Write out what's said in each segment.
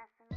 𝑧𝑼𝑩𝑺𝑰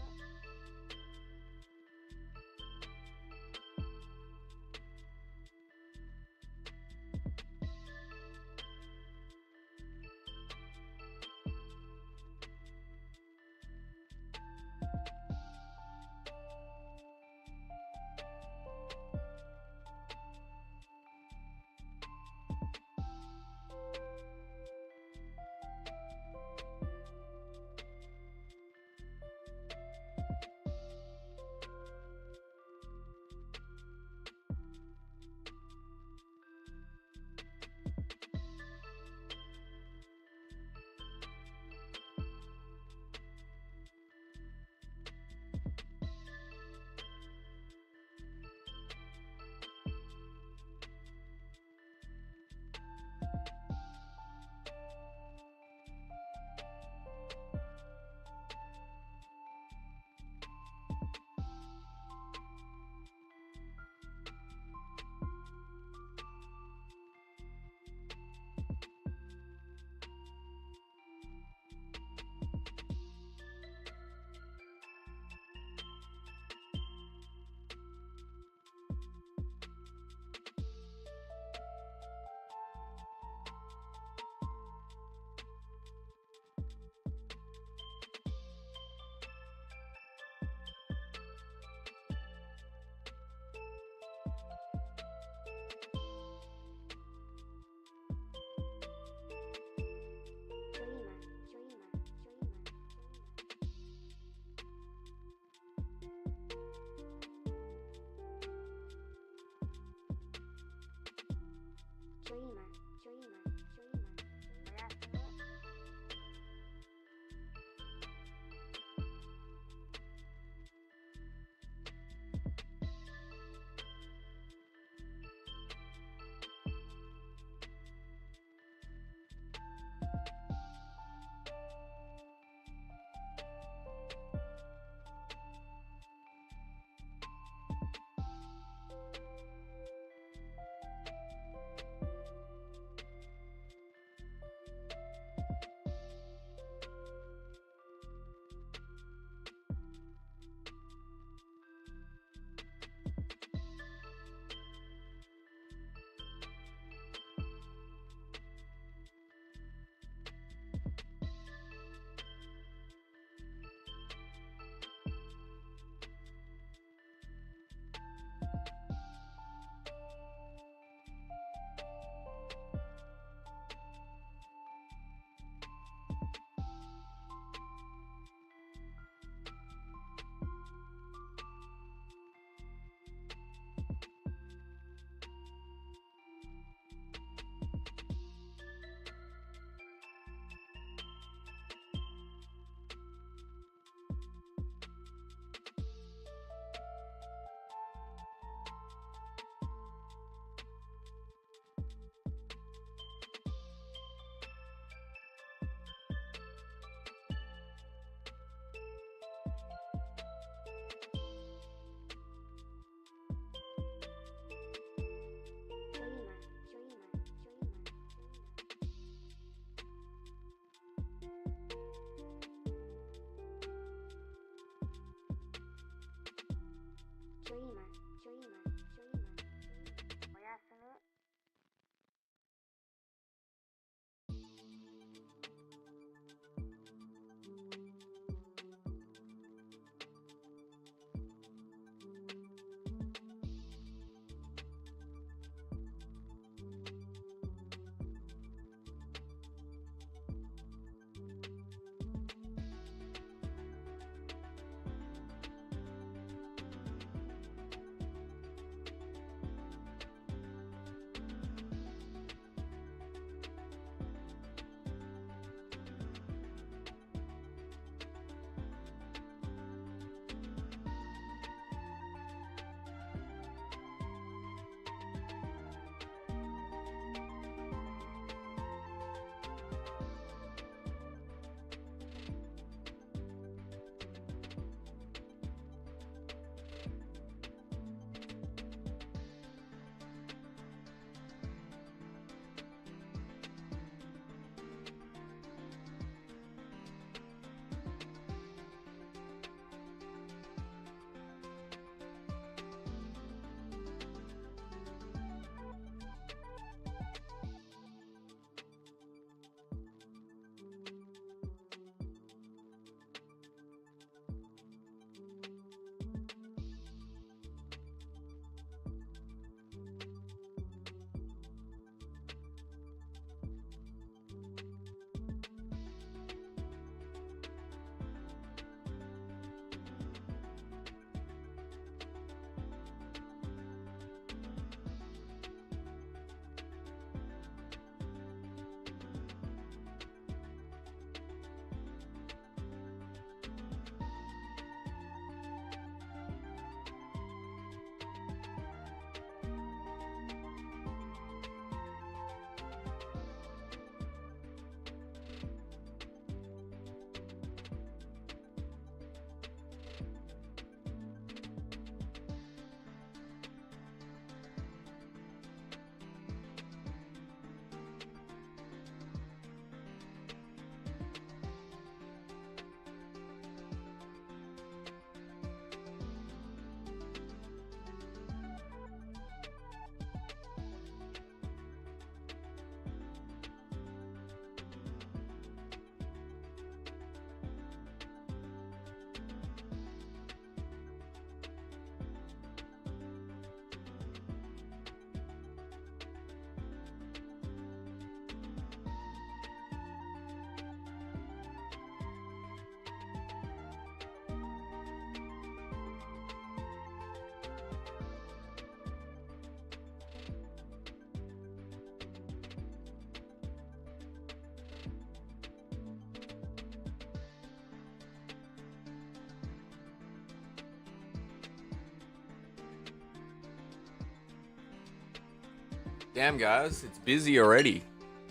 Damn, guys, it's busy already.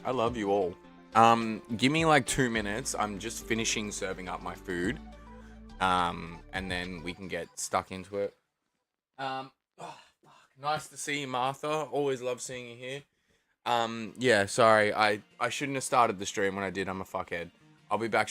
I love you all. Give me like 2 minutes. I'm just finishing serving up my food. And then we can get stuck into it. Oh, fuck. Nice to see you, Martha. Always love seeing you here. Yeah, sorry. I shouldn't have started the stream when I did. I'm a fuckhead. I'll be back.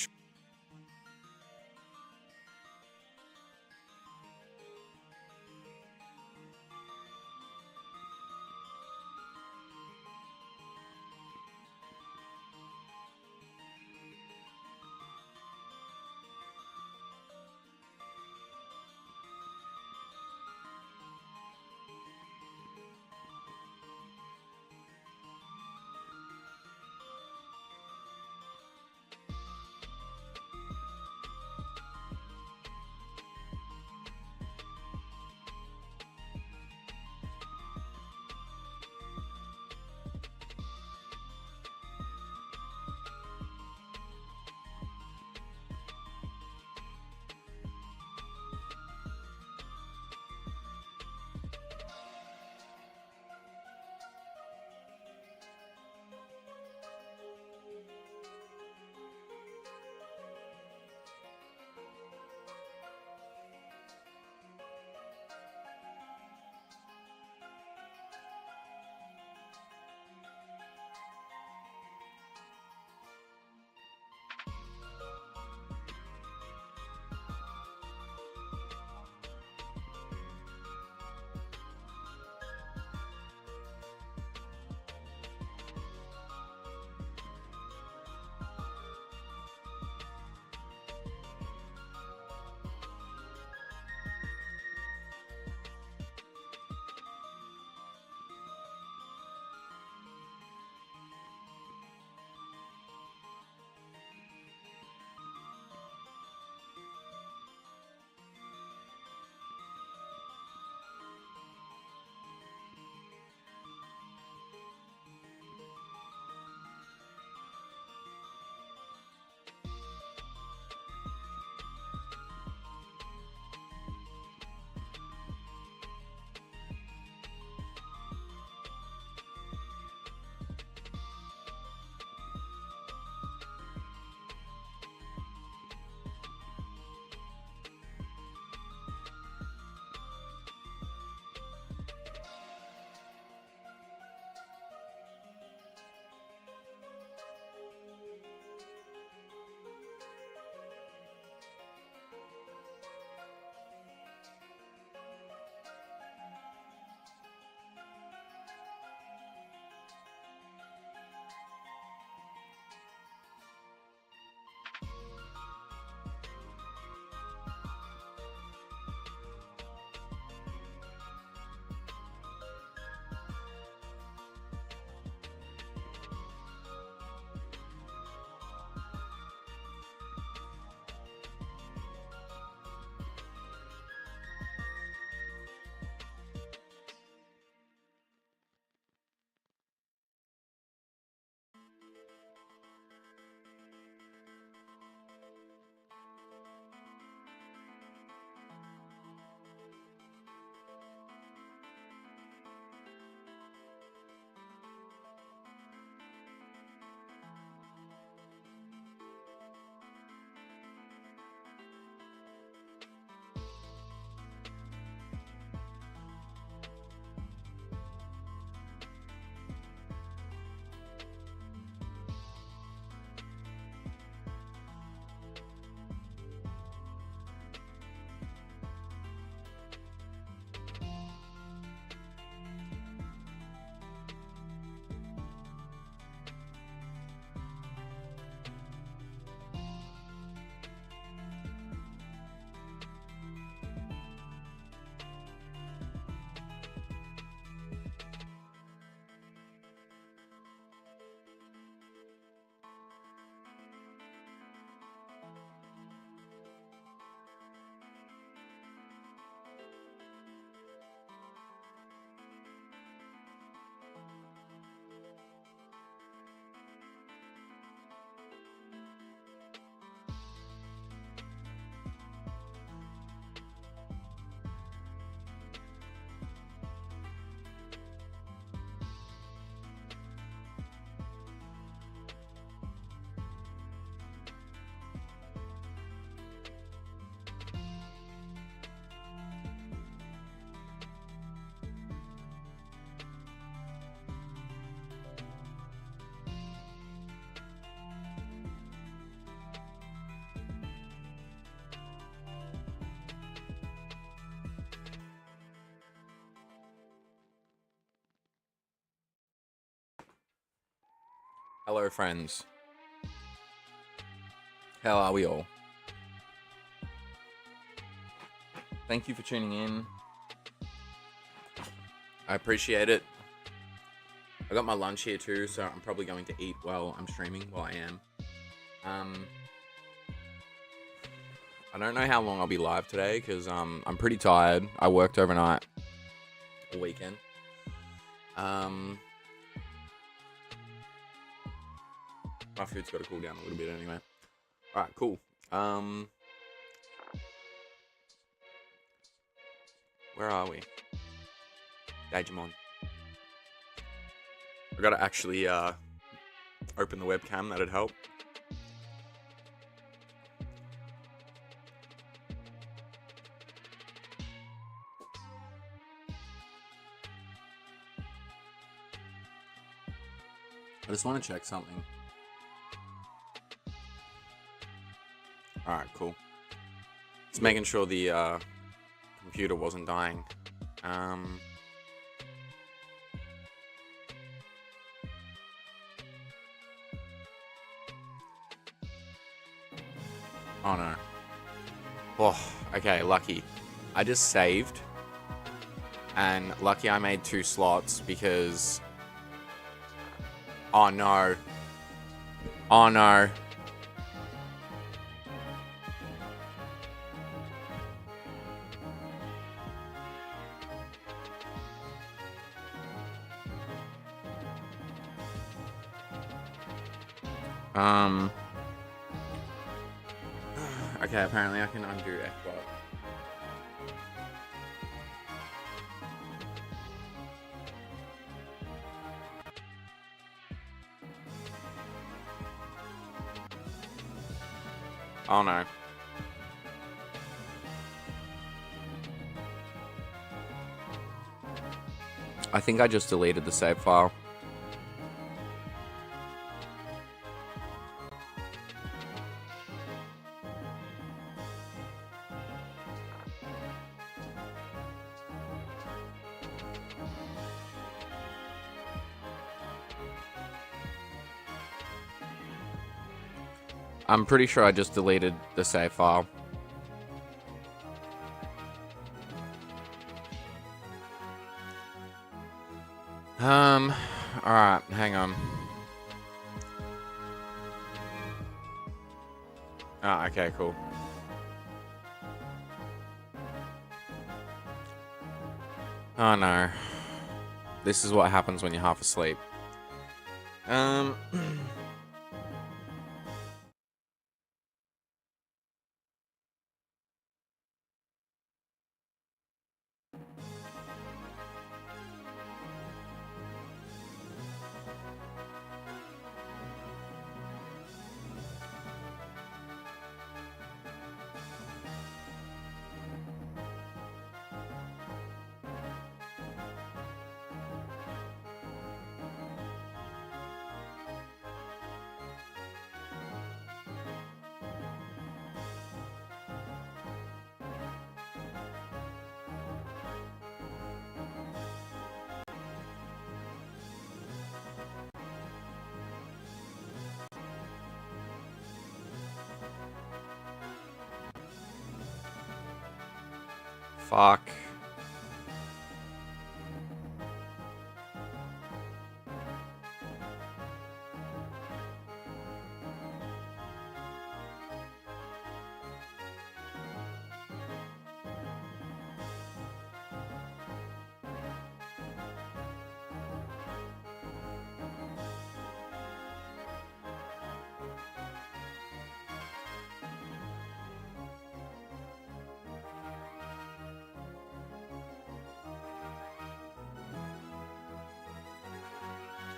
Hello, friends. How are we all? Thank you for tuning in. I appreciate it. I got my lunch here too, so I'm probably going to eat while I'm streaming, while I am. I don't know how long I'll be live today, because I'm pretty tired. I worked overnight all weekend. My food's got to cool down a little bit anyway. Alright, cool. Where are we? Digimon. I gotta actually open the webcam, that'd help. I just want to check something. Alright, cool. Just making sure the computer wasn't dying. Oh no. Oh, okay, lucky. I just saved. And lucky I made 2 slots because... Oh no. Oh no. Okay, apparently I can undo F-bot. Oh no. I think I just deleted the save file. I'm pretty sure I just deleted the save file. Alright, hang on. Ah, okay, cool. Oh no. This is what happens when you're half asleep. Fuck.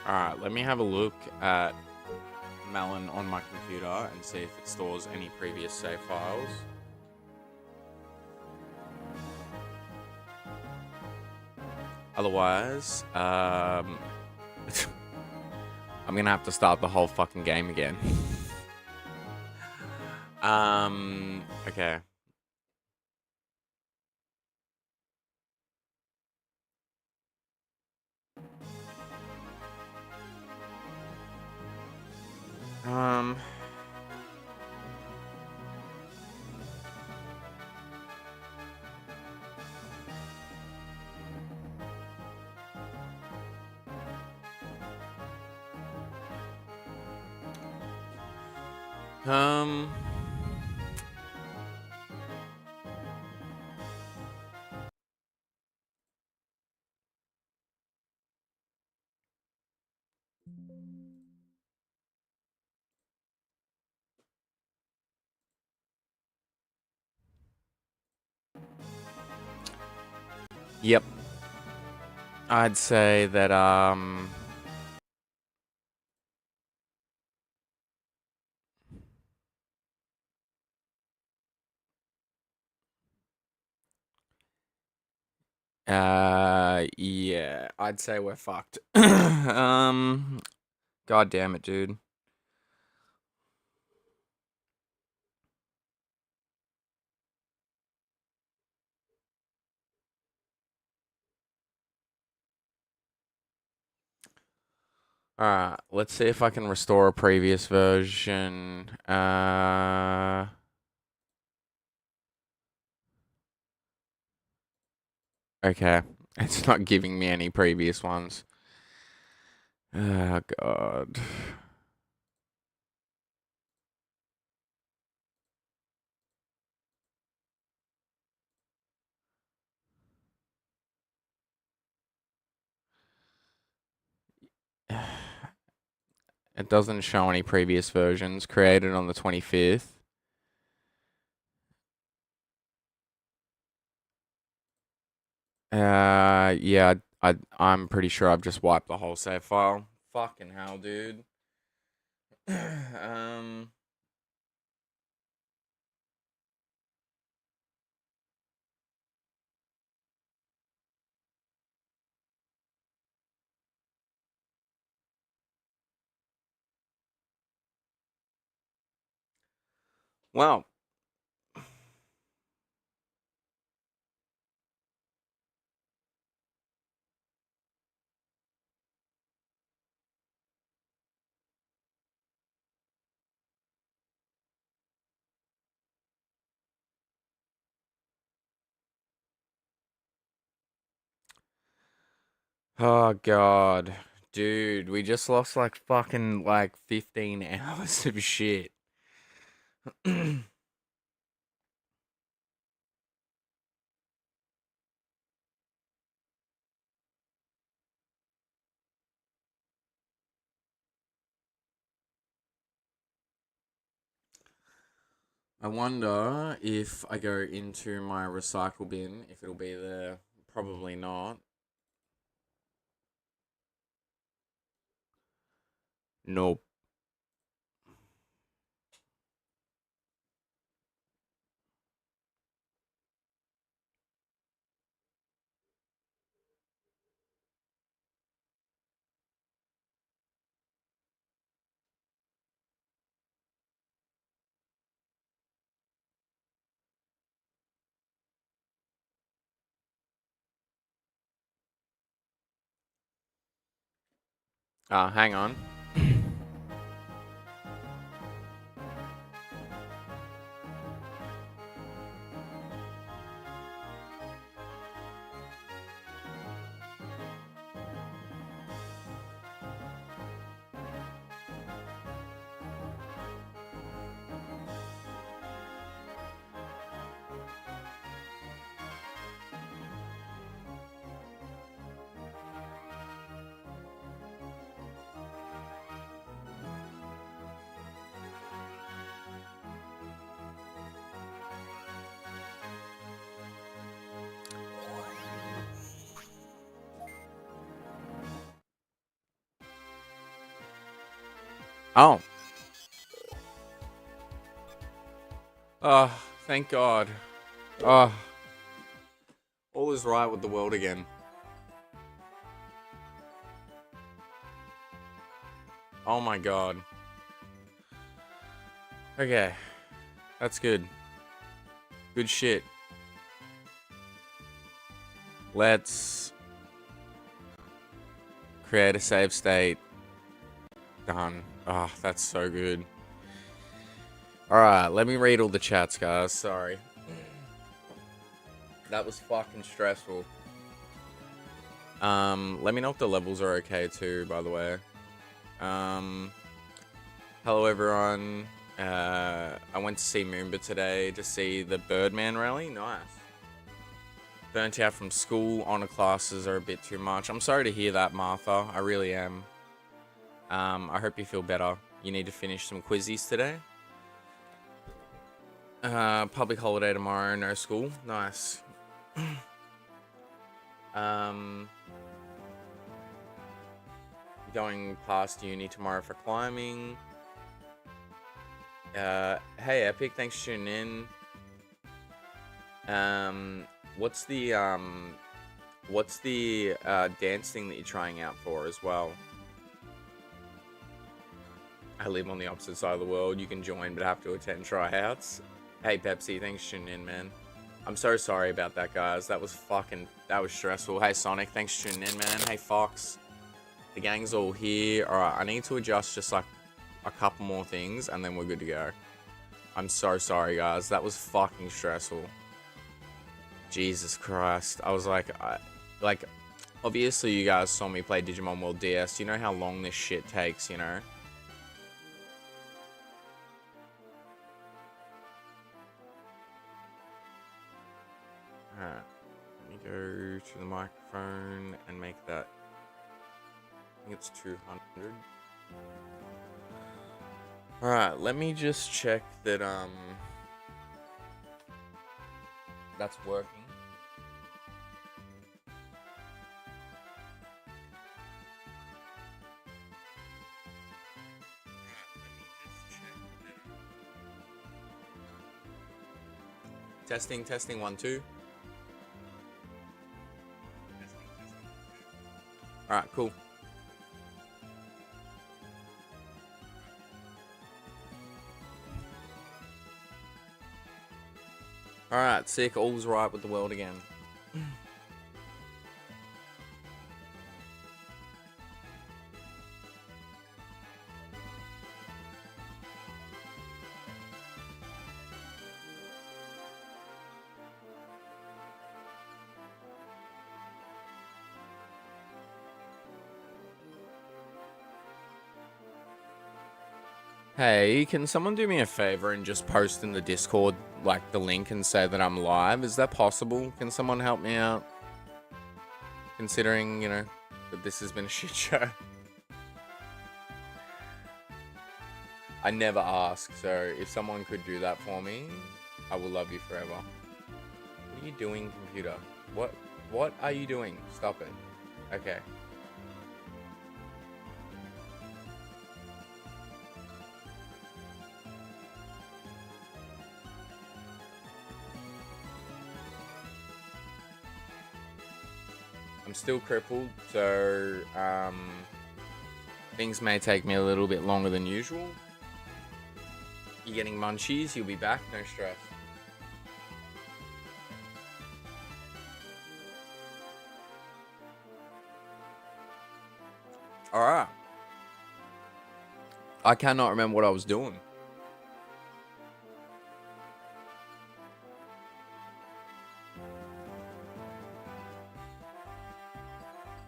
Alright, let me have a look at Melon on my computer and see if it stores any previous save files. Otherwise, I'm gonna have to start the whole fucking game again. Okay. Um. Um. Yep. I'd say that yeah, I'd say we're fucked. God damn it, dude. Alright, let's see if I can restore a previous version. Okay. It's not giving me any previous ones. Oh, God. It doesn't show any previous versions created on the 25th. Yeah, I'm pretty sure I've just wiped the whole save file. Fucking hell, dude. um. Well. Oh, God. Dude, we just lost like fucking like 15 hours of shit. I wonder if I go into my recycle bin, if it'll be there. Probably not. Nope. Hang on. Oh. Oh, thank God. Oh. All is right with the world again. Oh my God. Okay. That's good. Good shit. Let's create a save state Done. Ah, that's so good. Alright, let me read all the chats, guys. Sorry. That was fucking stressful. Let me know if the levels are okay too, by the way. Hello everyone. I went to see Moomba today to see the Birdman rally. Nice. Burnt out from school. Honor classes are a bit too much. I'm sorry to hear that, Martha. I really am. I hope you feel better. You need to finish some quizzes today. Public holiday tomorrow. No school. Nice. Going past uni tomorrow for climbing. Hey Epic, thanks for tuning in. What's the dance thing that you're trying out for as well? I live on the opposite side of the world. You can join but have to attend tryouts. Hey Pepsi, thanks for tuning in, man. I'm so sorry about that, guys. That was stressful. Hey Sonic, thanks for tuning in, man. Hey Fox. The gang's all here. Alright, I need to adjust just like a couple more things and then we're good to go. I'm so sorry, guys. That was fucking stressful. Jesus Christ. I was like, obviously you guys saw me play Digimon World DS. You know how long this shit takes, you know? Alright. Let me go to the microphone and make that. I think it's 200. Alright, let me just check that, that's working. Testing, 1, 2. Alright, cool. Alright, sick. All's right with the world again. Hey, can someone do me a favor and just post in the Discord, like, the link and say that I'm live? Is that possible? Can someone help me out? Considering, you know, that this has been a shit show. I never ask, so if someone could do that for me, I will love you forever. What are you doing, computer? What are you doing? Stop it. Okay. I'm still crippled, so things may take me a little bit longer than usual. You're getting munchies, you'll be back, no stress. Alright. I cannot remember what I was doing.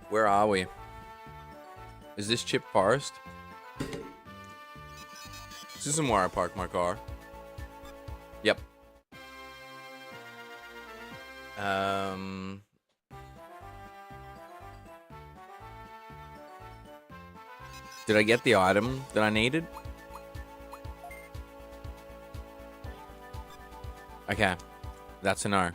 Where are we? Is this Chip Forest? This isn't where I parked my car. Yep. Did I get the item that I needed? Okay. That's a no.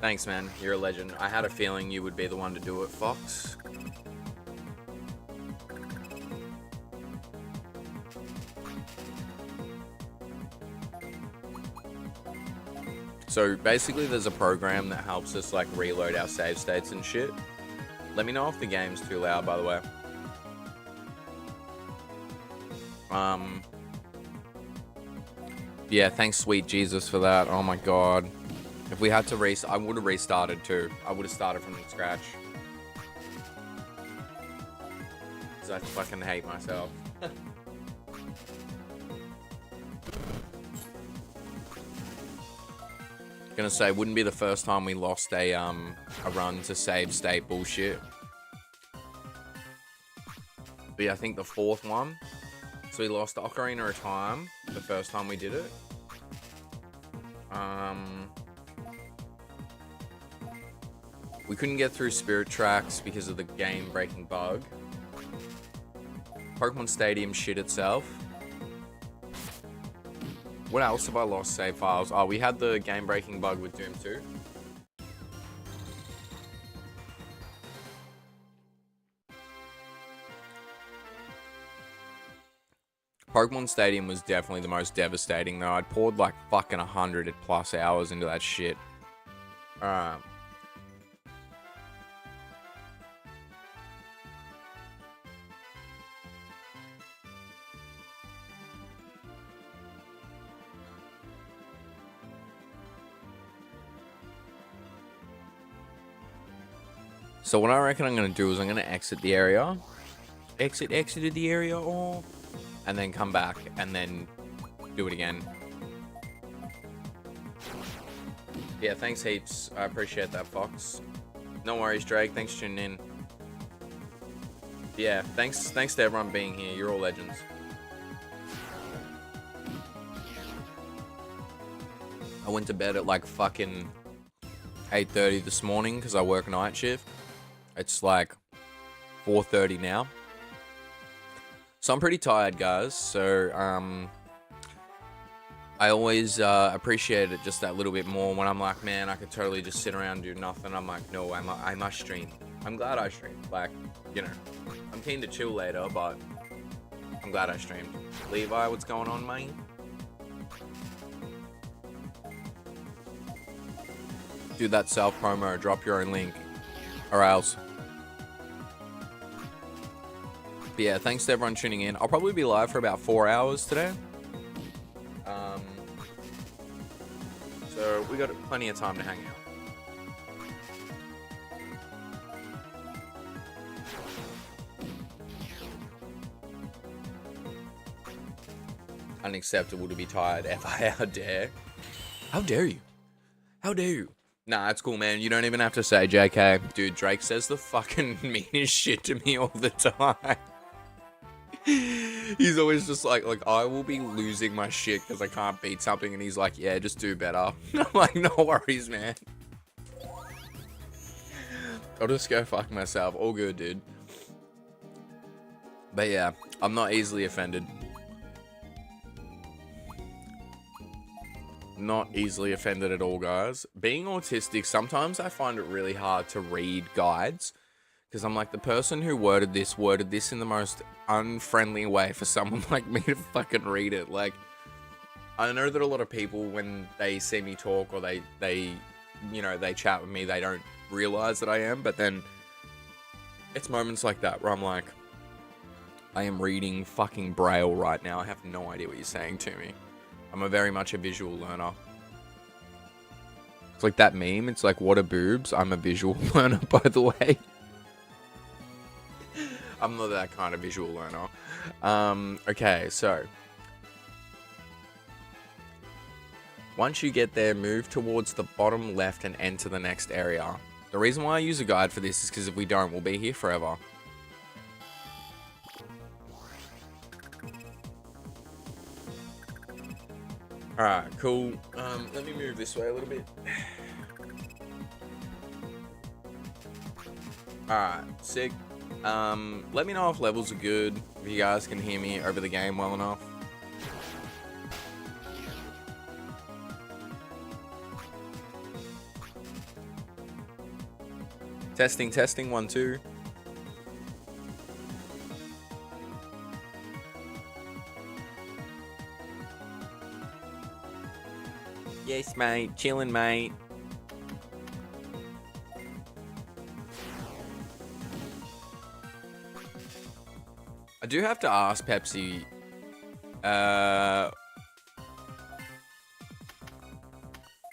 Thanks, man. You're a legend. I had a feeling you would be the one to do it, Fox. So basically there's a program that helps us like reload our save states and shit. Let me know if the game's too loud, by the way. Yeah, thanks sweet Jesus for that. Oh my god. If we had to restart, I would have restarted too. I would have started from scratch. Because I fucking hate myself. Gonna say, wouldn't be the first time we lost a run to save state bullshit. But yeah, I think the 4th one. So we lost Ocarina of Time the first time we did it. We couldn't get through Spirit Tracks because of the game-breaking bug. Pokemon Stadium shit itself. What else have I lost save files? Oh, we had the game-breaking bug with Doom 2. Pokemon Stadium was definitely the most devastating, though. I'd poured like fucking 100+ hours into that shit. Alright. So what I reckon I'm going to do is I'm going to exit the area. Exited the area, or... And then come back, and then do it again. Yeah, thanks heaps. I appreciate that, Fox. No worries, Drake. Thanks for tuning in. Yeah, thanks to everyone being here. You're all legends. I went to bed at like fucking 8:30 this morning because I work night shift. It's like 4:30 now. So I'm pretty tired, guys. So I always appreciate it just that little bit more when I'm like, man, I could totally just sit around and do nothing. I'm like, no, I must stream. I'm glad I streamed. Like, you know, I'm keen to chill later, but I'm glad I streamed. Levi, what's going on, mate? Do that self promo. Drop your own link, or else. But yeah, thanks to everyone tuning in. I'll probably be live for about 4 hours today. So we got plenty of time to hang out. Unacceptable to be tired. F.I. How dare? How dare you? How dare you? Nah, it's cool, man. You don't even have to say JK. Dude, Drake says the fucking meanest shit to me all the time. He's always just like I will be losing my shit because I can't beat something, and he's like, yeah, just do better. I'm like, no worries, man. I'll just go fuck myself. All good, dude. But yeah, I'm not easily offended. Not easily offended at all, guys. Being autistic, sometimes I find it really hard to read guides. Because I'm like, the person who worded this in the most unfriendly way for someone like me to fucking read it. Like, I know that a lot of people, when they see me talk or they you know, they chat with me, they don't realize that I am. But then it's moments like that where I'm like, I am reading fucking Braille right now. I have no idea what you're saying to me. I'm very much a visual learner. It's like that meme. It's like, what are boobs? I'm a visual learner, by the way. I'm not that kind of visual learner. Okay, so. Once you get there, move towards the bottom left and enter the next area. The reason why I use a guide for this is because if we don't, we'll be here forever. Alright, cool. Let me move this way a little bit. Alright, sick. Let me know if levels are good, if you guys can hear me over the game well enough. Testing, 1, 2. Yes, mate. Chilling, mate. I do have to ask Pepsi.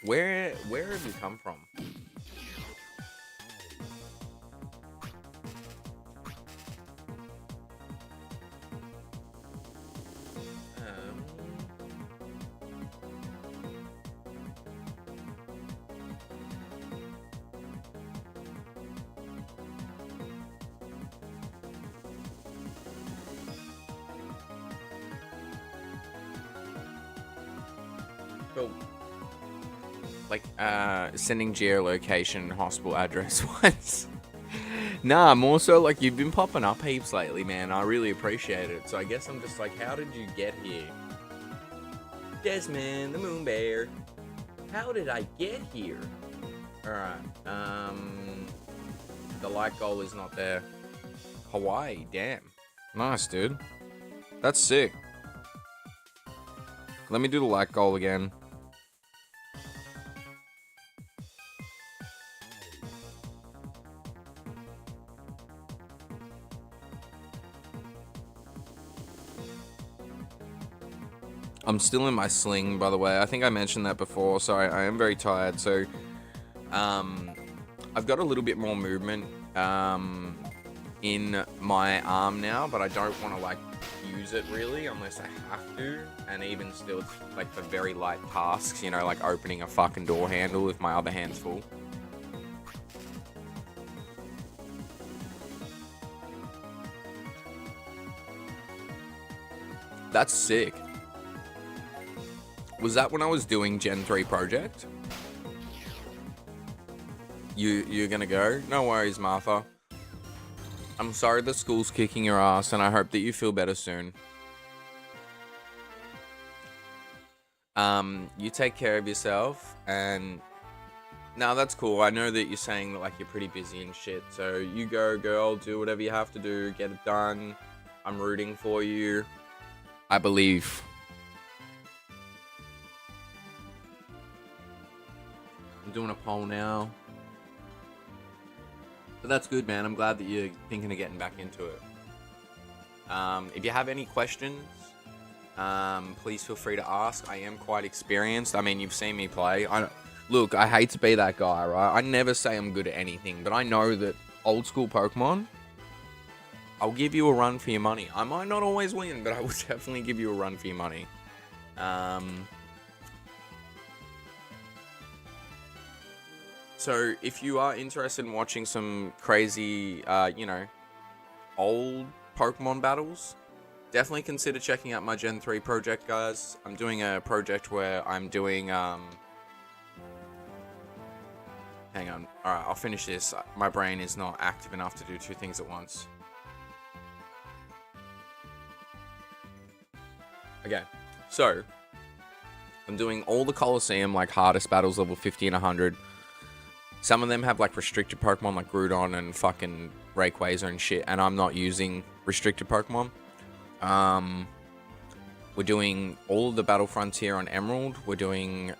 Where have you come from? Cool. Like, sending geolocation and hospital address once. Nah, more so like you've been popping up heaps lately, man. I really appreciate it. So I guess I'm just like, how did you get here? Desmond, the Moon Bear. How did I get here? Alright, the light goal is not there. Hawaii, damn. Nice, dude. That's sick. Let me do the light goal again. I'm still in my sling, by the way. I think I mentioned that before, so I am very tired. So, I've got a little bit more movement in my arm now, but I don't want to, like, use it really unless I have to. And even still, it's, like, for very light tasks, you know, like opening a fucking door handle if my other hand's full. That's sick. Was that when I was doing Gen 3 project? You're gonna go? No worries, Martha. I'm sorry the school's kicking your ass, and I hope that you feel better soon. You take care of yourself, and... Now that's cool. I know that you're saying that, like, you're pretty busy and shit, so you go, girl, do whatever you have to do, get it done. I'm rooting for you. I believe. I'm doing a poll now. But that's good, man. I'm glad that you're thinking of getting back into it. If you have any questions, please feel free to ask. I am quite experienced. I mean, you've seen me play. Look, I hate to be that guy, right? I never say I'm good at anything, but I know that old school Pokemon, I'll give you a run for your money. I might not always win, but I will definitely give you a run for your money. So, if you are interested in watching some crazy, you know, old Pokemon battles, definitely consider checking out my Gen 3 project, guys. I'm doing a project where I'm doing, hang on. Alright, I'll finish this. My brain is not active enough to do two things at once. Okay, so, I'm doing all the Coliseum, like, hardest battles, level 50 and 100. Some of them have, like, restricted Pokemon, like Groudon and fucking Rayquaza and shit, and I'm not using restricted Pokemon. We're doing all of the battle frontier on Emerald. We're doing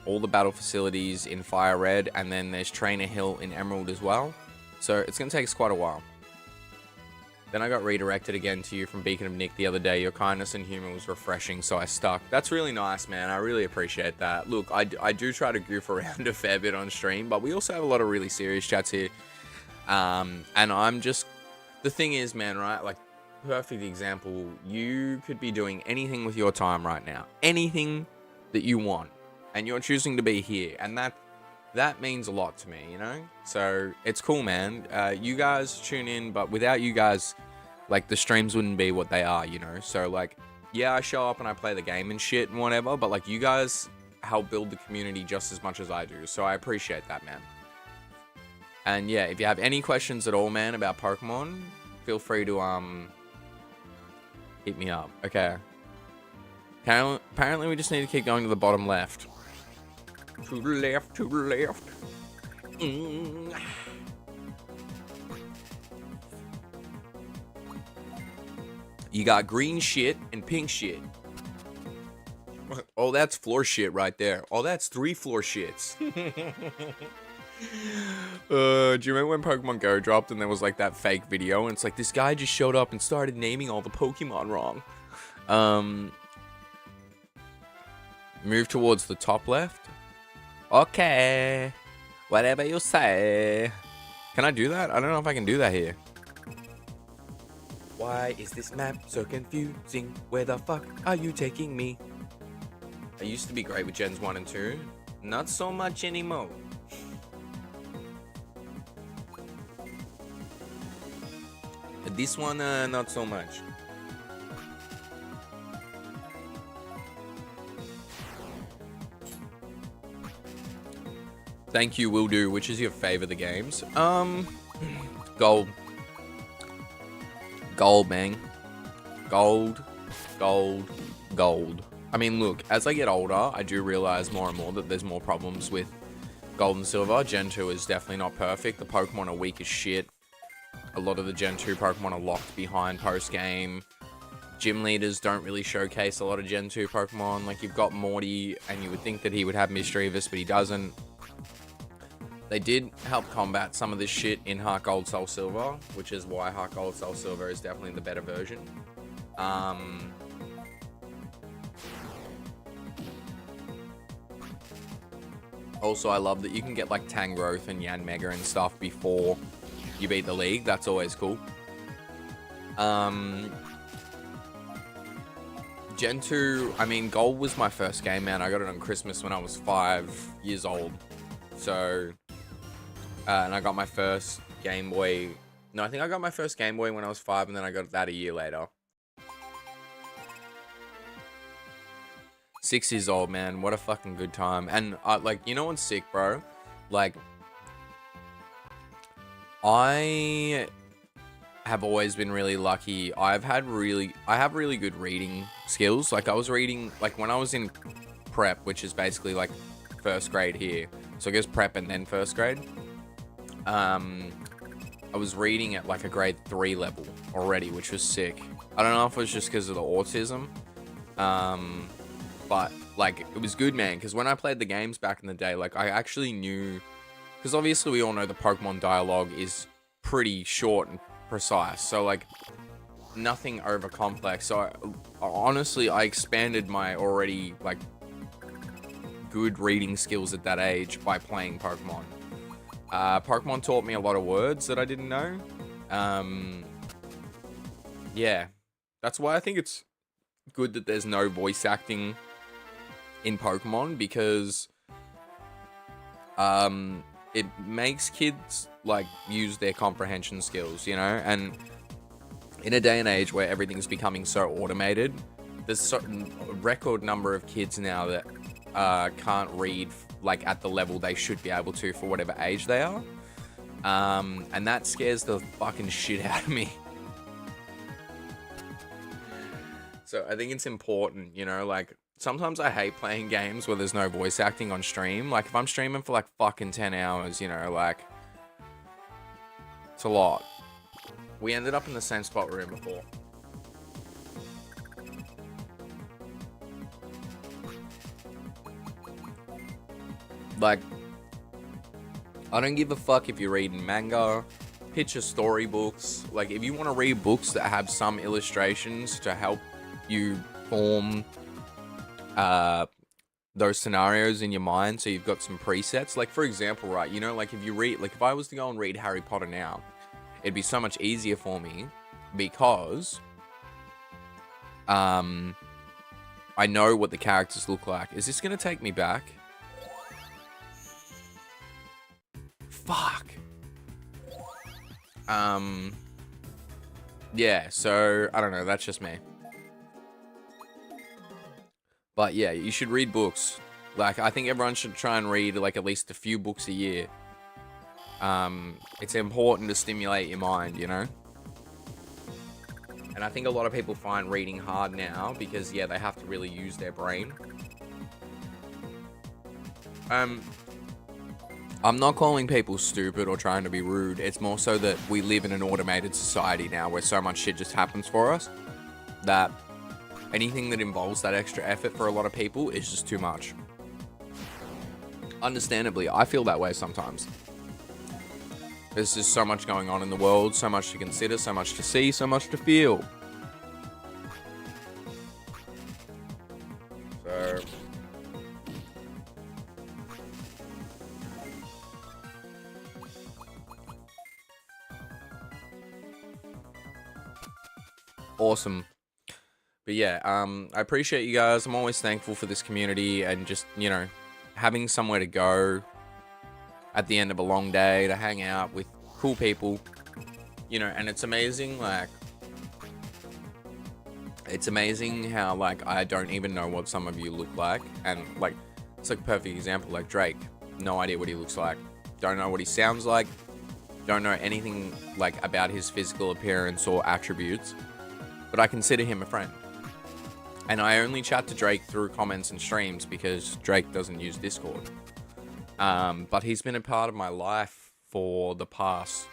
all the battle facilities in Fire Red, and then there's Trainer Hill in Emerald as well. So it's going to take us quite a while. Then I got redirected again to you from Beacon of Nick the other day. Your kindness and humor was refreshing, so I stuck. That's really nice, man. I really appreciate that. Look, I do try to goof around a fair bit on stream, but we also have a lot of really serious chats here. And I'm just... The thing is, man, right? Like, perfect example. You could be doing anything with your time right now. Anything that you want. And you're choosing to be here. And that means a lot to me, you know? So, it's cool, man. You guys tune in, but without you guys, like, the streams wouldn't be what they are, you know? So, like, yeah, I show up and I play the game and shit and whatever, but, like, you guys help build the community just as much as I do. So, I appreciate that, man. And, yeah, if you have any questions at all, man, about Pokemon, feel free to, hit me up. Okay. Apparently, we just need to keep going to the bottom left. To the left, to the left. You got green shit and pink shit. Oh, that's floor shit right there. Oh, that's 3 floor shits. Do you remember when Pokemon Go dropped and there was like that fake video and it's like this guy just showed up and started naming all the Pokemon wrong? Move towards the top left. Okay. Whatever you say. Can I do that? I don't know if I can do that here. Why is this map so confusing? Where the fuck are you taking me? I used to be great with Gens 1 and 2. Not so much anymore. This one, not so much. Thank you, will do. Which is your favorite of the games? Gold. Gold, man. Gold. Gold. Gold. I mean, look, as I get older, I do realize more and more that there's more problems with Gold and Silver. Gen 2 is definitely not perfect. The Pokemon are weak as shit. A lot of the Gen 2 Pokemon are locked behind post-game. Gym leaders don't really showcase a lot of Gen 2 Pokemon. Like, you've got Morty, and you would think that he would have 𝑚𝑠𝑐𝑵𝑽𝑗𝑚, but he doesn't. They did help combat some of this shit in Heart Gold Soul Silver, which is why Heart Gold Soul Silver is definitely the better version. Also, I love that you can get like Tangrowth and Yanmega and stuff before you beat the league. That's always cool. Gen 2, I mean, Gold was my first game, man. I got it on Christmas when I was 5 years old. So, and I got my first Game Boy. No, I think I got my first Game Boy when I was 5, and then I got that a year later. 6 years old, man. What a fucking good time. And, like, you know what's sick, bro? Like, I have always been really lucky. I have really good reading skills. Like, I was reading, like, when I was in prep, which is basically, like, first grade here. So, I guess prep and then first grade. I was reading at, like, a grade 3 level already, which was sick. I don't know if it was just because of the autism. But, like, it was good, man. Because when I played the games back in the day, like, I actually knew... Because obviously we all know the Pokemon dialogue is pretty short and precise. So, like, nothing over complex. So, honestly, I expanded my already, like, good reading skills at that age by playing Pokemon. Pokemon taught me a lot of words that I didn't know. Yeah. That's why I think it's good that there's no voice acting in Pokemon, because it makes kids like use their comprehension skills, you know. And in a day and age where everything's becoming so automated, there's certain record number of kids now that can't read like at the level they should be able to for whatever age they are, and that scares the fucking shit out of me. So I think it's important, you know, like, sometimes I hate playing games where there's no voice acting on stream. Like, if I'm streaming for, like, fucking 10 hours, you know, like, it's a lot. We ended up in the same spot we were in before. Like, I don't give a fuck if you're reading manga, picture storybooks. Like, if you want to read books that have some illustrations to help you form those scenarios in your mind, so you've got some presets. Like, for example, right, you know, like, if you read, like, if I was to go and read Harry Potter now, it'd be so much easier for me because I know what the characters look like. Is this gonna take me back? Fuck. Yeah, so I don't know, that's just me. But yeah, you should read books. Like, I think everyone should try and read, like, at least a few books a year. It's important to stimulate your mind, you know? And I think a lot of people find reading hard now because, yeah, they have to really use their brain. I'm not calling people stupid or trying to be rude. It's more so that we live in an automated society now where so much shit just happens for us that anything that involves that extra effort for a lot of people is just too much. Understandably, I feel that way sometimes. There's just so much going on in the world, so much to consider, so much to see, so much to feel. So, Awesome. But yeah, I appreciate you guys. I'm always thankful for this community and just, you know, having somewhere to go at the end of a long day to hang out with cool people, you know. And it's amazing, like, it's amazing how, like, I don't even know what some of you look like. And, like, it's like a perfect example, like Drake. No idea what he looks like. Don't know what he sounds like. Don't know anything, like, about his physical appearance or attributes. But I consider him a friend. And I only chat to Drake through comments and streams because Drake doesn't use Discord. But he's been a part of my life for the past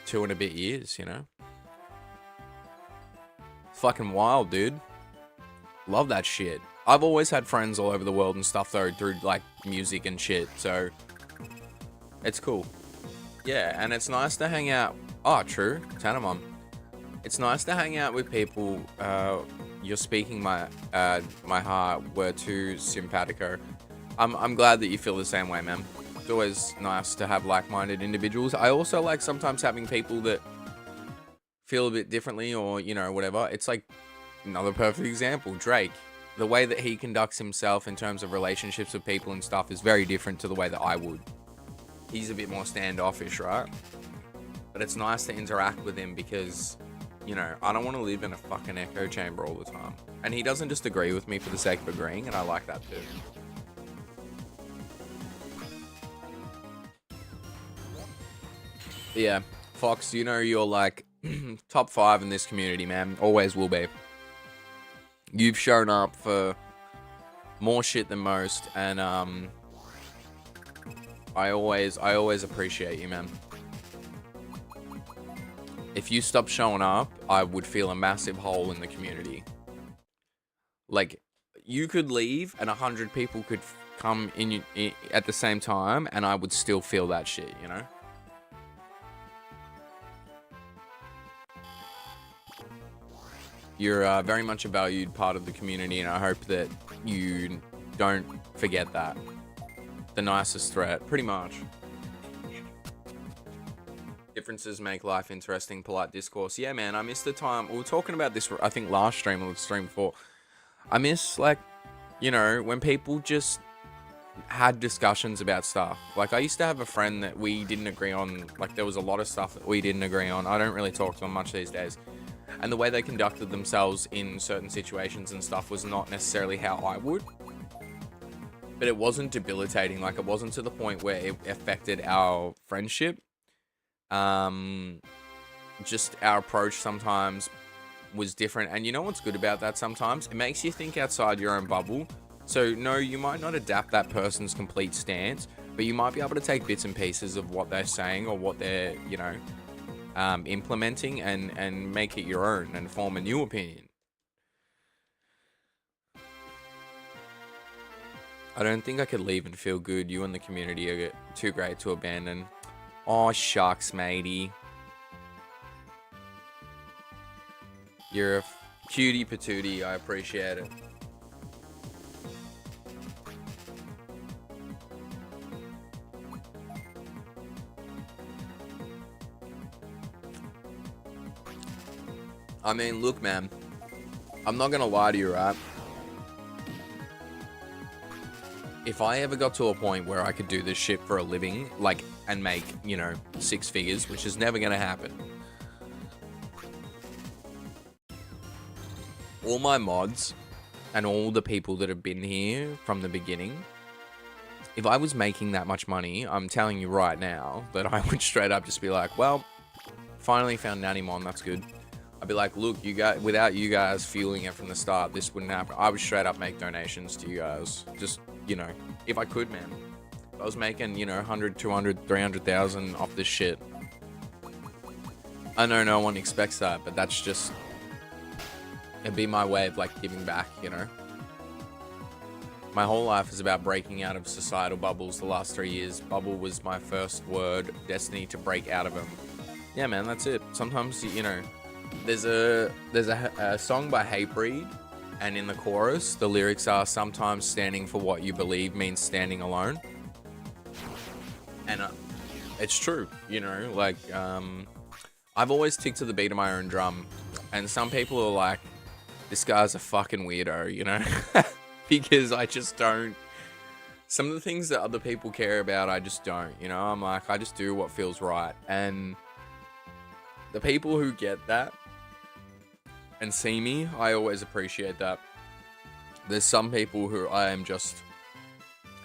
2 and a bit years, you know? Fucking wild, dude. Love that shit. I've always had friends all over the world and stuff, though, through, like, music and shit, so it's cool. Yeah, and it's nice to hang out. Oh, true. Tanamon. It's nice to hang out with people. You're speaking my heart. We're too simpatico. I'm glad that you feel the same way, man. It's always nice to have like-minded individuals. I also like sometimes having people that feel a bit differently, or, you know, whatever. It's like another perfect example, Drake. The way that he conducts himself in terms of relationships with people and stuff is very different to the way that I would. He's a bit more standoffish, right? But it's nice to interact with him because, you know, I don't want to live in a fucking echo chamber all the time. And he doesn't just agree with me for the sake of agreeing, and I like that too. But yeah, Fox, you know, you're like top 5 in this community, man. Always will be. You've shown up for more shit than most, and I always appreciate you, man. If you stopped showing up, I would feel a massive hole in the community. Like, you could leave and 100 people could come in at the same time, and I would still feel that shit, you know? You're very much a valued part of the community, and I hope that you don't forget that. The nicest threat, pretty much. Differences make life interesting, polite discourse. Yeah, man, I miss the time. We were talking about this, I think, last stream or the stream before. I miss, like, you know, when people just had discussions about stuff. Like, I used to have a friend that we didn't agree on. Like, there was a lot of stuff that we didn't agree on. I don't really talk to them much these days. And the way they conducted themselves in certain situations and stuff was not necessarily how I would. But it wasn't debilitating. Like, it wasn't to the point where it affected our friendship. Just our approach sometimes was different. And you know what's good about that sometimes? It makes you think outside your own bubble. So, no, you might not adapt that person's complete stance, but you might be able to take bits and pieces of what they're saying or what they're, you know, implementing and make it your own and form a new opinion. I don't think I could leave and feel good. You and the community are too great to abandon. Oh, shucks, matey. You're a cutie patootie. I appreciate it. I mean, look, man. I'm not gonna lie to you, right? If I ever got to a point where I could do this shit for a living, like, and make, you know, 6 figures, which is never gonna happen. All my mods and all the people that have been here from the beginning, if I was making that much money, I'm telling you right now that I would straight up just be like, well, finally found Nannymon, that's good. I'd be like, look, you guys, without you guys fueling it from the start, this wouldn't happen. I would straight up make donations to you guys. Just, you know, if I could, man. If I was making, you know, 100, 200, 300,000 off this shit. I know no one expects that, but that's just, it'd be my way of, like, giving back, you know? My whole life is about breaking out of societal bubbles. The last 3 years, bubble was my first word, destiny to break out of them. Yeah, man, that's it. Sometimes, you know, there's a song by Hatebreed, and in the chorus, the lyrics are, sometimes standing for what you believe means standing alone. And it's true, you know, like, I've always ticked to the beat of my own drum. And some people are like, this guy's a fucking weirdo, you know? Because I just don't. Some of the things that other people care about, I just don't, you know? I'm like, I just do what feels right. And the people who get that and see me, I always appreciate that. There's some people who I am just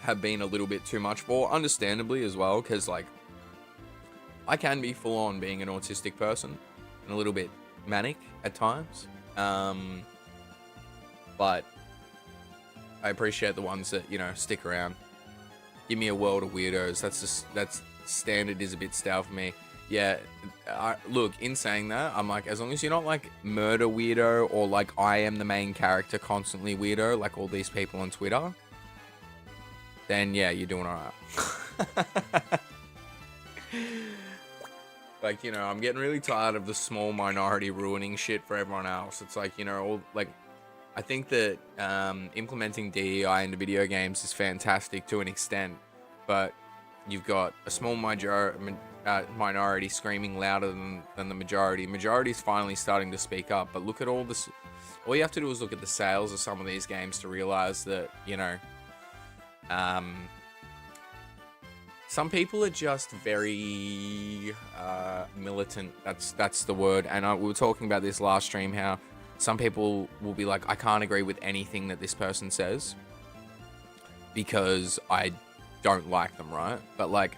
have been a little bit too much for, understandably as well, because like I can be full on being an autistic person and a little bit manic at times, but I appreciate the ones that, you know, stick around. Give me a world of weirdos. That's standard is a bit stale for me. Yeah, look, in saying that, I'm like, as long as you're not like murder weirdo or like I am the main character constantly weirdo, like all these people on Twitter, then yeah, you're doing alright. Like, you know, I'm getting really tired of the small minority ruining shit for everyone else. It's like, you know, all like, I think that implementing DEI into video games is fantastic to an extent, but you've got a small minority screaming louder than the majority. Majority's finally starting to speak up, but look at all this. All you have to do is look at the sales of some of these games to realize that, you know, some people are just very militant. That's the word. And we were talking about this last stream, how some people will be like, I can't agree with anything that this person says because I don't like them, right? But like,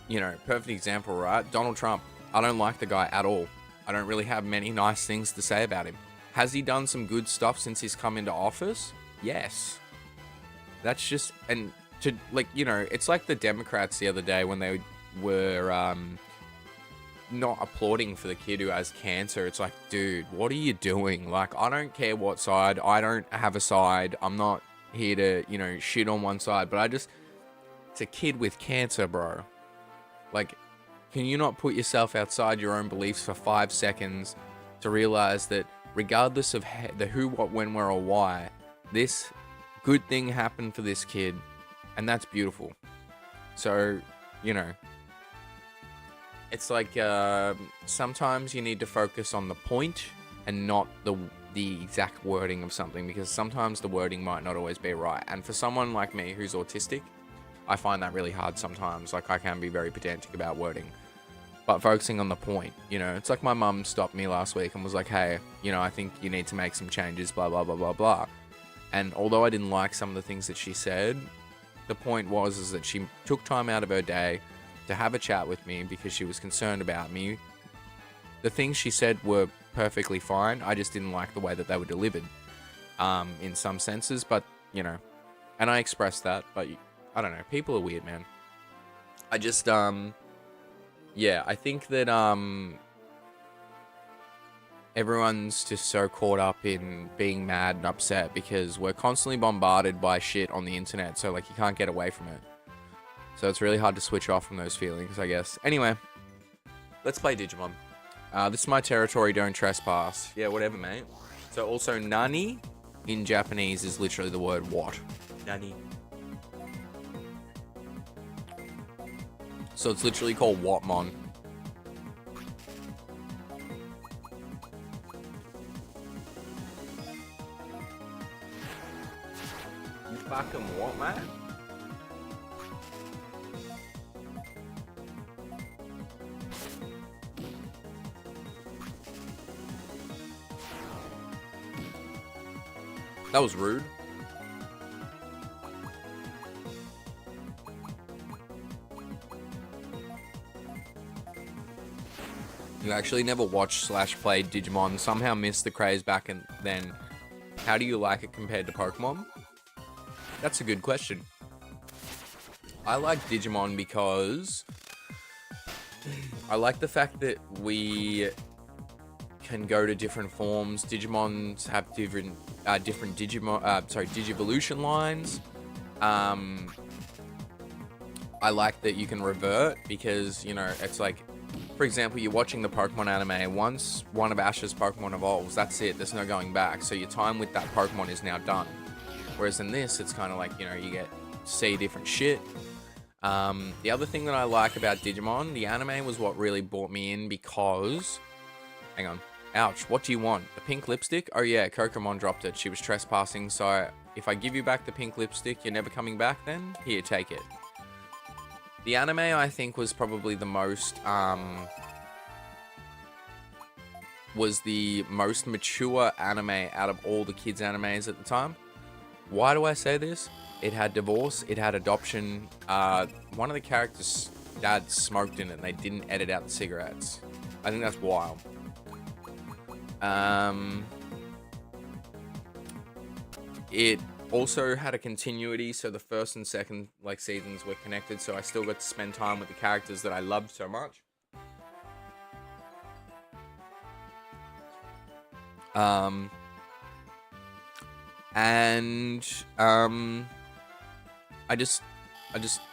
you know, perfect example, right? Donald Trump. I don't like the guy at all. I don't really have many nice things to say about him. Has he done some good stuff since he's come into office? Yes. That's just, and to, like, you know, it's like the Democrats the other day when they were not applauding for the kid who has cancer. It's like, dude, what are you doing? Like, I don't care what side. I don't have a side. I'm not here to, you know, shit on one side, but it's a kid with cancer, bro. Like, can you not put yourself outside your own beliefs for 5 seconds to realize that regardless of the who, what, when, where, or why, this good thing happened for this kid, and that's beautiful. So, you know, it's like sometimes you need to focus on the point and not the exact wording of something, because sometimes the wording might not always be right. And for someone like me who's autistic, I find that really hard sometimes. Like, I can be very pedantic about wording, but focusing on the point, you know, it's like my mum stopped me last week and was like, hey, you know, I think you need to make some changes, blah, blah, blah, blah, blah. And although I didn't like some of the things that she said, the point was that she took time out of her day to have a chat with me because she was concerned about me. The things she said were perfectly fine. I just didn't like the way that they were delivered, in some senses, but, you know, and I expressed that, but I don't know. People are weird, man. I just, yeah, I think that, everyone's just so caught up in being mad and upset because we're constantly bombarded by shit on the internet, so, like, you can't get away from it. So it's really hard to switch off from those feelings, I guess. Anyway, let's play Digimon. This is my territory, don't trespass. Yeah, whatever, mate. So also, nani in Japanese is literally the word what. Nani. So it's literally called Whatmon. You fucking what, man? That was rude. You actually never watched / played Digimon, somehow missed the craze back and then. How do you like it compared to Pokemon? That's a good question. I like Digimon because I like the fact that we can go to different forms. Digimons have different Digimon, Digivolution lines. I like that you can revert because, you know, it's like, for example, you're watching the Pokemon anime. Once one of Ash's Pokemon evolves, that's it. There's no going back. So your time with that Pokemon is now done. Whereas in this, it's kind of like, you know, you get to see different shit. The other thing that I like about Digimon, the anime was what really brought me in because... Hang on. Ouch, what do you want? The pink lipstick? Oh yeah, Kokomon dropped it. She was trespassing, so if I give you back the pink lipstick, you're never coming back then? Here, take it. The anime, I think, was probably the most, was the most mature anime out of all the kids' animes at the time. Why do I say this? It had divorce, it had adoption. One of the characters' dad smoked in it and they didn't edit out the cigarettes. I think that's wild. It also had a continuity, so the first and second seasons were connected, so I still got to spend time with the characters that I loved so much. I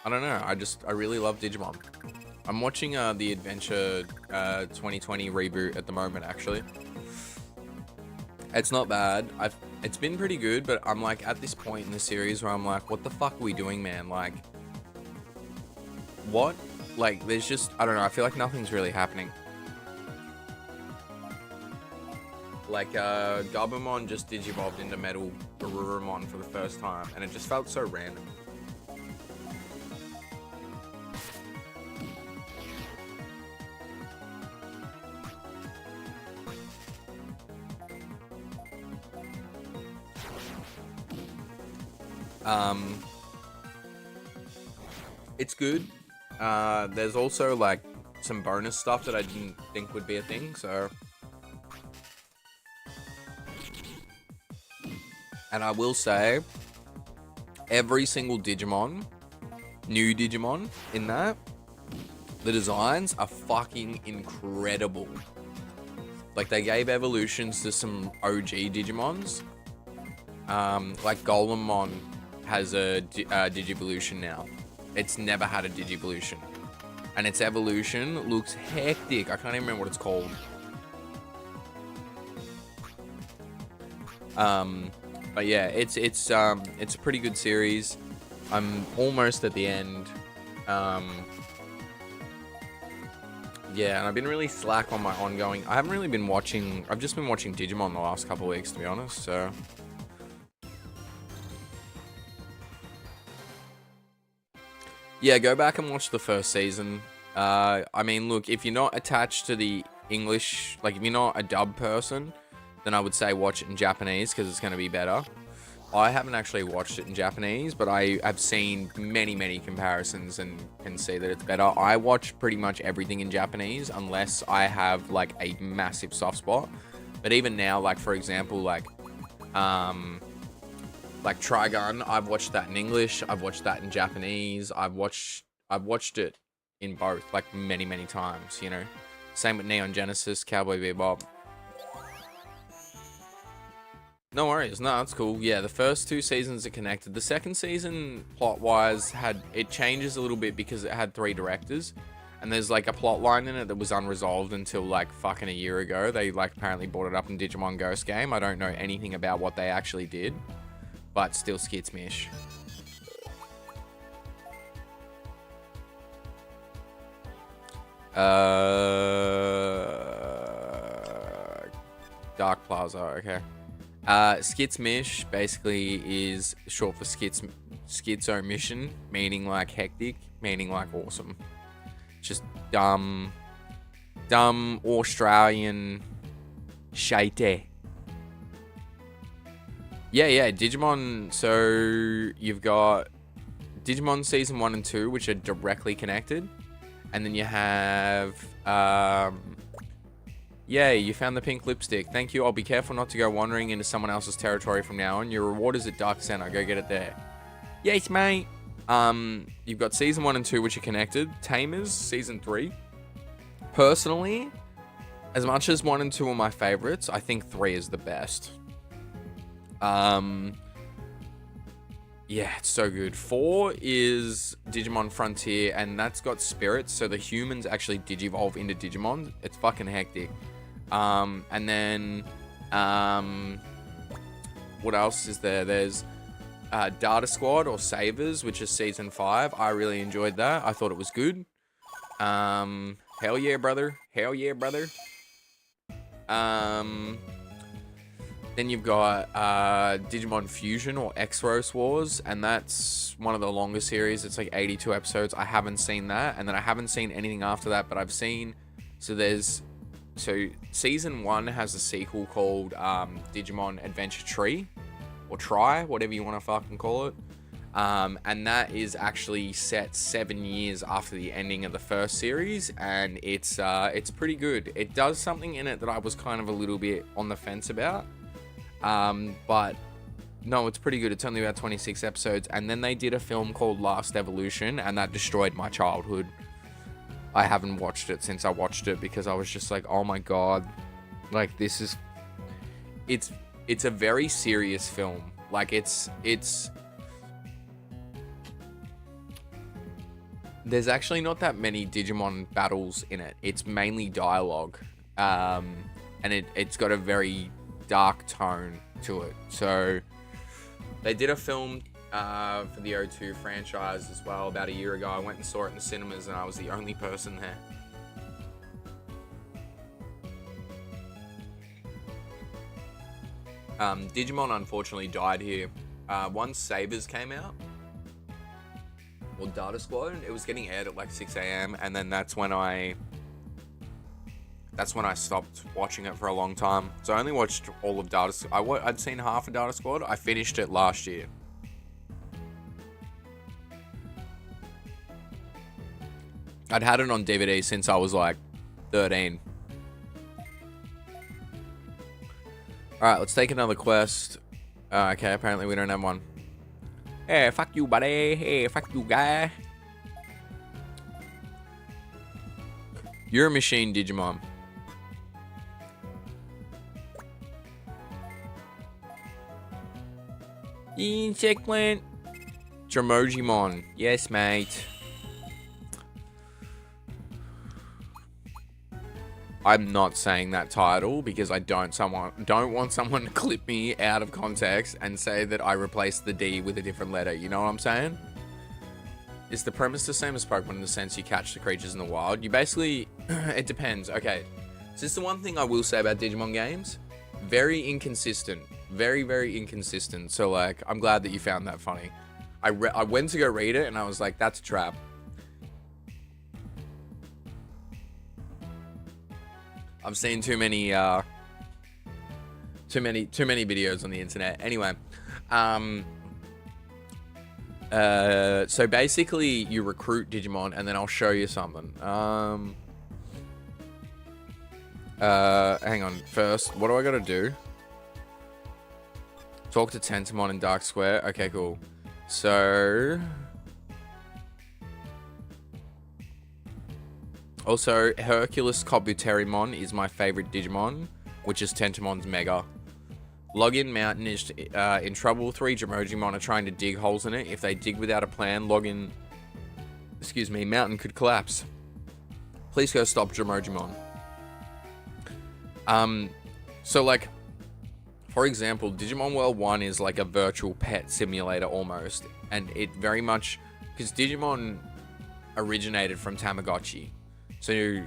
don't know. I really love Digimon. I'm watching the Adventure 2020 reboot at the moment, actually. It's not bad. It's been pretty good, but I'm like at this point in the series where I'm like, what the fuck are we doing, man? Like, what? Like, there's just, I don't know. I feel like nothing's really happening. Like, Gabumon just digivolved into Metal Garurumon for the first time, and it just felt so random. It's good. There's also like some bonus stuff that I didn't think would be a thing, so. And I will say, every single Digimon, new Digimon in that, the designs are fucking incredible. Like, they gave evolutions to some OG Digimons. Like Golemon has a Digivolution now. It's never had a Digivolution. And its evolution looks hectic. I can't even remember what it's called. But yeah, it's a pretty good series. I'm almost at the end. Yeah, and I've been really slack on my ongoing. I haven't really been watching. I've just been watching Digimon the last couple of weeks, to be honest. So. Yeah, go back and watch the first season. I mean, look, if you're not attached to the English, like if you're not a dub person, then I would say watch it in Japanese because it's going to be better. I haven't actually watched it in Japanese, but I have seen many comparisons and can see that it's better. I watch pretty much everything in Japanese unless I have like a massive soft spot. But even now, like for example, like Trigun, I've watched that in English. I've watched that in Japanese. I've watched it in both, like many times. You know, same with Neon Genesis, Cowboy Bebop. No worries, no, that's cool. Yeah, the first two seasons are connected. The second season, plot-wise, it changes a little bit because it had 3 directors. And there's like a plot line in it that was unresolved until like fucking a year ago. They like apparently brought it up in Digimon Ghost Game. I don't know anything about what they actually did. But still skitsmish. Dark Plaza, okay. Skitsmish basically is short for schizo mission, meaning like hectic, meaning like awesome. Just dumb Australian shite. Yeah, Digimon. So you've got Digimon Season 1 and 2, which are directly connected. And then you have, yay, you found the pink lipstick. Thank you. I'll be careful not to go wandering into someone else's territory from now on. Your reward is at Dark Center. Go get it there. Yes, mate. You've got Season 1 and 2, which are connected. Tamers, Season 3. Personally, as much as 1 and 2 are my favorites, I think 3 is the best. Yeah, it's so good. 4 is Digimon Frontier, and that's got spirits, so the humans actually digivolve into Digimon. It's fucking hectic. And then, what else is there? There's Data Squad or Savers, which is season 5. I really enjoyed that. I thought it was good. Hell yeah, brother. Hell yeah, brother. Then you've got Digimon Fusion or X-Rose Wars, and that's one of the longer series. It's like 82 episodes. I haven't seen that, and then I haven't seen anything after that, but I've seen... So season 1 has a sequel called Digimon Adventure Tree, or Try, whatever you want to fucking call it. And that is actually set 7 years after the ending of the first series, and it's pretty good. It does something in it that I was kind of a little bit on the fence about. But no, it's pretty good. It's only about 26 episodes. And then they did a film called Last Evolution, and that destroyed my childhood. I haven't watched it since I watched it because I was just like, oh my god, like this is, it's a very serious film. Like it's there's actually not that many Digimon battles in it. It's mainly dialogue. And it's got a very dark tone to it. So they did a film for the O2 franchise as well about a year ago. I went and saw it in the cinemas, and I was the only person there. Digimon unfortunately died here. Once Sabers came out, or Data Squad, it was getting aired at like 6 a.m. and then that's when I stopped watching it for a long time. So I only watched all of Data Squad. I'd seen half of Data Squad. I finished it last year. I'd had it on DVD since I was like 13. Alright, let's take another quest. Okay, apparently we don't have one. Hey, fuck you, buddy. Hey, fuck you, guy. You're a machine Digimon. Insectland. Dromogimon. Yes, mate. I'm not saying that title because I don't want someone to clip me out of context and say that I replaced the D with a different letter. You know what I'm saying? Is the premise the same as Pokemon in the sense you catch the creatures in the wild? You basically... it depends. Okay. So this is the one thing I will say about Digimon games. Very inconsistent. Very, very inconsistent. So, like, I'm glad that you found that funny. I went to go read it and I was like, that's a trap. I've seen too many videos on the internet. Anyway, so basically you recruit Digimon, and then I'll show you something. Hang on. First, what do I gotta do? Talk to Tentamon in Dark Square. Okay, cool. So... Also, Hercules Kabuterimon is my favorite Digimon, which is Tentamon's Mega. Login Mountain is in trouble. 3 Dromogimon are trying to dig holes in it. If they dig without a plan, Mountain could collapse. Please go stop Dromogimon. So like, for example, Digimon World 1 is like a virtual pet simulator almost. And it very much, because Digimon originated from Tamagotchi. So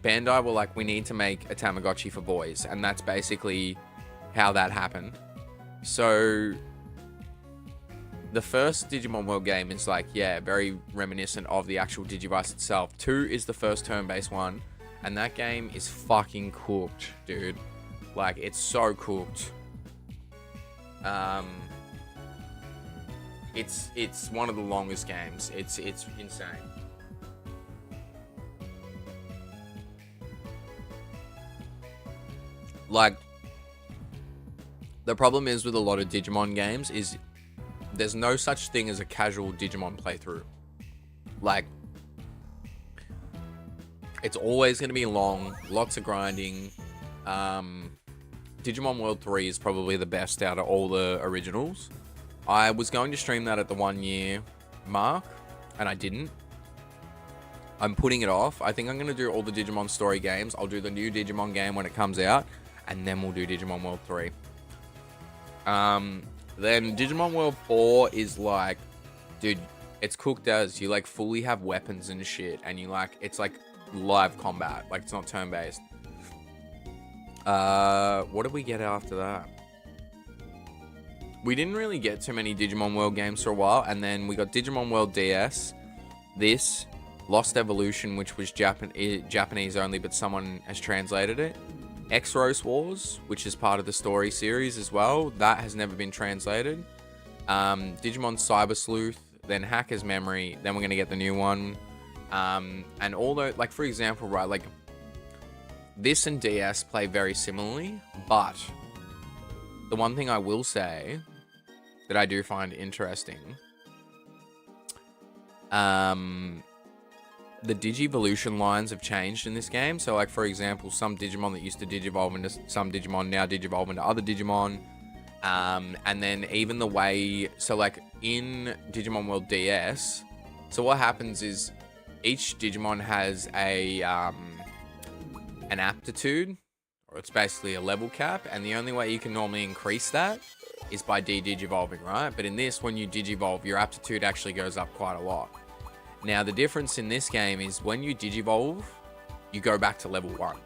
Bandai were like, we need to make a Tamagotchi for boys. And that's basically how that happened. So the first Digimon World game is like, yeah, very reminiscent of the actual Digivice itself. 2 is the first turn-based one. And that game is fucking cooked, dude. Like, it's so cooked. It's one of the longest games. It's insane. Like, the problem is with a lot of Digimon games is there's no such thing as a casual Digimon playthrough. Like, it's always going to be long, lots of grinding. Digimon World 3 is probably the best out of all the originals. I was going to stream that at the 1 year mark, and I didn't. I'm putting it off. I think I'm going to do all the Digimon story games. I'll do the new Digimon game when it comes out, and then we'll do Digimon World 3. Then Digimon World 4 is like, dude, it's cooked as you like fully have weapons and shit, and you like, it's like live combat, like it's not turn-based. What did we get after that? We didn't really get too many Digimon World games for a while, and then we got Digimon World DS, this, Lost Evolution, which was Japanese only, but someone has translated it. X-Rose Wars, which is part of the story series as well. That has never been translated. Digimon Cyber Sleuth, then Hacker's Memory, then we're going to get the new one. And although, like, for example, right, like, this and DS play very similarly, but the one thing I will say that I do find interesting, the Digivolution lines have changed in this game. So, like, for example, some Digimon that used to Digivolve into some Digimon now Digivolve into other Digimon. And then even the way... So, like, in Digimon World DS, so what happens is each Digimon has a an aptitude, or it's basically a level cap, and the only way you can normally increase that is by de-digivolving, right? But in this, when you digivolve, your aptitude actually goes up quite a lot. Now, the difference in this game is when you digivolve, you go back to level 1.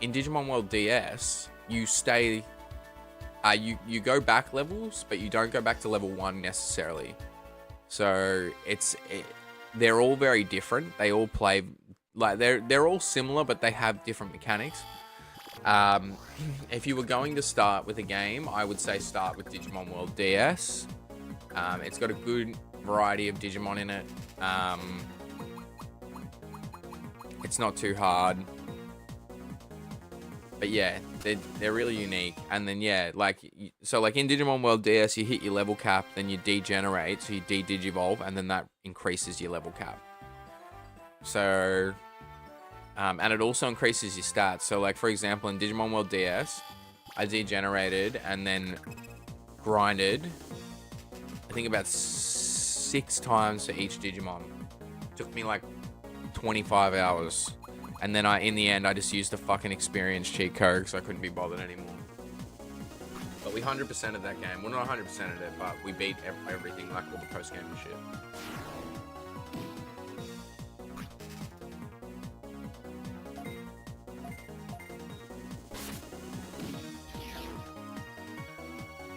In Digimon World DS, you stay... you go back levels, but you don't go back to level 1 necessarily. So, they're all very different. They all play... Like, they're all similar, but they have different mechanics. If you were going to start with a game, I would say start with Digimon World DS. It's got a good variety of Digimon in it. It's not too hard, but yeah, they're really unique. And then yeah, like, so like in Digimon World DS, you hit your level cap, then you degenerate, so you de-digivolve, and then that increases your level cap. So and it also increases your stats. So like, for example, in Digimon World DS, I degenerated and then grinded, I think about 6 times for each Digimon. Took me like 25 hours. And then in the end, I just used the fucking experience cheat code because I couldn't be bothered anymore. But we 100%ed that game. Well, not 100%ed it, but we beat everything, like all the post-game and shit.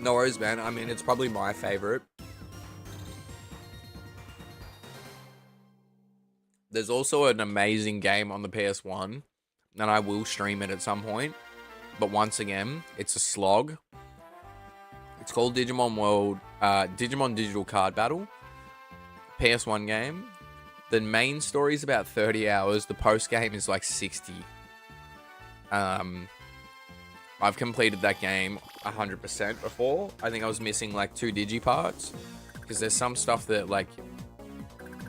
No worries, man. I mean, it's probably my favorite. There's also an amazing game on the PS1, and I will stream it at some point. But once again, it's a slog. It's called Digimon World, Digimon Digital Card Battle. PS1 game. The main story is about 30 hours. The post game is like 60. I've completed that game 100% before. I think I was missing like 2 digiparts, because there's some stuff that, like,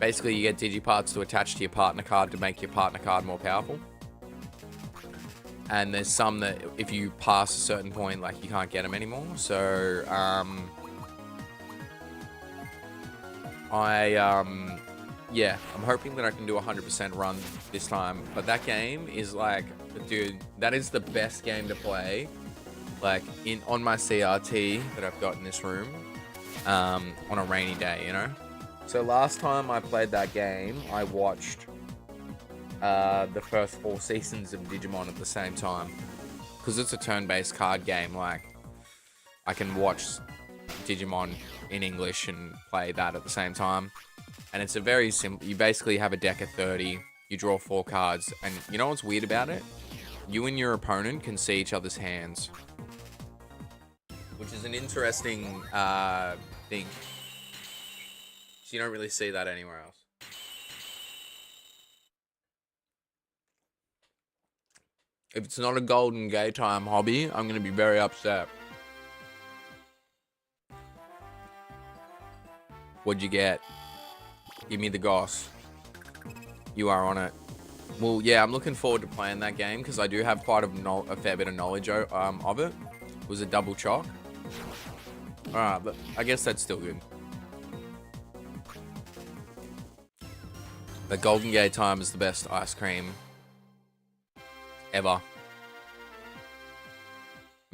basically you get digiparts to attach to your partner card to make your partner card more powerful. And there's some that if you pass a certain point, like, you can't get them anymore. So yeah, I'm hoping that I can do a 100% run this time. But that game is like, dude, that is the best game to play, like, on my CRT that I've got in this room, on a rainy day, you know? So last time I played that game, I watched the first 4 seasons of Digimon at the same time. Because it's a turn-based card game, like, I can watch Digimon in English and play that at the same time. And it's a very simple... You basically have a deck of 30, you draw 4 cards, and you know what's weird about it? You and your opponent can see each other's hands. Which is an interesting thing. So you don't really see that anywhere else. If it's not a golden gay time hobby, I'm going to be very upset. What'd you get? Give me the goss. You are on it. Well, yeah, I'm looking forward to playing that game because I do have quite a fair bit of knowledge of it. It was a double choc. Alright, but I guess that's still good. But Golden Gate Time is the best ice cream ever.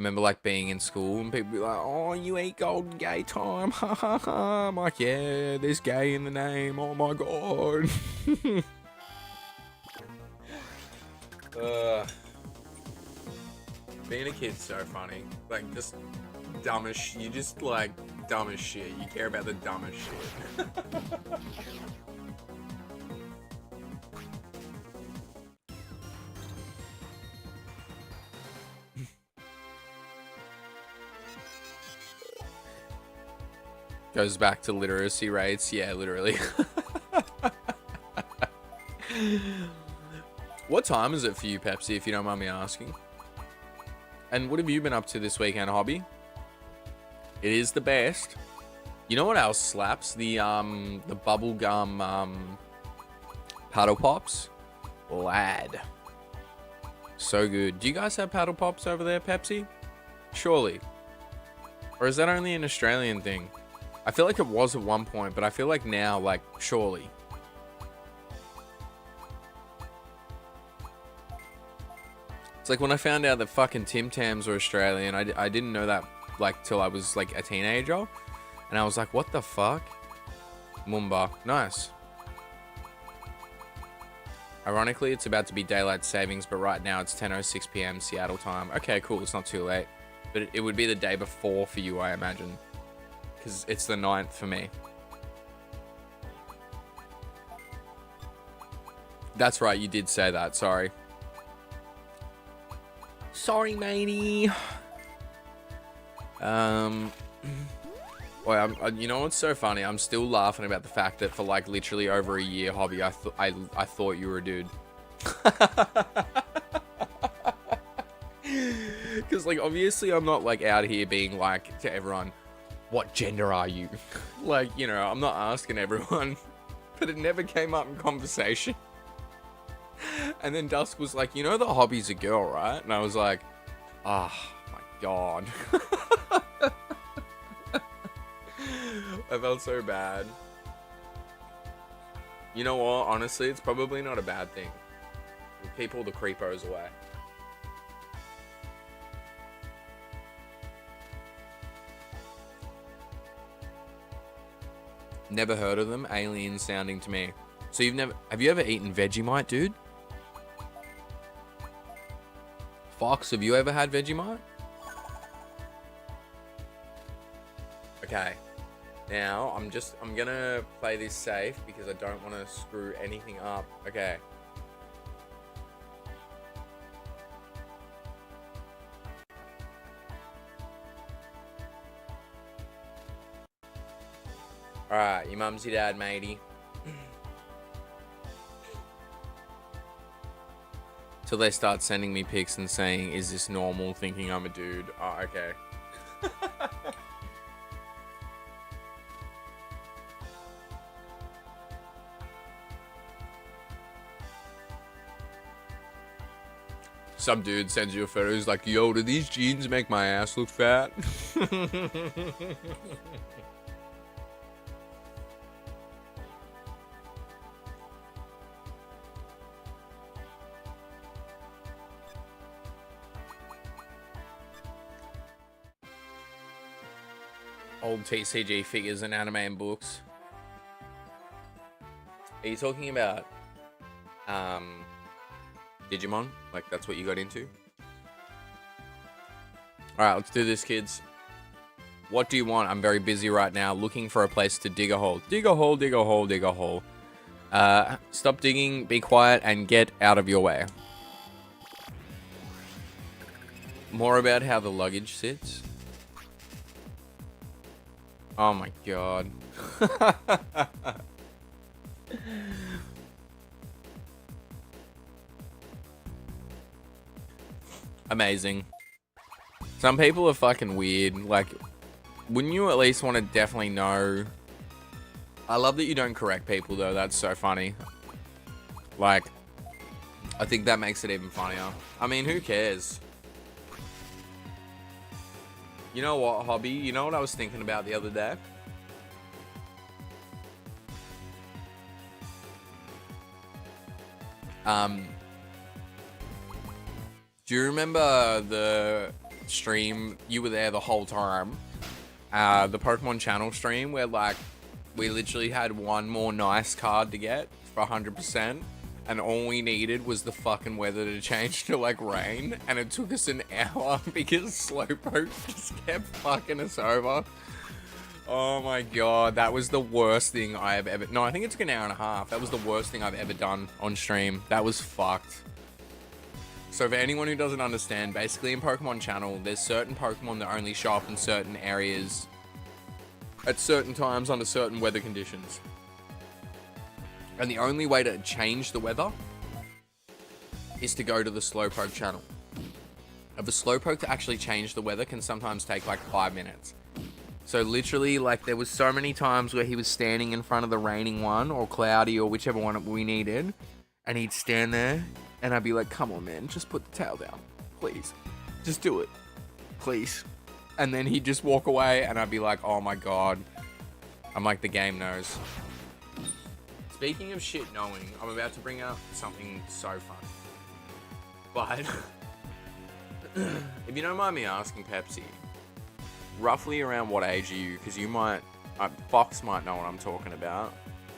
Remember like being in school and people be like, oh, you eat golden gay time, ha ha ha. I'm like, yeah, there's gay in the name, oh my god. Being a kid's so funny. Like, just dumb as shit. You just like dumb as shit. You care about the dumbest shit. Goes back to literacy rates. Yeah, literally. What time is it for you, Pepsi, if you don't mind me asking? And what have you been up to this weekend, hobby? It is the best. You know what else slaps? The bubblegum paddle pops. Lad. So good. Do you guys have paddle pops over there, Pepsi? Surely. Or is that only an Australian thing? I feel like it was at one point, but I feel like now, like, surely. It's like when I found out that fucking Tim Tams were Australian, I didn't know that, like, till I was, like, a teenager. And I was like, what the fuck? Mumba. Nice. Ironically, it's about to be daylight savings, but right now it's 10:06 p.m. Seattle time. Okay, cool. It's not too late. But it would be the day before for you, I imagine. Because it's the 9th for me. That's right, you did say that. Sorry. Sorry, matey. Well, you know what's so funny? I'm still laughing about the fact that for like literally over a year, hobby, I thought you were a dude. Because like obviously I'm not like out here being like to everyone, what gender are you? Like, you know, I'm not asking everyone, but it never came up in conversation. And then Dusk was like, you know, the hobby's a girl, right? And I was like, oh my god. I felt so bad. You know what? Honestly, it's probably not a bad thing. We'll keep all the creepos away. Never heard of them. Alien sounding to me. So have you ever eaten Vegemite, dude? Fox, have you ever had Vegemite? Okay. Now, I'm gonna play this safe because I don't want to screw anything up. Okay. Alright, your mum's your dad, matey. Till they start sending me pics and saying, is this normal, thinking I'm a dude. Oh, okay. Some dude sends you a photo, he's like, yo, do these jeans make my ass look fat? Old TCG figures and anime and books. Are you talking about Digimon? Like that's what you got into? Alright, let's do this, kids. What do you want? I'm very busy right now looking for a place to dig a hole. Dig a hole, dig a hole, dig a hole. Stop digging, be quiet, and get out of your way. More about how the luggage sits. Oh my god. Amazing. Some people are fucking weird. Like, wouldn't you at least want to definitely know? I love that you don't correct people though. That's so funny. Like, I think that makes it even funnier. I mean, who cares? You know what, hobby? You know what I was thinking about the other day? Do you remember the stream, you were there the whole time. The Pokemon channel stream where like we literally had one more nice card to get for 100%, and all we needed was the fucking weather to change to like rain, and it took us an hour because Slowpoke just kept fucking us over. Oh my god, that was the worst thing I have ever... No, I think it took an hour and a half. That was the worst thing I've ever done on stream. That was fucked. So for anyone who doesn't understand, basically in Pokemon Channel, there's certain Pokemon that only show up in certain areas at certain times under certain weather conditions. And the only way to change the weather is to go to the Slowpoke channel. Of a Slowpoke to actually change the weather can sometimes take like 5 minutes. So literally, like, there was so many times where he was standing in front of the raining one or cloudy or whichever one we needed, and he'd stand there, and I'd be like, come on, man, just put the towel down. Please. Just do it. Please. And then he'd just walk away, and I'd be like, oh my god. I'm like, the game knows. Speaking of shit knowing, I'm about to bring up something so fun. But, if you don't mind me asking, Pepsi, roughly around what age are you? Because you might... Fox might know what I'm talking about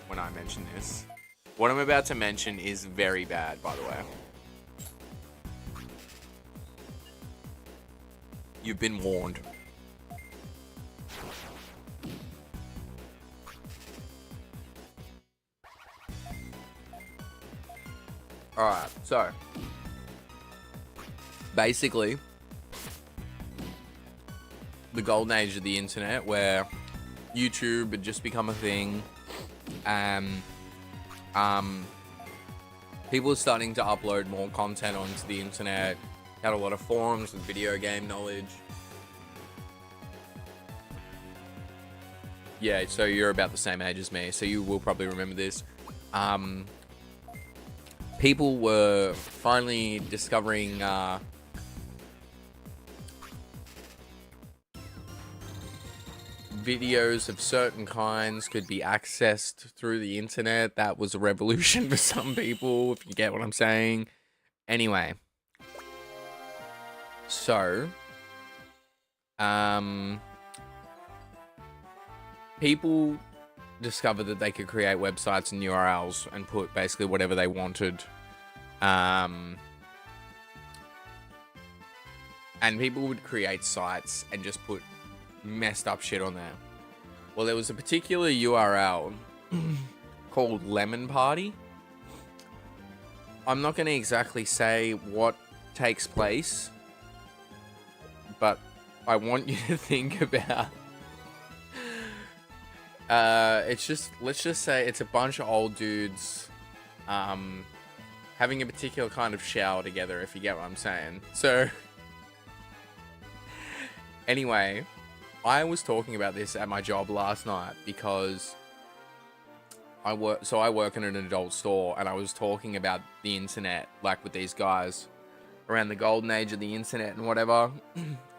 when I mention this. What I'm about to mention is very bad, by the way. You've been warned. Alright, so... basically... the golden age of the internet, where YouTube had just become a thing, people are starting to upload more content onto the internet, had a lot of forums with video game knowledge. Yeah, so you're about the same age as me, so you will probably remember this. People were finally discovering videos of certain kinds could be accessed through the internet. That was a revolution for some people, if you get what I'm saying. Anyway. So, people discovered that they could create websites and URLs and put basically whatever they wanted. And people would create sites and just put messed up shit on there. Well, there was a particular URL called Lemon Party. I'm not going to exactly say what takes place, but I want you to think about it's just, let's just say it's a bunch of old dudes having a particular kind of shower together, if you get what I'm saying. So anyway, I was talking about this at my job last night because I work in an adult store, and I was talking about the internet, like with these guys around the golden age of the internet and whatever.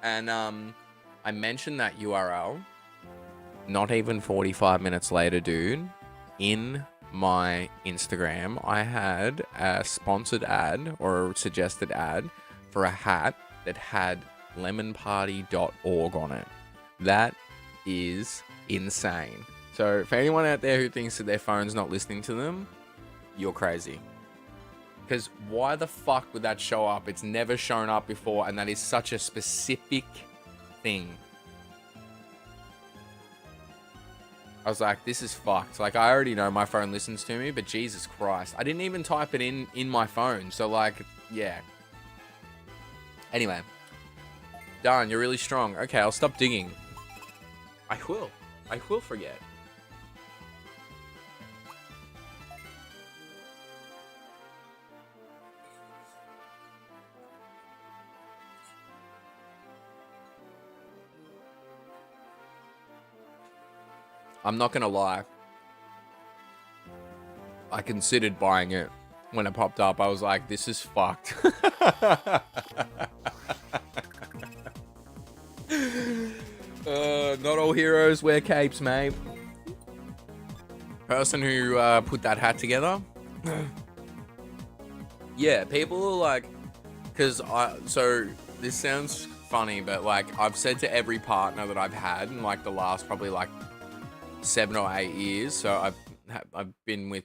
And I mentioned that URL. Not even 45 minutes later, dude, in my Instagram, I had a sponsored ad or a suggested ad for a hat that had lemonparty.org on it. That is insane. So for anyone out there who thinks that their phone's not listening to them, you're crazy. Because why the fuck would that show up? It's never shown up before, and that is such a specific thing. I was like, this is fucked. Like, I already know my phone listens to me, but Jesus Christ. I didn't even type it in my phone. So, like, yeah. Anyway. Darn, you're really strong. Okay, I'll stop digging. I will. I will forget. I'm not gonna lie. I considered buying it when it popped up. I was like, this is fucked. Not all heroes wear capes, mate. Person who put that hat together. Yeah, people are like, so this sounds funny, but like I've said to every partner that I've had in like the last probably like 7 or 8 years. So I've been with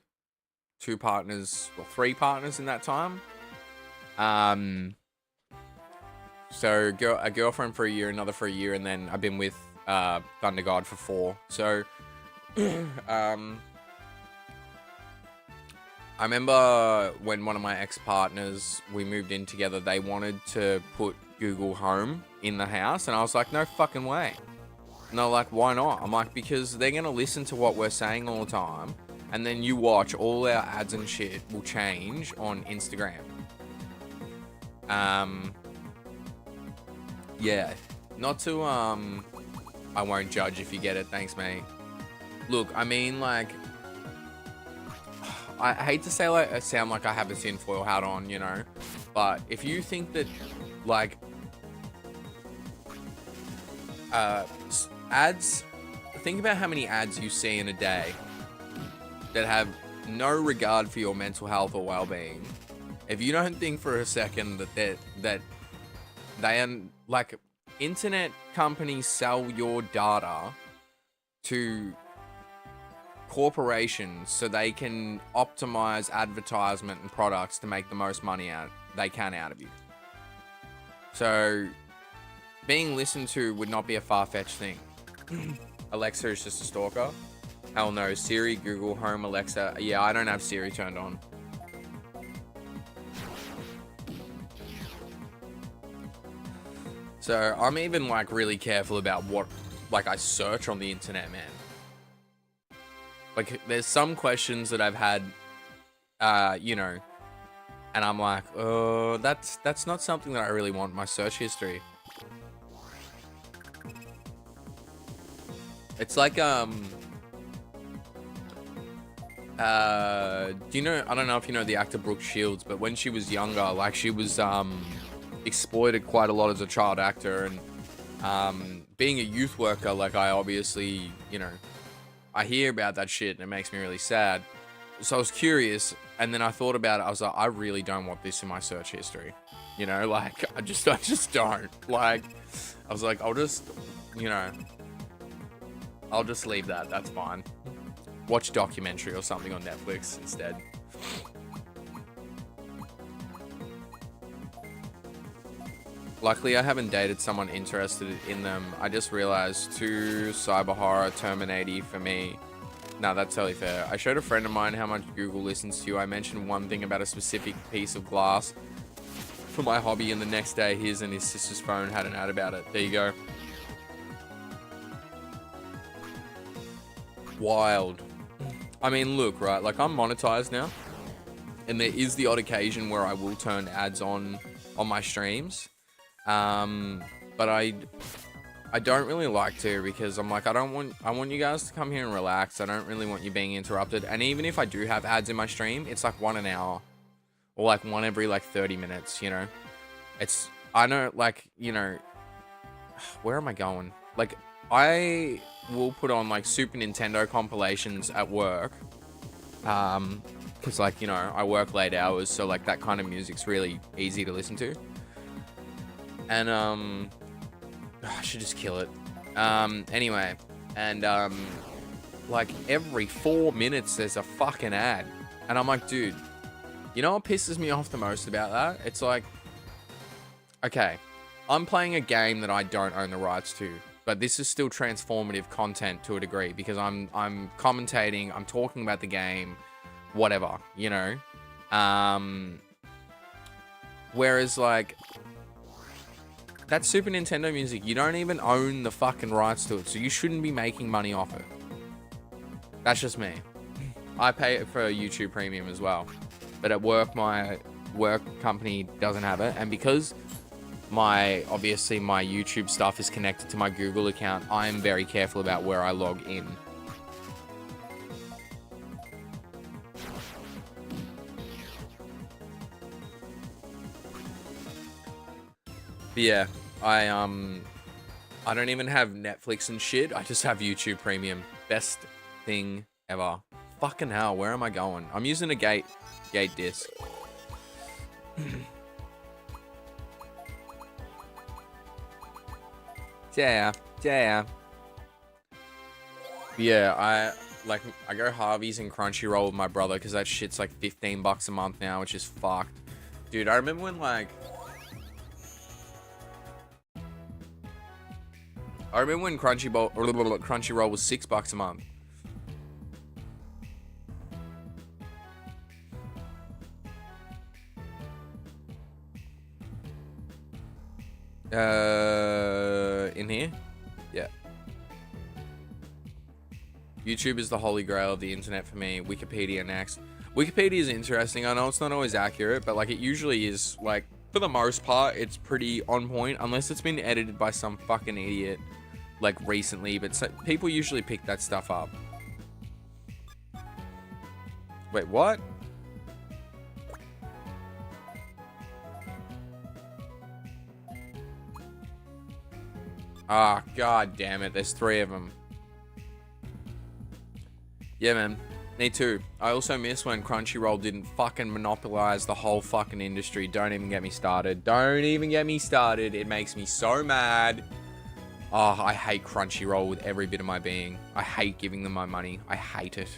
2 partners or 3 partners in that time. So a girlfriend for a year, another for a year, and then I've been with Thunder God for 4. So I remember when one of my ex-partners, we moved in together, they wanted to put Google Home in the house, and I was like, no fucking way. And they're like, why not? I'm like, because they're gonna listen to what we're saying all the time, and then you watch all our ads and shit will change on Instagram. Yeah, not to I won't judge if you get it, thanks mate. Look, I mean, like, I hate to say, like, I sound like I have a tinfoil hat on, you know, but if you think that, like, ads, think about how many ads you see in a day that have no regard for your mental health or well-being. If you don't think for a second that they are, like, internet companies sell your data to corporations so they can optimize advertisement and products to make the most money they can out of you. So being listened to would not be a far-fetched thing. Alexa is just a stalker. Hell no. Siri, Google Home, Alexa. Yeah, I don't have Siri turned on. So I'm even like really careful about what like I search on the internet, man. Like, there's some questions that I've had, you know, and I'm like, oh, that's not something that I really want in my search history. It's like, do you know, I don't know if you know the actor Brooke Shields, but when she was younger, like, she was, exploited quite a lot as a child actor, and, being a youth worker, like, I obviously, you know, I hear about that shit and it makes me really sad. So I was curious, and then I thought about it. I was like, I really don't want this in my search history. You know, like, I just don't. Like, I was like, I'll just, you know, I'll just leave that. That's fine. Watch a documentary or something on Netflix instead. Luckily, I haven't dated someone interested in them. I just realized too cyber horror terminating for me. No, that's totally fair. I showed a friend of mine how much Google listens to you. I mentioned one thing about a specific piece of glass for my hobby, and the next day his and his sister's phone had an ad about it. There you go. Wild. I mean, look, right, like, I'm monetized now, and there is the odd occasion where I will turn ads on my streams. But I don't really like to, because I'm like, I want you guys to come here and relax. I don't really want you being interrupted. And even if I do have ads in my stream, it's like 1 an hour, or like 1 every like 30 minutes, you know. I know, like, you know, where am I going? Like, I will put on like Super Nintendo compilations at work, because, like, you know, I work late hours, so like that kind of music's really easy to listen to. And, I should just kill it. Anyway, and, like, every 4 minutes there's a fucking ad. And I'm like, dude, you know what pisses me off the most about that? It's like, okay, I'm playing a game that I don't own the rights to, but this is still transformative content to a degree, because I'm commentating, I'm talking about the game, whatever, you know? Whereas, like, that Super Nintendo music, you don't even own the fucking rights to it, so you shouldn't be making money off it. That's just me. I pay for YouTube Premium as well, but at work, my work company doesn't have it, and because obviously my YouTube stuff is connected to my Google account, I'm very careful about where I log in. But yeah, I don't even have Netflix and shit. I just have YouTube Premium. Best thing ever. Fucking hell, where am I going? I'm using a gate disc. Yeah, yeah. Yeah, I go Harvey's and Crunchyroll with my brother because that shit's like $15 a month now, which is fucked. Dude, I remember when Crunchyroll was $6 a month. In here? Yeah. YouTube is the holy grail of the internet for me. Wikipedia next. Wikipedia is interesting. I know it's not always accurate, but like it usually is. Like for the most part, it's pretty on point, unless it's been edited by some fucking idiot like recently. But people usually pick that stuff up. Wait, what? Ah, god damn it. There's 3 of them. Yeah, man. Me too. I also miss when Crunchyroll didn't fucking monopolize the whole fucking industry. Don't even get me started. Don't even get me started. It makes me so mad. Oh, I hate Crunchyroll with every bit of my being. I hate giving them my money. I hate it.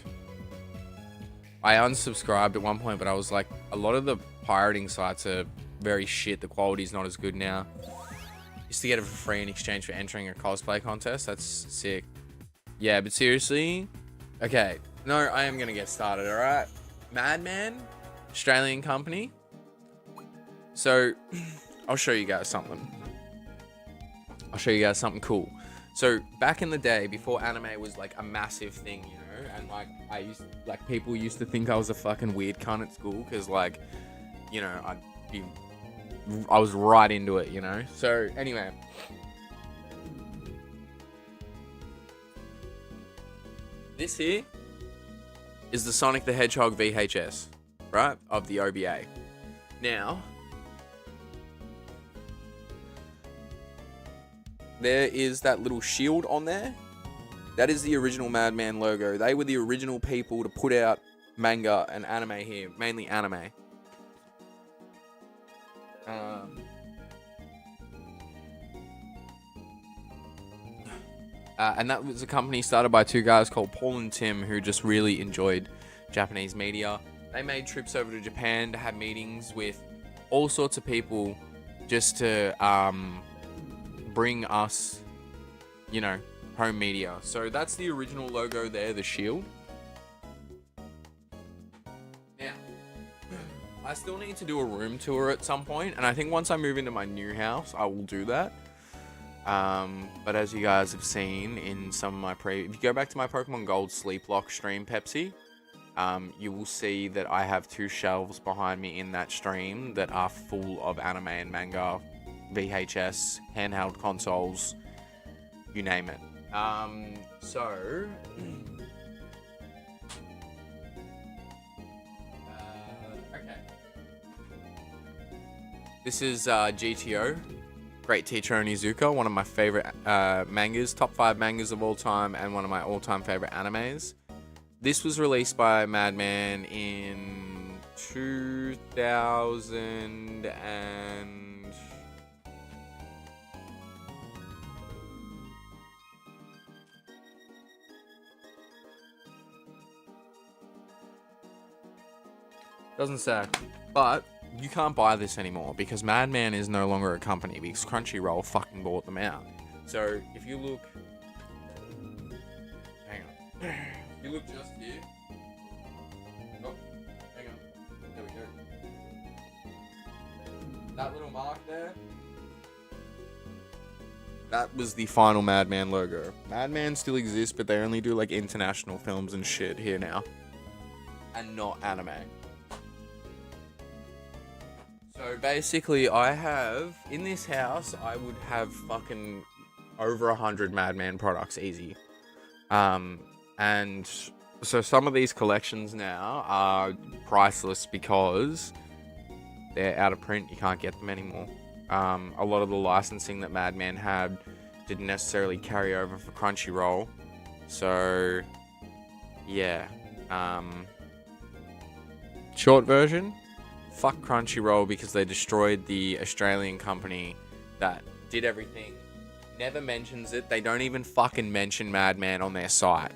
I unsubscribed at one point, but I was like, a lot of the pirating sites are very shit. The quality's not as good now. Used to get it for free in exchange for entering a cosplay contest. That's sick. Yeah, but seriously. Okay. No, I am going to get started, alright? Madman, Australian company. So, I'll show you guys something. I'll show you guys something cool. So, back in the day, before anime was like a massive thing, you know? And like, people used to think I was a fucking weird cunt at school. Because like, you know, I was right into it, you know? So, anyway. This here is the Sonic the Hedgehog VHS, right? Of the OBA. Now, there is that little shield on there. That is the original Madman logo. They were the original people to put out manga and anime here, mainly anime. And that was a company started by 2 guys called Paul and Tim who just really enjoyed Japanese media. They made trips over to Japan to have meetings with all sorts of people just to bring us, you know, home media. So that's the original logo there, the shield. Now, I still need to do a room tour at some point, and I think once I move into my new house, I will do that. But as you guys have seen in some of my if you go back to my Pokemon Gold Sleep Lock stream, Pepsi, you will see that I have 2 shelves behind me in that stream that are full of anime and manga, VHS, handheld consoles, you name it. So okay. This is GTO. Great Teacher Onizuka, one of my favorite mangas, top 5 mangas of all time, and one of my all-time favorite animes. This was released by Madman in 2000 and... Doesn't say, but you can't buy this anymore because Madman is no longer a company because Crunchyroll fucking bought them out. So if you look, hang on, if you look just here, oh, hang on, there we go. That little mark there, that was the final Madman logo. Madman still exists, but they only do like international films and shit here now, and not anime. So basically, I have, in this house, I would have fucking over 100 Madman products, easy. And so some of these collections now are priceless because they're out of print, you can't get them anymore. A lot of the licensing that Madman had didn't necessarily carry over for Crunchyroll. So, yeah. Short version. Fuck Crunchyroll because they destroyed the Australian company that did everything never mentions it. They don't even fucking mention Madman on their site,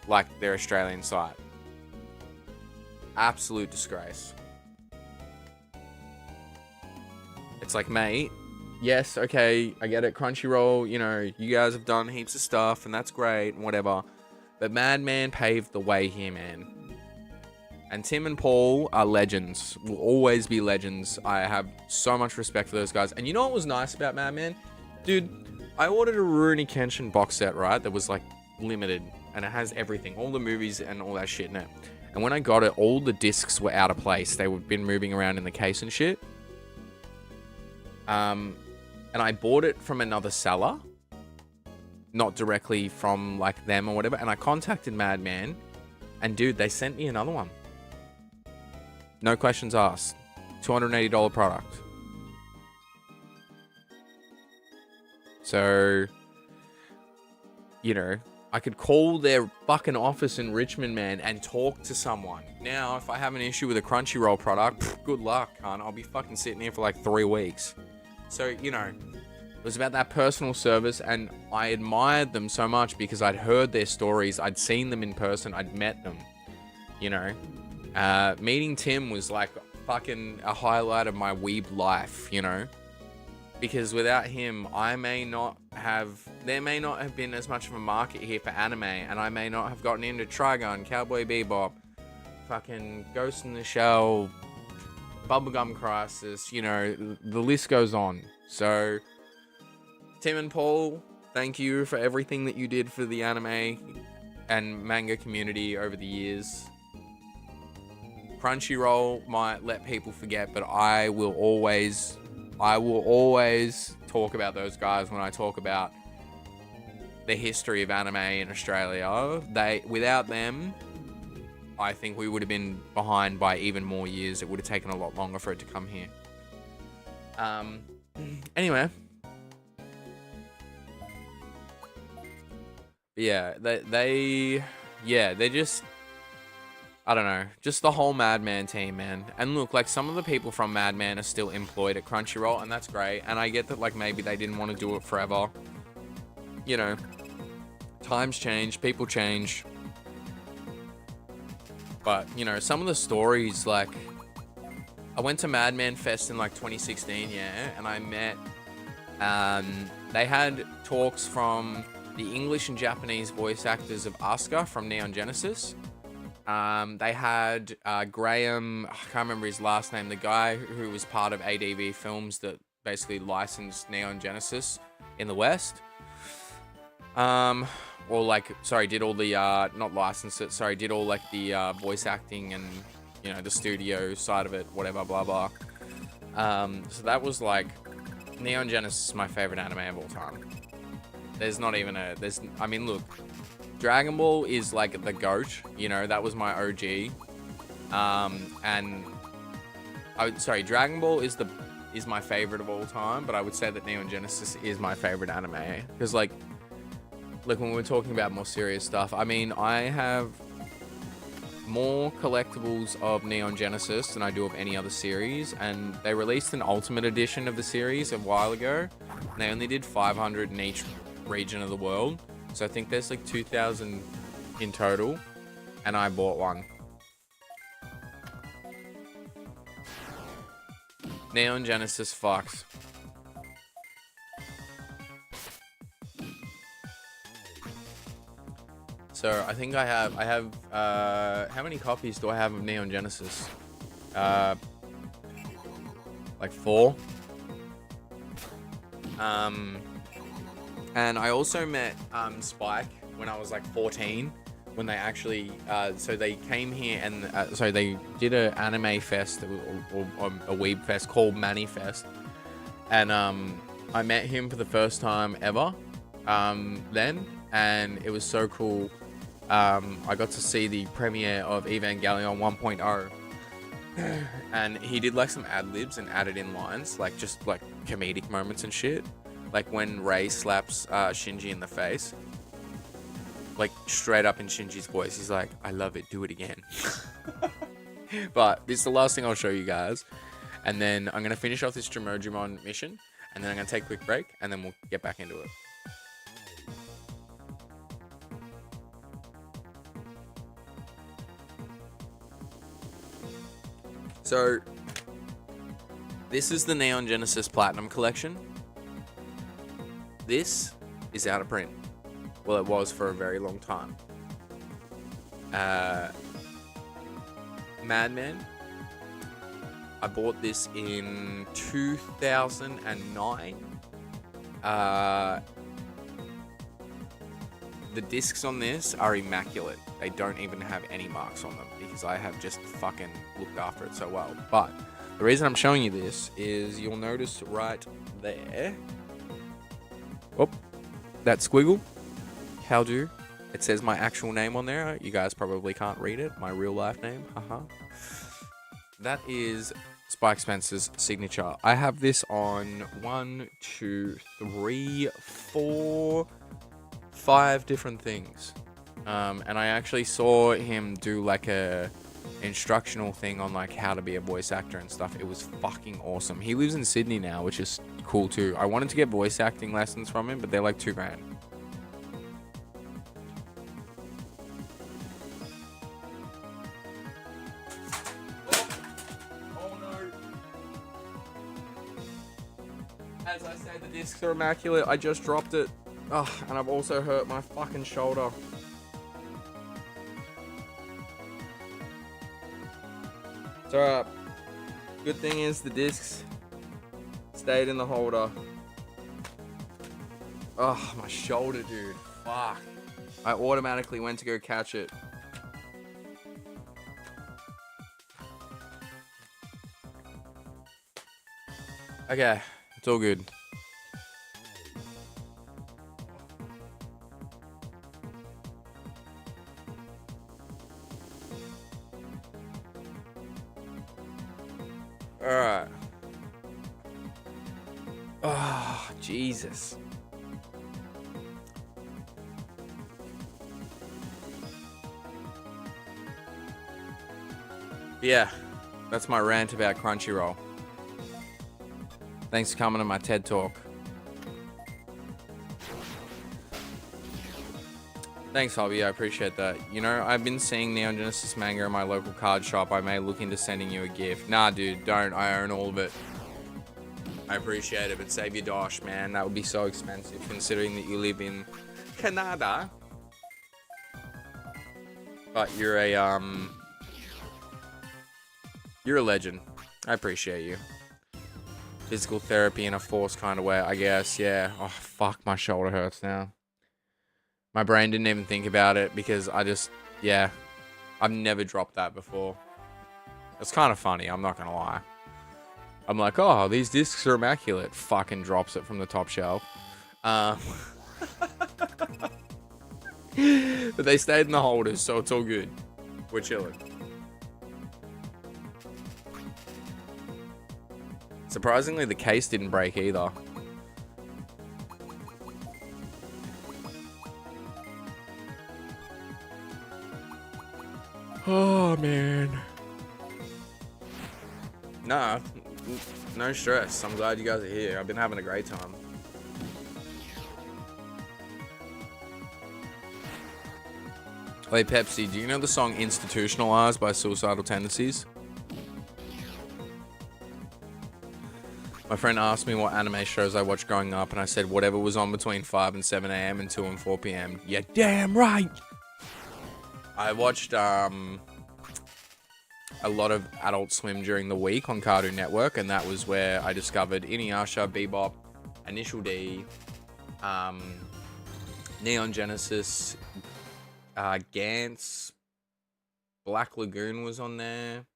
like their Australian site. Absolute disgrace. It's like, mate, yes, okay, I get it. Crunchyroll, you know, you guys have done heaps of stuff, and that's great, and whatever. But Madman paved the way here, man. And Tim and Paul are legends. Will always be legends. I have so much respect for those guys. And you know what was nice about Madman? Dude, I ordered a Rurouni Kenshin box set, right? That was, like, limited. And it has everything. All the movies and all that shit in it. And when I got it, all the discs were out of place. They had been moving around in the case and shit. And I bought it from another seller. Not directly from, like, them or whatever. And I contacted Madman. And, dude, they sent me another one. No questions asked. $280 product. So, you know, I could call their fucking office in Richmond, man, and talk to someone. Now, if I have an issue with a Crunchyroll product, good luck, cunt. I'll be fucking sitting here for like 3 weeks. So, you know, it was about that personal service, and I admired them so much because I'd heard their stories. I'd seen them in person. I'd met them, you know. Meeting Tim was like fucking a highlight of my weeb life, you know, because without him, there may not have been as much of a market here for anime, and I may not have gotten into Trigun, Cowboy Bebop, fucking Ghost in the Shell, Bubblegum Crisis, you know, the list goes on. So, Tim and Paul, thank you for everything that you did for the anime and manga community over the years. Crunchyroll might let people forget, but I will always talk about those guys when I talk about the history of anime in Australia. Without them, I think we would have been behind by even more years. It would have taken a lot longer for it to come here. Anyway. Yeah, they're just, I don't know, just the whole Madman team, man. And look, like, some of the people from Madman are still employed at Crunchyroll, and that's great. And I get that, like, maybe they didn't want to do it forever. You know, times change, people change. But, you know, some of the stories, like, I went to Madman Fest in, like, 2016, yeah, and I met, they had talks from the English and Japanese voice actors of Asuka from Neon Genesis. They had Graham, I can't remember his last name, the guy who was part of ADV Films that basically licensed Neon Genesis in the West. Or like, sorry, did all the, not licensed it, sorry, did all like the voice acting and, you know, the studio side of it, whatever, blah, blah. So that was like, Neon Genesis is my favorite anime of all time. There's not even I mean, look, Dragon Ball is like the GOAT, you know, that was my OG. Dragon Ball is my favorite of all time, but I would say that Neon Genesis is my favorite anime. Because, like, look, when we're talking about more serious stuff, I mean, I have more collectibles of Neon Genesis than I do of any other series, and they released an Ultimate Edition of the series a while ago, and they only did 500 in each region of the world. So I think there's like 2,000 in total, and I bought one. Neon Genesis fucks. So I think I have, how many copies do I have of Neon Genesis? Like 4. And I also met Spike when I was like 14, when they actually, so they came here and, so they did an anime fest, or a weeb fest called Manifest. And I met him for the first time ever then, and it was so cool. I got to see the premiere of Evangelion 1.0. And he did like some ad-libs and added in lines, like just like comedic moments and shit. Like when Rei slaps Shinji in the face, like straight up in Shinji's voice, he's like, "I love it, do it again." But this is the last thing I'll show you guys, and then I'm gonna finish off this Digimon mission, and then I'm gonna take a quick break, and then we'll get back into it. So, this is the Neon Genesis Platinum Collection. This is out of print. Well, it was for a very long time. Madman. I bought this in 2009. The discs on this are immaculate. They don't even have any marks on them because I have just fucking looked after it so well. But the reason I'm showing you this is you'll notice right there. Oh, that squiggle. How do? It says my actual name on there. You guys probably can't read it. My real life name. That is Spike Spencer's signature. I have this on 1, 2, 3, 4, 5 different things. And I actually saw him do like a instructional thing on like how to be a voice actor and stuff. It was fucking awesome. He lives in Sydney now, which is cool too. I wanted to get voice acting lessons from him, but they're like $2,000. As I said, the discs are immaculate. I just dropped it. Oh, and I've also hurt my fucking shoulder. It's alright. Good thing is the discs stayed in the holder. Oh, my shoulder, dude. Fuck. I automatically went to go catch it. Okay, it's all good. Alright. Oh, Jesus. Yeah, that's my rant about Crunchyroll. Thanks for coming to my TED Talk. Thanks, Hobby. I appreciate that. You know, I've been seeing Neon Genesis manga in my local card shop. I may look into sending you a gift. Nah, dude, don't. I own all of it. I appreciate it, but save your dosh, man. That would be so expensive, considering that you live in Canada. But you're a legend. I appreciate you. Physical therapy in a forced kind of way, I guess. Yeah. Oh, fuck, my shoulder hurts now. My brain didn't even think about it because yeah. I've never dropped that before. It's kind of funny, I'm not gonna lie. I'm like, oh, these discs are immaculate. Fucking drops it from the top shelf. But they stayed in the holders, so it's all good. We're chilling. Surprisingly, the case didn't break either. Oh, man. Nah, no stress. I'm glad you guys are here. I've been having a great time. Wait, Pepsi, do you know the song Institutionalized by Suicidal Tendencies? My friend asked me what anime shows I watched growing up, and I said whatever was on between 5 and 7 a.m. and 2 and 4 p.m. Yeah, damn right! I watched a lot of Adult Swim during the week on Cartoon Network, and that was where I discovered Inuyasha, Bebop, Initial D, Neon Genesis, Gantz, Black Lagoon was on there.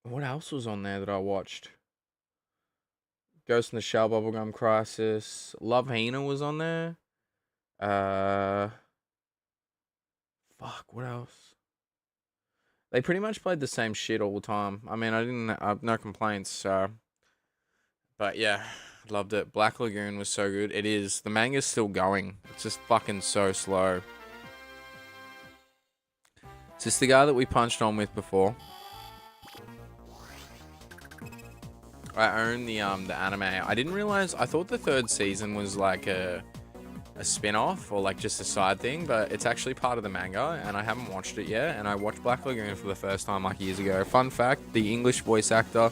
What else was on there that I watched? Ghost in the Shell, Bubblegum Crisis, Love Hina was on there. Fuck, what else? They pretty much played the same shit all the time. I mean, I have no complaints, so. But yeah, loved it. Black Lagoon was so good. It is. The manga's still going. It's just fucking so slow. Is this the guy that we punched on with before? I own the anime. I didn't realize. I thought the 3rd season was like a a spin-off or like just a side thing, but it's actually part of the manga, and I haven't watched it yet. And I watched Black Lagoon for the first time like years ago. Fun fact: the English voice actor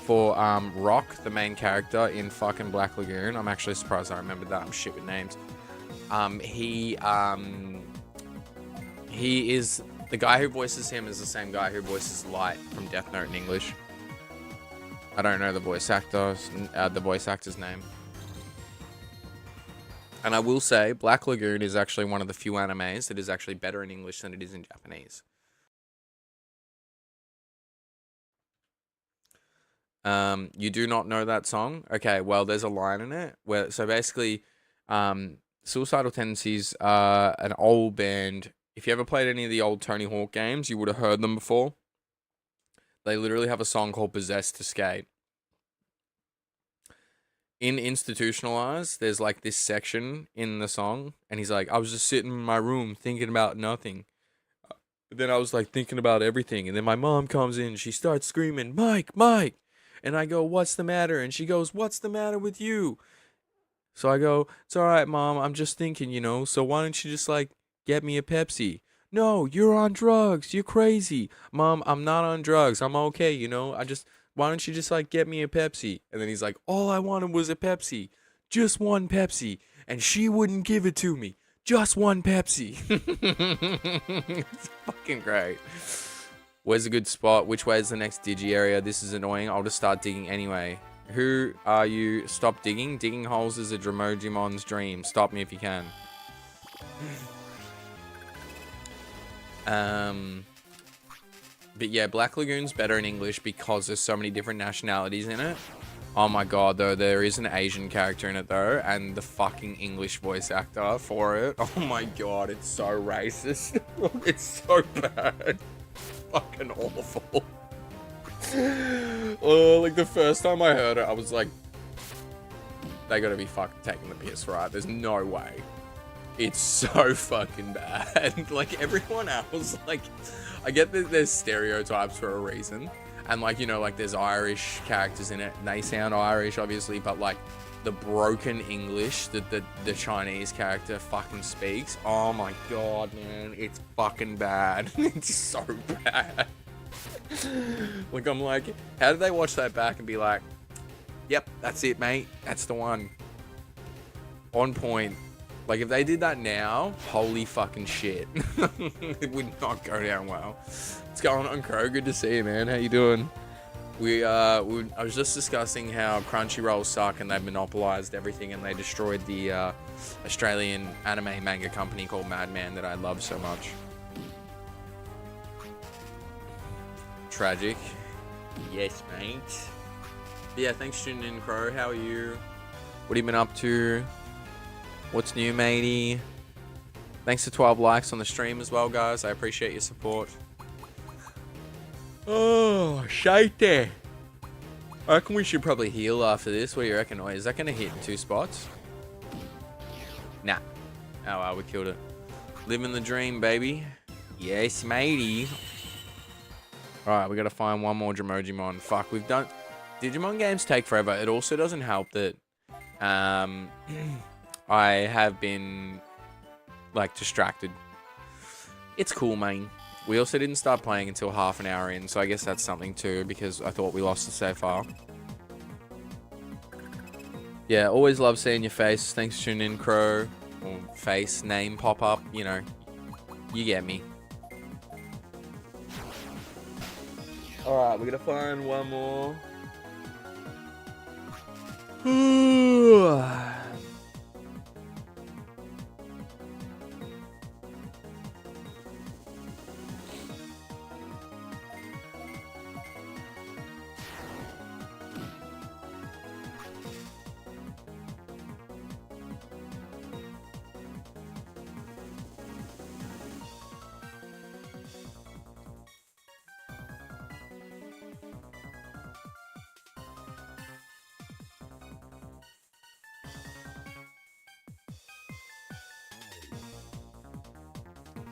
for Rock, the main character in fucking Black Lagoon. I'm actually surprised I remembered that. I'm shit with names. He is the guy who voices him is the same guy who voices Light from Death Note in English. I don't know the voice actor's name. And I will say, Black Lagoon is actually one of the few animes that is actually better in English than it is in Japanese. You do not know that song? Okay, well, there's a line in it where, so basically, Suicidal Tendencies are an old band. If you ever played any of the old Tony Hawk games, you would have heard them before. They literally have a song called Possessed to Skate. In Institutionalized, there's like this section in the song, and he's like, I was just sitting in my room thinking about nothing. But then I was like thinking about everything, and then my mom comes in, she starts screaming, Mike, Mike! And I go, what's the matter? And she goes, what's the matter with you? So I go, it's alright, Mom, I'm just thinking, you know, so why don't you just like get me a Pepsi? No, you're on drugs, you're crazy. Mom, I'm not on drugs, I'm okay, you know, why don't you just like get me a Pepsi? And then he's like, all I wanted was a Pepsi. Just one Pepsi. And she wouldn't give it to me. Just one Pepsi. It's fucking great. Where's a good spot? Which way is the next digi area? This is annoying. I'll just start digging anyway. Who are you? Stop digging. Digging holes is a 𝑑𝳬𝑬𝑚𝑜N's dream. Stop me if you can. But yeah, Black Lagoon's better in English because there's so many different nationalities in it. Oh my god, though, there is an Asian character in it, though, and the fucking English voice actor for it. Oh my god, it's so racist. It's so bad. Fucking awful. Oh, like the first time I heard it, I was like, they gotta be fucking taking the piss, right? There's no way. It's so fucking bad. Like everyone else, like, I get that there's stereotypes for a reason, and like, you know, like there's Irish characters in it and they sound Irish obviously, but like the broken English that the Chinese character fucking speaks, oh my god, man, it's fucking bad. It's so bad. Like, I'm like, how did they watch that back and be like, yep, that's it, mate, that's the one, on point? Like, if they did that now, holy fucking shit. It would not go down well. What's going on, Crow? Good to see you, man. How you doing? I was just discussing how Crunchyroll suck and they've monopolized everything and they destroyed the Australian anime manga company called Madman that I love so much. Tragic. Yes, mate. But yeah, thanks for tuning in, Crow. How are you? What have you been up to? What's new, matey? Thanks for 12 likes on the stream as well, guys. I appreciate your support. Oh, shite. I reckon we should probably heal after this. What do you reckon? Or is that going to hit in 2 spots? Nah. Oh, well, we killed it. Living the dream, baby. Yes, matey. Alright, we got to find one more 𝑑𝳬𝑬𝑚𝑜N. Fuck, we've done... Digimon games take forever. It also doesn't help that... I have been, like, distracted. It's cool, man. We also didn't start playing until half an hour in, so I guess that's something too, because I thought we lost the save file. Yeah, always love seeing your face. Thanks for tuning in, Crow. Or face, name pop up, you know. You get me. Alright, we're gonna find one more.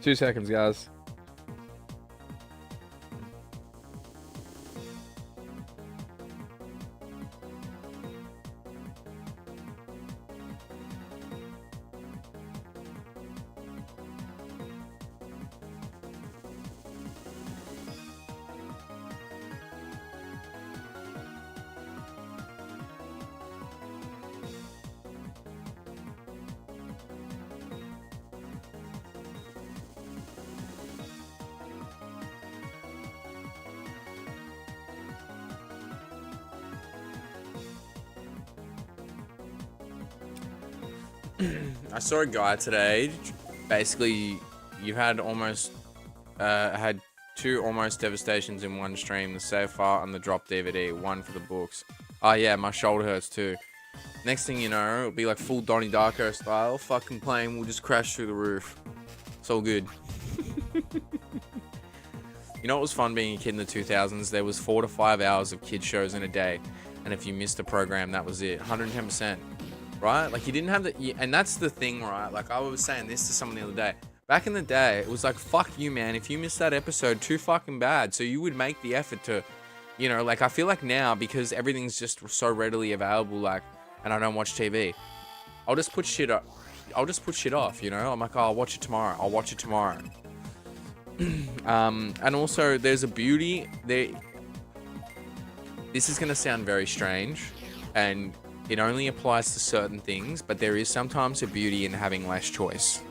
2 seconds, guys. I saw a guy today. Basically, you had almost had 2 almost devastations in one stream: the save file and the drop DVD. 1 for the books. Oh yeah, my shoulder hurts too. Next thing you know, it'll be like full Donnie Darko style. Fucking plane will just crash through the roof. It's all good. You know what was fun being a kid in the 2000s? There was 4 to 5 hours of kids shows in a day, and if you missed a program, that was it. 110%, right? Like you didn't have the, and that's the thing, right? Like I was saying this to someone the other day. Back in the day, it was like, fuck you, man. If you missed that episode, too fucking bad. So you would make the effort to, you know, like I feel like now, because everything's just so readily available, like, and I don't watch TV, I'll just put shit up. I'll just put shit off, you know? I'm like, oh, I'll watch it tomorrow. I'll watch it tomorrow. And also, there's a beauty there. This is going to sound very strange, and it only applies to certain things, but there is sometimes a beauty in having less choice.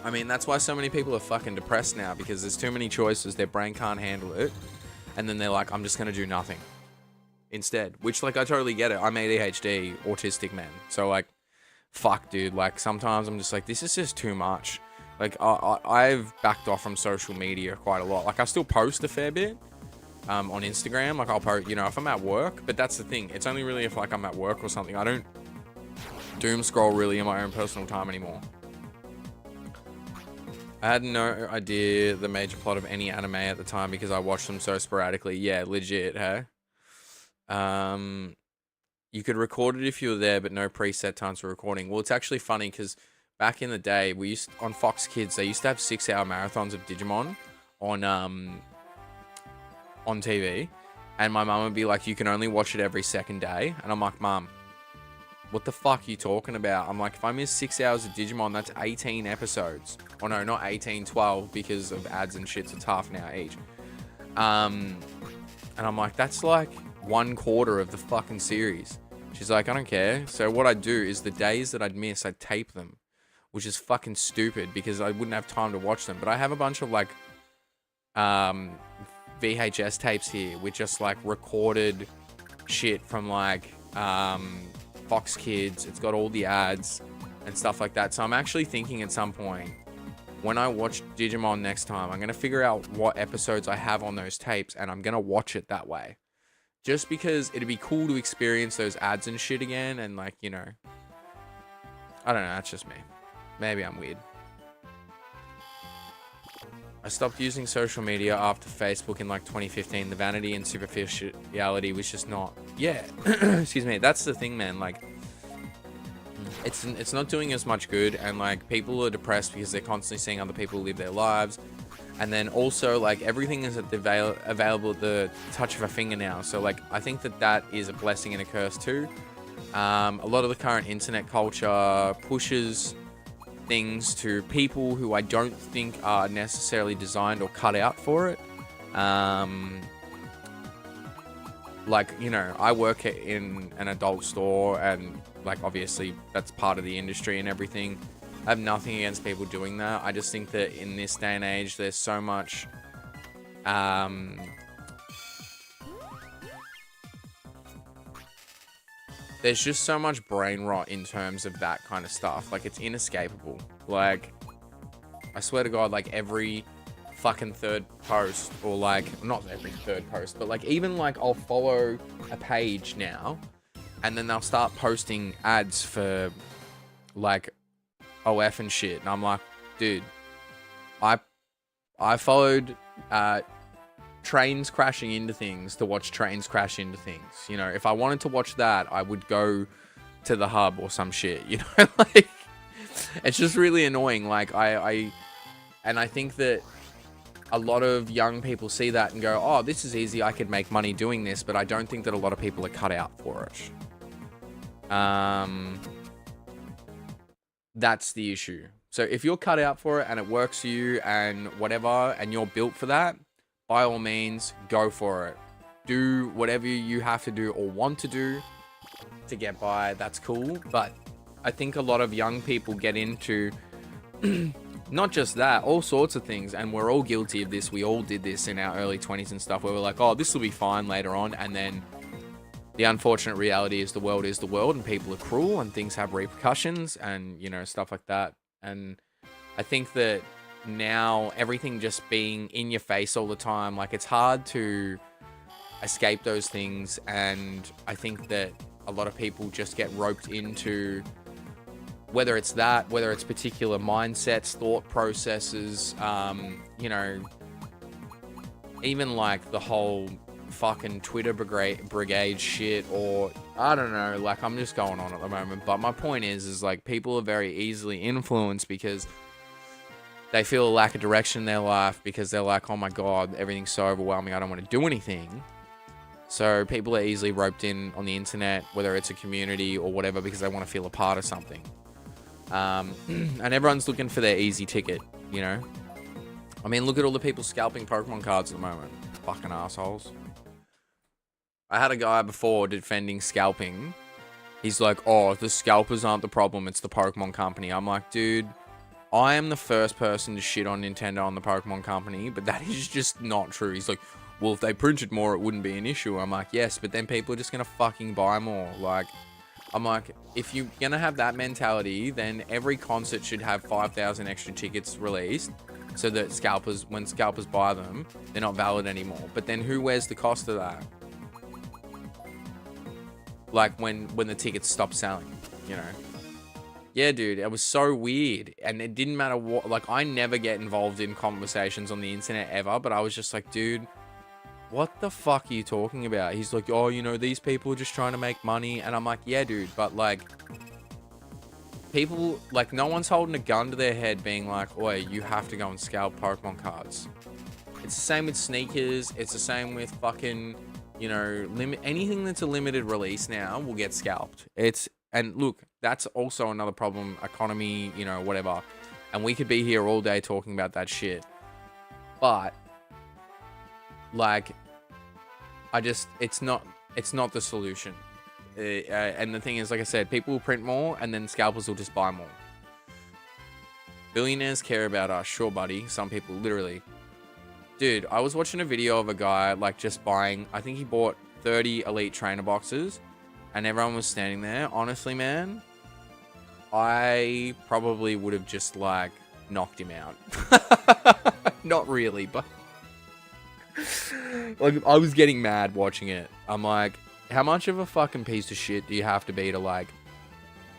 I mean, that's why so many people are fucking depressed now, because there's too many choices, their brain can't handle it, and then they're like, I'm just going to do nothing instead. Which, like, I totally get it. I'm ADHD, autistic man. So, like, fuck, dude. Like, sometimes I'm just like, this is just too much. Like, I've backed off from social media quite a lot. Like, I still post a fair bit on Instagram. Like, I'll post, you know, if I'm at work. But that's the thing. It's only really if, like, I'm at work or something. I don't doom scroll really in my own personal time anymore. I had no idea the major plot of any anime at the time because I watched them so sporadically. Yeah, legit, hey? You could record it if you were there, but no preset times for recording. Well, it's actually funny because back in the day, we used on Fox Kids, they used to have 6-hour marathons of Digimon on TV, and my mum would be like, "You can only watch it every second day," and I'm like, "Mum, what the fuck are you talking about?" I'm like, if I miss 6 hours of Digimon, that's 18 episodes. Oh no, not 18, 12 because of ads and shit. So it's half an hour each. And I'm like, that's like 1/4 of the fucking series. She's like, I don't care. So what I'd do is the days that I'd miss, I'd tape them, which is fucking stupid because I wouldn't have time to watch them. But I have a bunch of like VHS tapes here with just like recorded shit from like Fox Kids. It's got all the ads and stuff like that. So I'm actually thinking at some point when I watch Digimon next time, I'm going to figure out what episodes I have on those tapes and I'm going to watch it that way. Just because it'd be cool to experience those ads and shit again. And like, you know, I don't know. That's just me. Maybe I'm weird. I stopped using social media after Facebook in like 2015. The vanity and superficiality was just not, yeah, excuse me. That's the thing, man. Like, it's not doing as much good. And like people are depressed because they're constantly seeing other people live their lives. And then also, like, everything is at the available at the touch of a finger now. So, like, I think that is a blessing and a curse, too. A lot of the current internet culture pushes things to people who I don't think are necessarily designed or cut out for it. Like, you know, I work in an adult store and, like, obviously that's part of the industry and everything. I have nothing against people doing that. I just think that in this day and age, there's so much there's just so much brain rot in terms of that kind of stuff. Like, it's inescapable. Like, I swear to God, like, every fucking third post, or like, not every third post, but like, even like, I'll follow a page now, and then they'll start posting ads for, like, OF and shit, and I'm like, dude, I followed trains crashing into things to watch trains crash into things. You know, if I wanted to watch that, I would go to the hub or some shit. You know, like, it's just really annoying. Like, I think that a lot of young people see that and go, oh, this is easy, I could make money doing this, but I don't think that a lot of people are cut out for it. That's the issue. So if you're cut out for it and it works for you and whatever, and you're built for that, by all means, go for it. Do whatever you have to do or want to do to get by. That's cool. But I think a lot of young people get into not just that, all sorts of things. And we're all guilty of this. We all did this in our early 20s and stuff where we're like, oh, this will be fine later on. And then the unfortunate reality is the world and people are cruel and things have repercussions and, you know, stuff like that. And I think that now everything just being in your face all the time, like, it's hard to escape those things. And I think that a lot of people just get roped into, whether it's that, whether it's particular mindsets, thought processes, you know, even like the whole fucking Twitter brigade shit, or I don't know, like, I'm just going on at the moment. But my point is like, people are very easily influenced because they feel a lack of direction in their life, because they're like, oh my god, everything's so overwhelming, I don't want to do anything. So people are easily roped in on the internet, whether it's a community or whatever, because they want to feel a part of something. And everyone's looking for their easy ticket, you know? I mean, look at all the people scalping Pokemon cards at the moment. Fucking assholes. I had a guy before defending scalping. He's like, oh, the scalpers aren't the problem, it's the Pokemon company. I'm like, dude, I am the first person to shit on Nintendo and the Pokemon company, but that is just not true. He's like, well, if they printed more, it wouldn't be an issue. I'm like, yes, but then people are just going to fucking buy more. Like, I'm like, if you're going to have that mentality, then every concert should have 5,000 extra tickets released so that scalpers, when scalpers buy them, they're not valid anymore. But then who wears the cost of that? Like, when the tickets stop selling, you know? Yeah, dude, it was so weird. And it didn't matter what, like, I never get involved in conversations on the internet ever, but I was just like, dude, what the fuck are you talking about? He's like, oh, you know, these people are just trying to make money. And I'm like, yeah, dude, but like, people, like, no one's holding a gun to their head being like, oi, you have to go and scalp Pokemon cards. It's the same with sneakers. It's the same with fucking, you know, anything that's a limited release now will get scalped. And look, that's also another problem, economy, you know, whatever. And we could be here all day talking about that shit. But, like, it's not the solution. And the thing is, like I said, people will print more and then scalpers will just buy more. Billionaires care about us, sure, buddy. Some people, literally. Dude, I was watching a video of a guy, like, just buying, I think he bought 30 Elite Trainer boxes, and everyone was standing there. Honestly, man, I probably would have just, like, knocked him out. Not really, but like, I was getting mad watching it. I'm like, how much of a fucking piece of shit do you have to be to, like,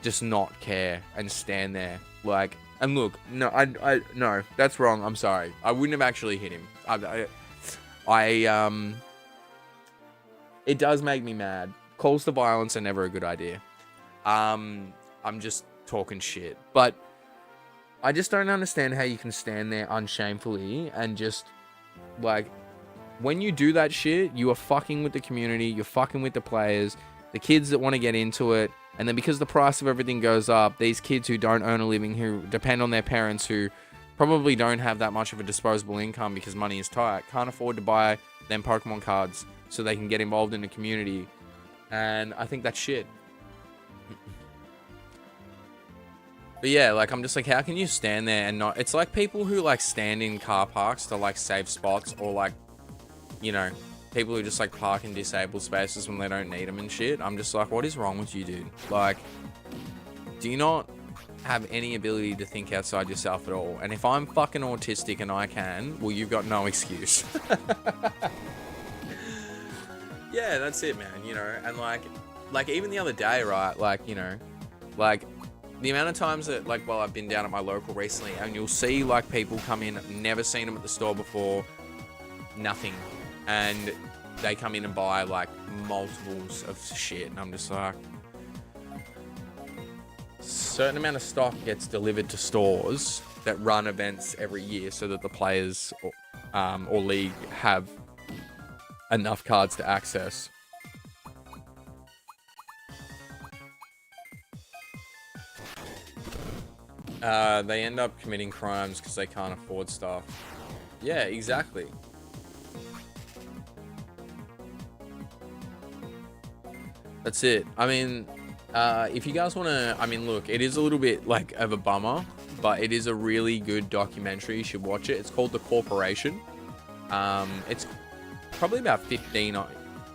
just not care and stand there? Like, and look, no, no, that's wrong. I'm sorry. I wouldn't have actually hit him. It does make me mad. Calls to violence are never a good idea. I'm just talking shit. But I just don't understand how you can stand there unshamefully and just, like, when you do that shit, you are fucking with the community, you're fucking with the players, the kids that want to get into it, and then because the price of everything goes up, these kids who don't earn a living, who depend on their parents, who probably don't have that much of a disposable income because money is tight, can't afford to buy them Pokemon cards so they can get involved in the community. And I think that's shit. But yeah, like, I'm just like, how can you stand there and not... It's like people who, like, stand in car parks to, like, save spots, or, like, you know, people who just, like, park in disabled spaces when they don't need them and shit. I'm just like, what is wrong with you, dude? Like, do you not have any ability to think outside yourself at all? And if I'm fucking autistic and I can, well, you've got no excuse. Yeah, that's it, man, you know? And, like, even the other day, right, like, you know, like, the amount of times that, like, well, I've been down at my local recently, and you'll see, like, people come in, never seen them at the store before, nothing. And they come in and buy, like, multiples of shit. And I'm just like, certain amount of stock gets delivered to stores that run events every year so that the players or league have enough cards to access. They end up committing crimes because they can't afford stuff. Yeah, exactly. That's it. I mean, if you guys want to... I mean, look, it is a little bit, like, of a bummer, but it is a really good documentary. You should watch it. It's called The Corporation. It's probably about 15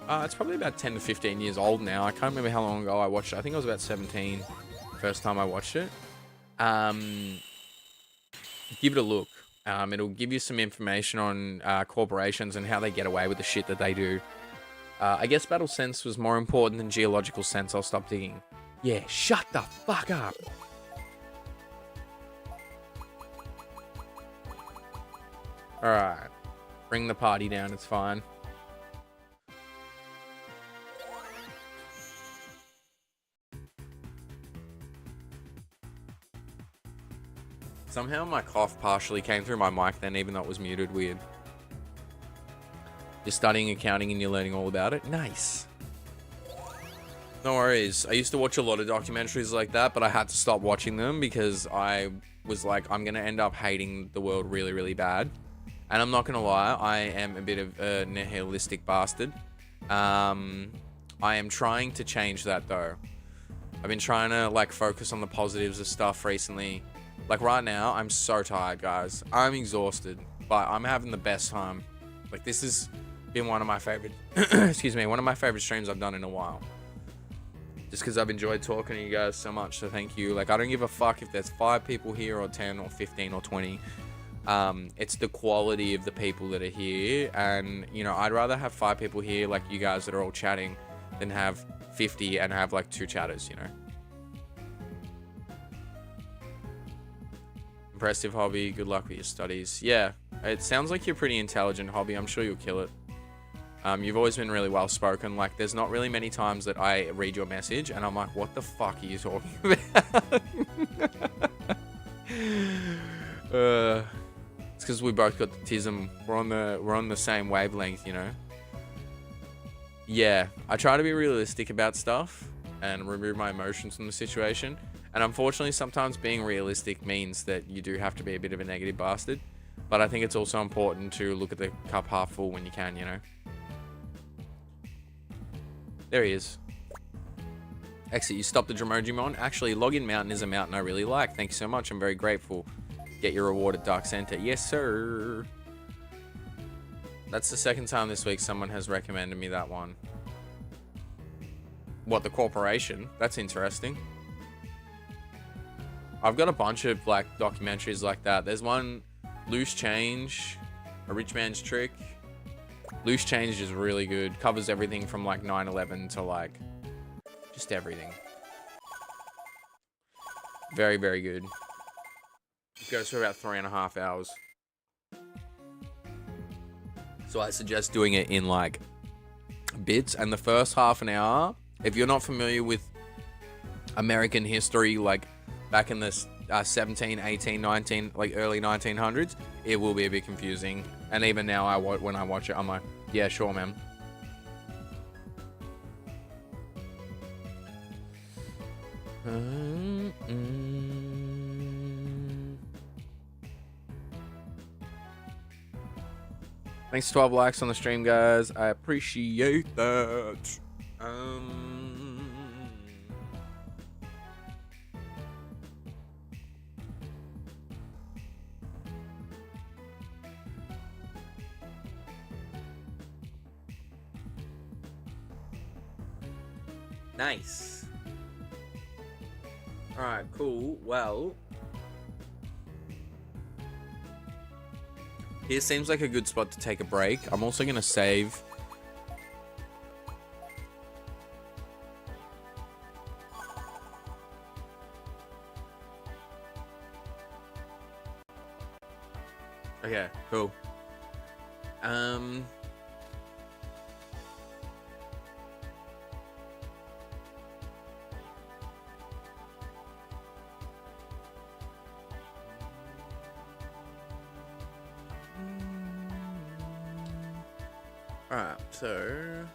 It's probably about 10 to 15 years old now. I can't remember how long ago I watched it. I think I was about 17 first time I watched it. Give it a look. It'll give you some information on corporations and how they get away with the shit that they do. I guess battle sense was more important than geological sense. I'll stop digging. Yeah, shut the fuck up. Alright. Bring the party down, it's fine. Somehow my cough partially came through my mic then, even though it was muted. Weird. You're studying accounting and you're learning all about it? Nice. No worries. I used to watch a lot of documentaries like that, but I had to stop watching them because I was like, I'm going to end up hating the world really, really bad. And I'm not going to lie, I am a bit of a nihilistic bastard. I am trying to change that though. I've been trying to like focus on the positives of stuff recently. Like right now, I'm so tired, guys. I'm exhausted, but I'm having the best time. Like this has been one of my favorite, excuse me, one of my favorite streams I've done in a while. Just because I've enjoyed talking to you guys so much, so thank you. Like I don't give a fuck if there's 5 people here or 10 or 15 or 20. It's the quality of the people that are here, and you know, I'd rather have 5 people here like you guys that are all chatting than have 50 and have like 2 chatters, you know. Impressive hobby. Good luck with your studies. Yeah, it sounds like you're pretty intelligent hobby. I'm sure you'll kill it. You've always been really well spoken. Like, there's not really many times that I read your message and I'm like, what the fuck are you talking about? It's because we both got the tism. We're on the same wavelength, you know. Yeah, I try to be realistic about stuff and remove my emotions from the situation. And unfortunately, sometimes being realistic means that you do have to be a bit of a negative bastard. But I think it's also important to look at the cup half full when you can, you know. There he is. Exit, you stopped the Digimon. Actually, Login Mountain is a mountain I really like. Thank you so much. I'm very grateful. Get your reward at Dark Center. Yes, sir. That's the second time this week someone has recommended me that one. What, the corporation? That's interesting. I've got a bunch of like documentaries like that. There's one, Loose Change, A Rich Man's Trick. Loose Change is really good. Covers everything from like 9/11 to like just everything. Very, very good. It goes for about 3.5 hours. So I suggest doing it in like bits. And the first half an hour, if you're not familiar with American history, like back in the 17, 18, 19, like early 1900s, it will be a bit confusing. And even now, when I watch it, I'm like, yeah, sure, man. Thanks to 12 likes on the stream, guys. I appreciate that. Nice. Alright, cool. Well, here seems like a good spot to take a break. I'm also going to save. Okay, cool. Alright, so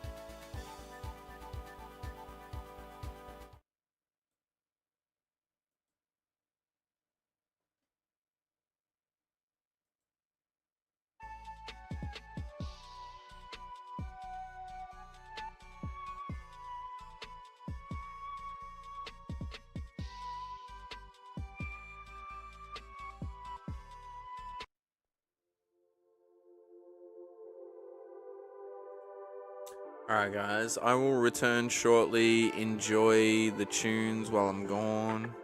Alright, guys. I will return shortly. Enjoy the tunes while I'm gone.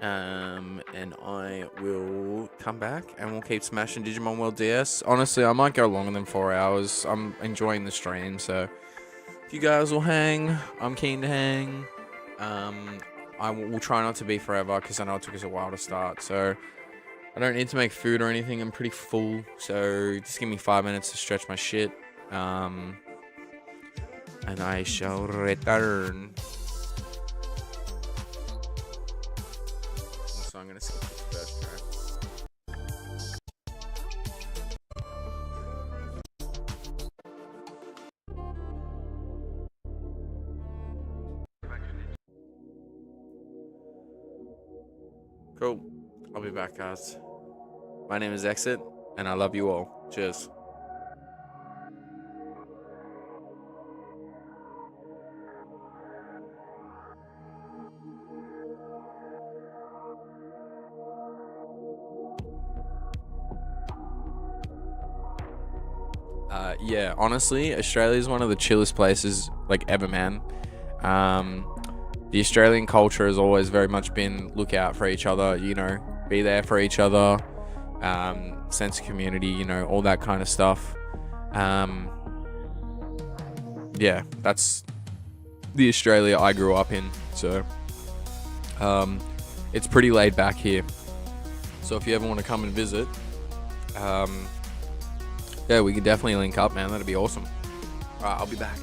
And I will come back and we'll keep smashing Digimon World DS. Honestly, I might go longer than 4 hours. I'm enjoying the stream, so if you guys will hang, I'm keen to hang. I will try not to be forever because I know it took us a while to start, so I don't need to make food or anything. I'm pretty full, so just give me 5 minutes to stretch my shit. And I shall return. So I'm gonna skip this first track. Cool. I'll be back, guys. My name is Exit, and I love you all. Cheers. Yeah, honestly, Australia is one of the chillest places like ever, man. The Australian culture has always very much been look out for each other, you know, be there for each other, sense of community, you know, all that kind of stuff. Yeah, that's the Australia I grew up in, so it's pretty laid back here. So if you ever want to come and visit, yeah, we could definitely link up, man. That'd be awesome. Alright, I'll be back.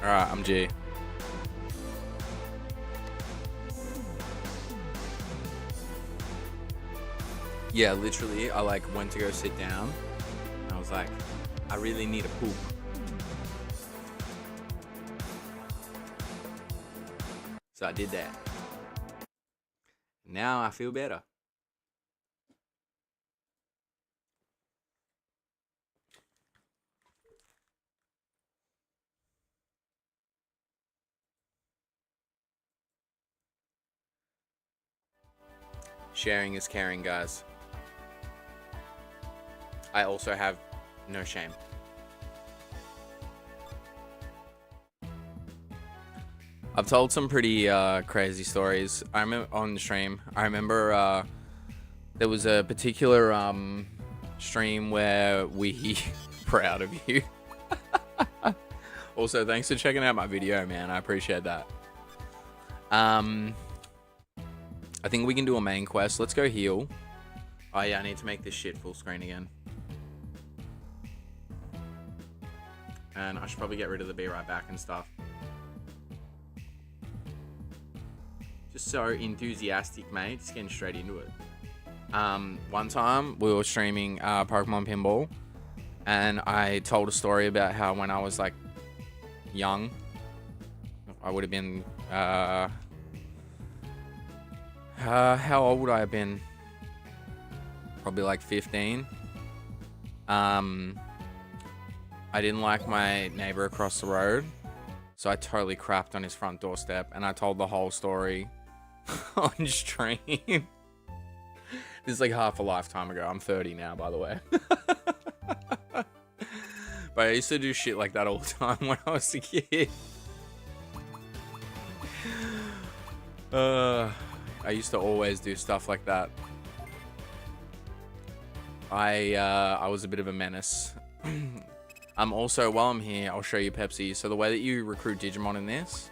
Alright, I'm G. Yeah, literally, I like went to go sit down. And I was like, I really need a poop. So I did that. Now I feel better. Sharing is caring, guys. I also have no shame. I've told some pretty crazy stories. I remember on the stream. I remember there was a particular stream where we proud of you. Also, thanks for checking out my video, man. I appreciate that. I think we can do a main quest. Let's go heal. Oh yeah, I need to make this shit full screen again. And I should probably get rid of the be right back and stuff. Just so enthusiastic, mate. Just getting straight into it. One time we were streaming Pokemon Pinball, and I told a story about how when I was like young, I would have been how old would I have been? Probably like 15. I didn't like my neighbor across the road, so I totally crapped on his front doorstep, and I told the whole story on stream. This is like half a lifetime ago. I'm 30 now, by the way. But I used to do shit like that all the time when I was a kid. I used to always do stuff like that. I was a bit of a menace. Also, while I'm here, I'll show you Pepsi. So the way that you recruit Digimon in this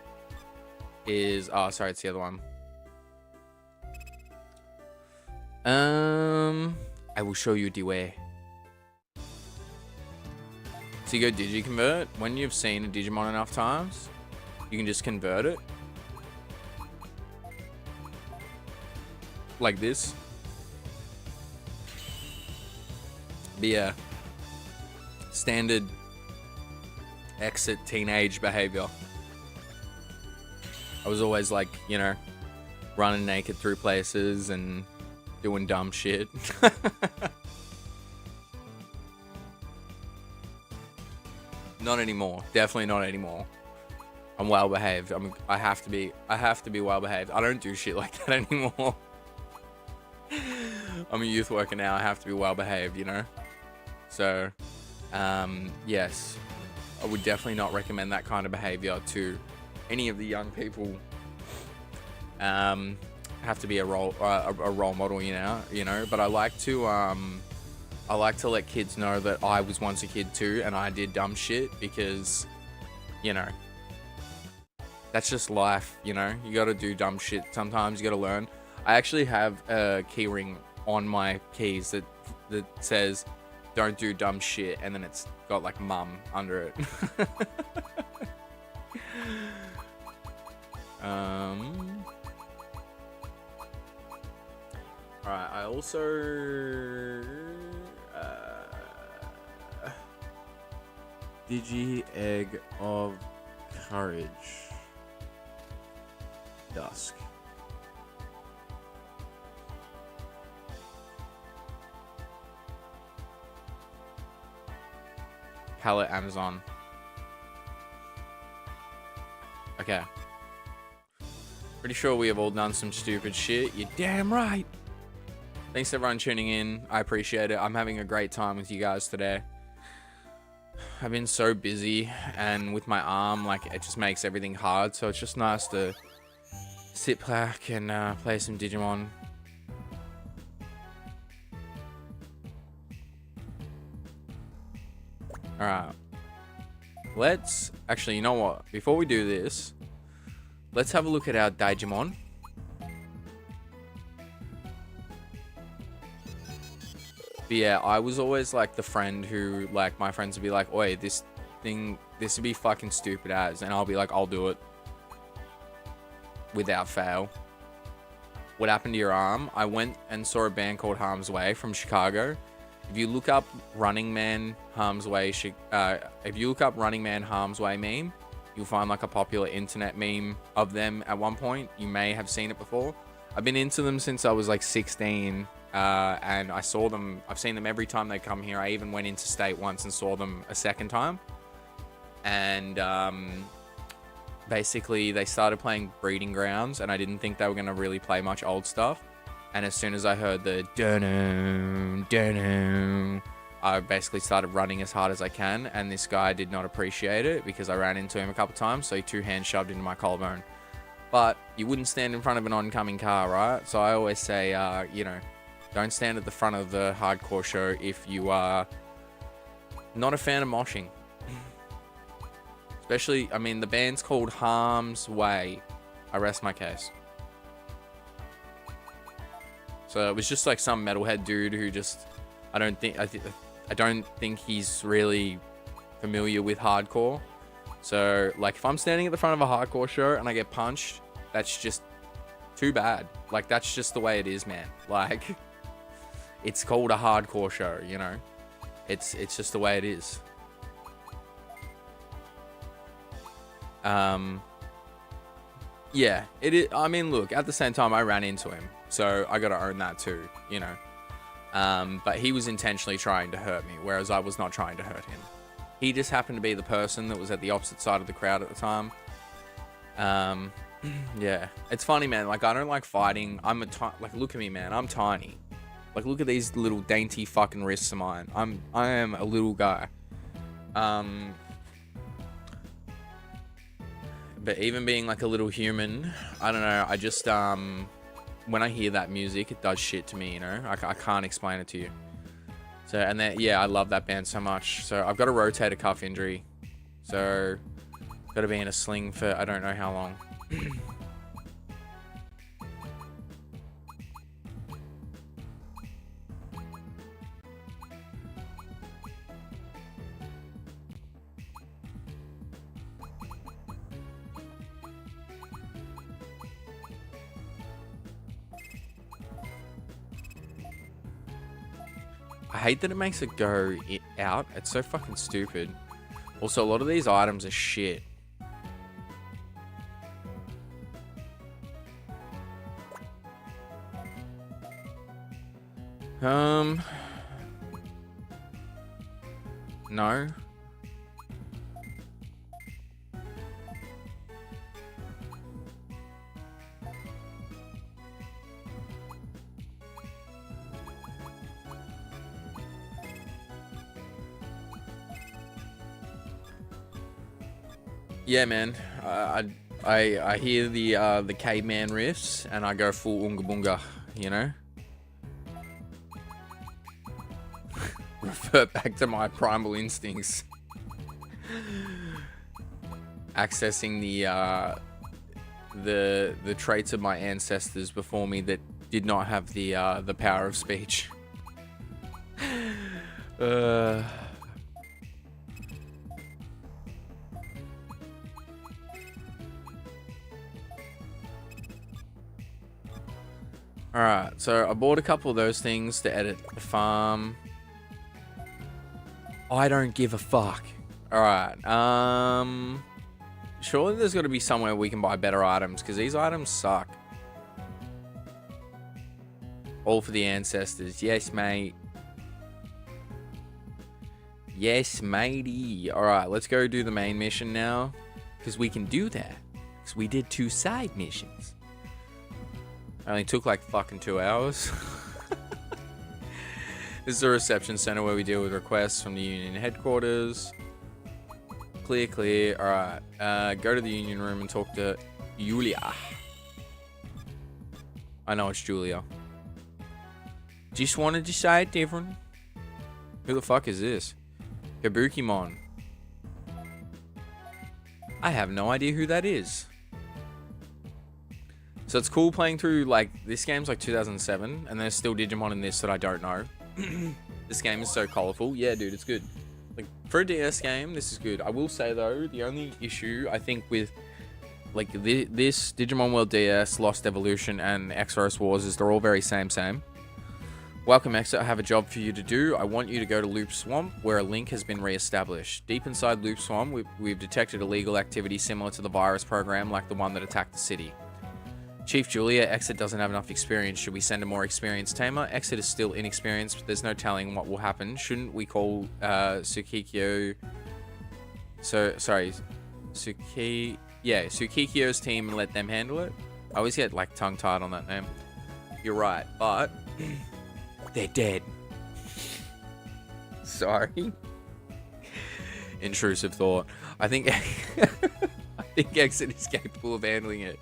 is... Oh, sorry, it's the other one. I will show you the way. So you go Digi-convert. When you've seen a Digimon enough times, you can just convert it. Like this. But yeah. Standard exit teenage behavior. I was always like, you know, running naked through places and doing dumb shit. Not anymore. Definitely not anymore. I'm well behaved. I have to be well behaved. I don't do shit like that anymore. I'm a youth worker now. I have to be well behaved, you know? So, yes, I would definitely not recommend that kind of behavior to any of the young people. Have to be a role model, you know. But I like to let kids know that I was once a kid too, and I did dumb shit because, you know, that's just life. You know, you got to do dumb shit sometimes. You got to learn. I actually have a key ring on my keys that says "Don't do dumb shit," and then it's got like "mum" under it. Alright, I also Digi-Egg of Courage. Dusk. Palette Amazon. Okay. Pretty sure we have all done some stupid shit. You're damn right. Thanks everyone tuning in. I appreciate it. I'm having a great time with you guys today. I've been so busy, and with my arm, like, it just makes everything hard. So it's just nice to sit back and play some Digimon. Alright. Let's... Actually, you know what? Before we do this, let's have a look at our Digimon. But yeah, I was always like the friend who, like, my friends would be like, "Oi, this this would be fucking stupid as, and I'll be like, I'll do it without fail. What happened to your arm? I went and saw a band called Harm's Way from Chicago. If you look up Running Man Harm's Way, if you look up Running Man Harm's Way meme, you'll find like a popular internet meme of them at one point. You may have seen it before. I've been into them since I was like 16, and I saw them. I've seen them every time they come here. I even went into state once and saw them a second time. And basically, they started playing Breeding Grounds, and I didn't think they were going to really play much old stuff. And as soon as I heard the dun dun, I basically started running as hard as I can, and this guy did not appreciate it because I ran into him a couple times, so he 2-hand shoved into my collarbone. But you wouldn't stand in front of an oncoming car, right? So I always say, you know, don't stand at the front of the hardcore show if you are not a fan of moshing. Especially, I mean, the band's called Harm's Way. I rest my case. So it was just like some metalhead dude who just, I don't think he's really familiar with hardcore. So like if I'm standing at the front of a hardcore show and I get punched, that's just too bad. Like that's just the way it is, man. Like it's called a hardcore show, you know. It's just the way it is. Yeah, it is. I mean, look, at the same time I ran into him, so I gotta own that too, you know. But he was intentionally trying to hurt me, whereas I was not trying to hurt him. He just happened to be the person that was at the opposite side of the crowd at the time. Yeah, it's funny, man. Like, I don't like fighting. Like, look at me, man. I'm tiny. Like, look at these little dainty fucking wrists of mine. I am a little guy. But even being like a little human, I don't know. I just, when I hear that music, it does shit to me, you know? I can't explain it to you. So, and then, yeah, I love that band so much. So I've got a rotator cuff injury. So, got to be in a sling for I don't know how long. I hate that it makes it go out. It's so fucking stupid. Also, a lot of these items are shit. No. Yeah, man. I hear the caveman riffs and I go full unga bunga, you know. Revert back to my primal instincts. Accessing the traits of my ancestors before me that did not have the power of speech. Alright, so I bought a couple of those things to edit the farm. I don't give a fuck. Alright, surely there's got to be somewhere we can buy better items, because these items suck. All for the ancestors. Yes, mate. Yes, matey. Alright, let's go do the main mission now, because we can do that. Because we did 2 side missions. Only took like fucking 2 hours. This is a reception center where we deal with requests from the union headquarters. Clear, clear. Alright. Go to the union room and talk to Julia. I know it's Julia. Just wanted to say it different. Who the fuck is this? Kabukimon. I have no idea who that is. So it's cool playing through, like, this game's like 2007, and there's still Digimon in this that I don't know. This game is so colorful. Yeah, dude, it's good. Like, for a DS game, this is good. I will say, though, the only issue, I think, with, like, this Digimon World DS, Lost Evolution, and X-Force Wars is they're all very same. Welcome, X. I have a job for you to do. I want you to go to Loop Swamp, where a link has been re-established. Deep inside Loop Swamp, we've detected illegal activity similar to the virus program, like the one that attacked the city. Chief Julia, Exit doesn't have enough experience. Should we send a more experienced tamer? Exit is still inexperienced, but there's no telling what will happen. Shouldn't we call Tsukikyo's team and let them handle it? I always get, like, tongue-tied on that name. You're right, but they're dead. Sorry. Intrusive thought. I think Exit is capable of handling it.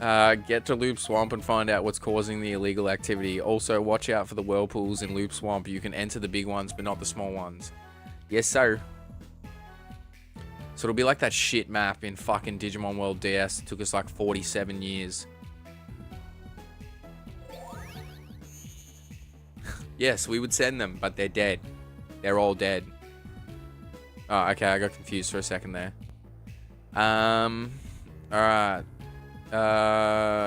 Get to Loop Swamp and find out what's causing the illegal activity. Also, watch out for the whirlpools in Loop Swamp. You can enter the big ones, but not the small ones. Yes, sir. So it'll be like that shit map in fucking Digimon World DS. It took us like 47 years. Yes, we would send them, but they're dead. They're all dead. Oh, okay, I got confused for a second there. Alright.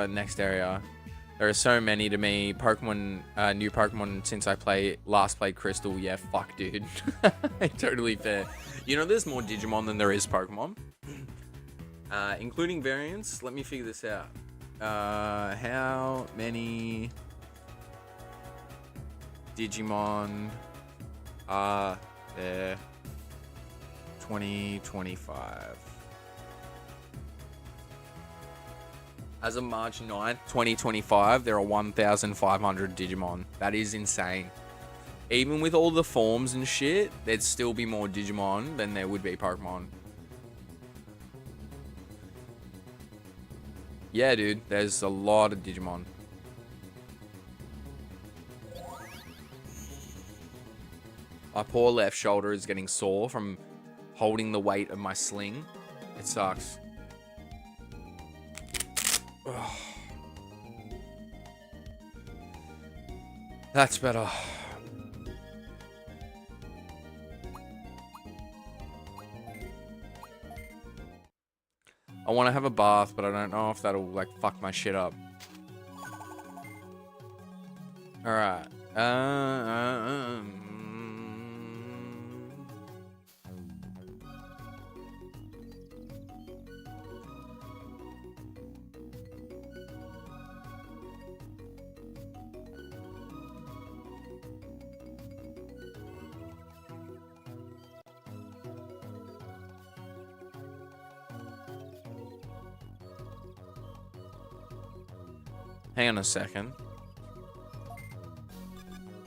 Next area. There are so many to me. Pokemon, new Pokemon since I last played Crystal. Yeah, fuck, dude. Totally fair. You know, there's more Digimon than there is Pokemon. Including variants. Let me figure this out. How many Digimon are there? 2025. As of March 9th, 2025, there are 1,500 Digimon. That is insane. Even with all the forms and shit, there'd still be more Digimon than there would be Pokemon. Yeah, dude, there's a lot of Digimon. My poor left shoulder is getting sore from holding the weight of my sling. It sucks. Ugh. That's better. I want to have a bath, but I don't know if that'll, like, fuck my shit up. Alright. Hang on a second.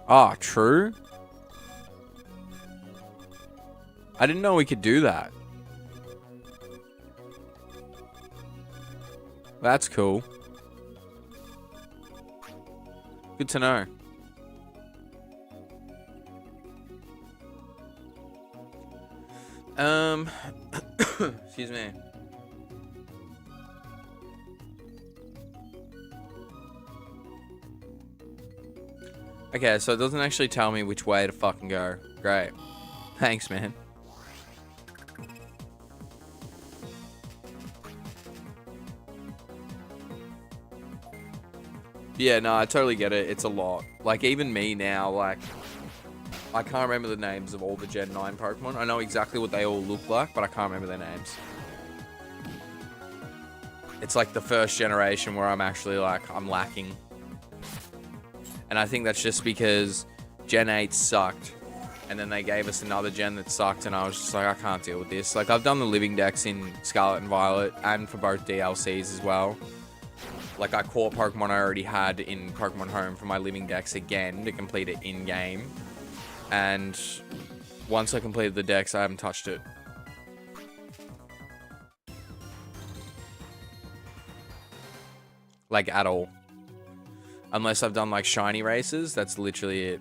Ah, true. I didn't know we could do that. That's cool. Good to know. Excuse me. Okay, so it doesn't actually tell me which way to fucking go. Great. Thanks, man. Yeah, no, I totally get it. It's a lot. Like, even me now, like, I can't remember the names of all the Gen 9 Pokemon. I know exactly what they all look like, but I can't remember their names. It's like the first generation where I'm actually, like, I'm lacking. And I think that's just because Gen 8 sucked. And then they gave us another gen that sucked. And I was just like, I can't deal with this. Like, I've done the living decks in Scarlet and Violet. And for both DLCs as well. Like, I caught Pokemon I already had in Pokemon Home for my living decks again to complete it in-game. And once I completed the decks, I haven't touched it. Like, at all. Unless I've done, like, shiny races, that's literally it.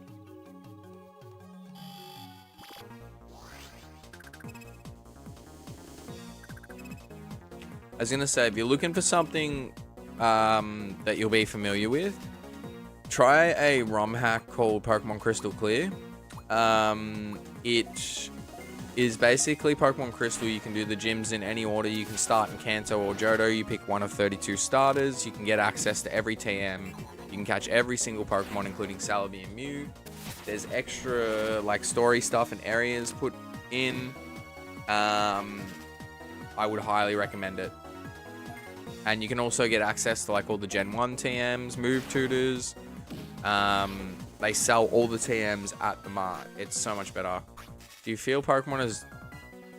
I was gonna say, if you're looking for something that you'll be familiar with, try a ROM hack called Pokemon Crystal Clear. It is basically Pokemon Crystal. You can do the gyms in any order. You can start in Kanto or Johto. You pick one of 32 starters. You can get access to every TM. You can catch every single Pokemon, including Celebi and Mew. There's extra like story stuff and areas put in. I would highly recommend it. And you can also get access to like all the Gen 1 TMs, move tutors. They sell all the TMs at the mart. It's so much better. Do you feel Pokemon has...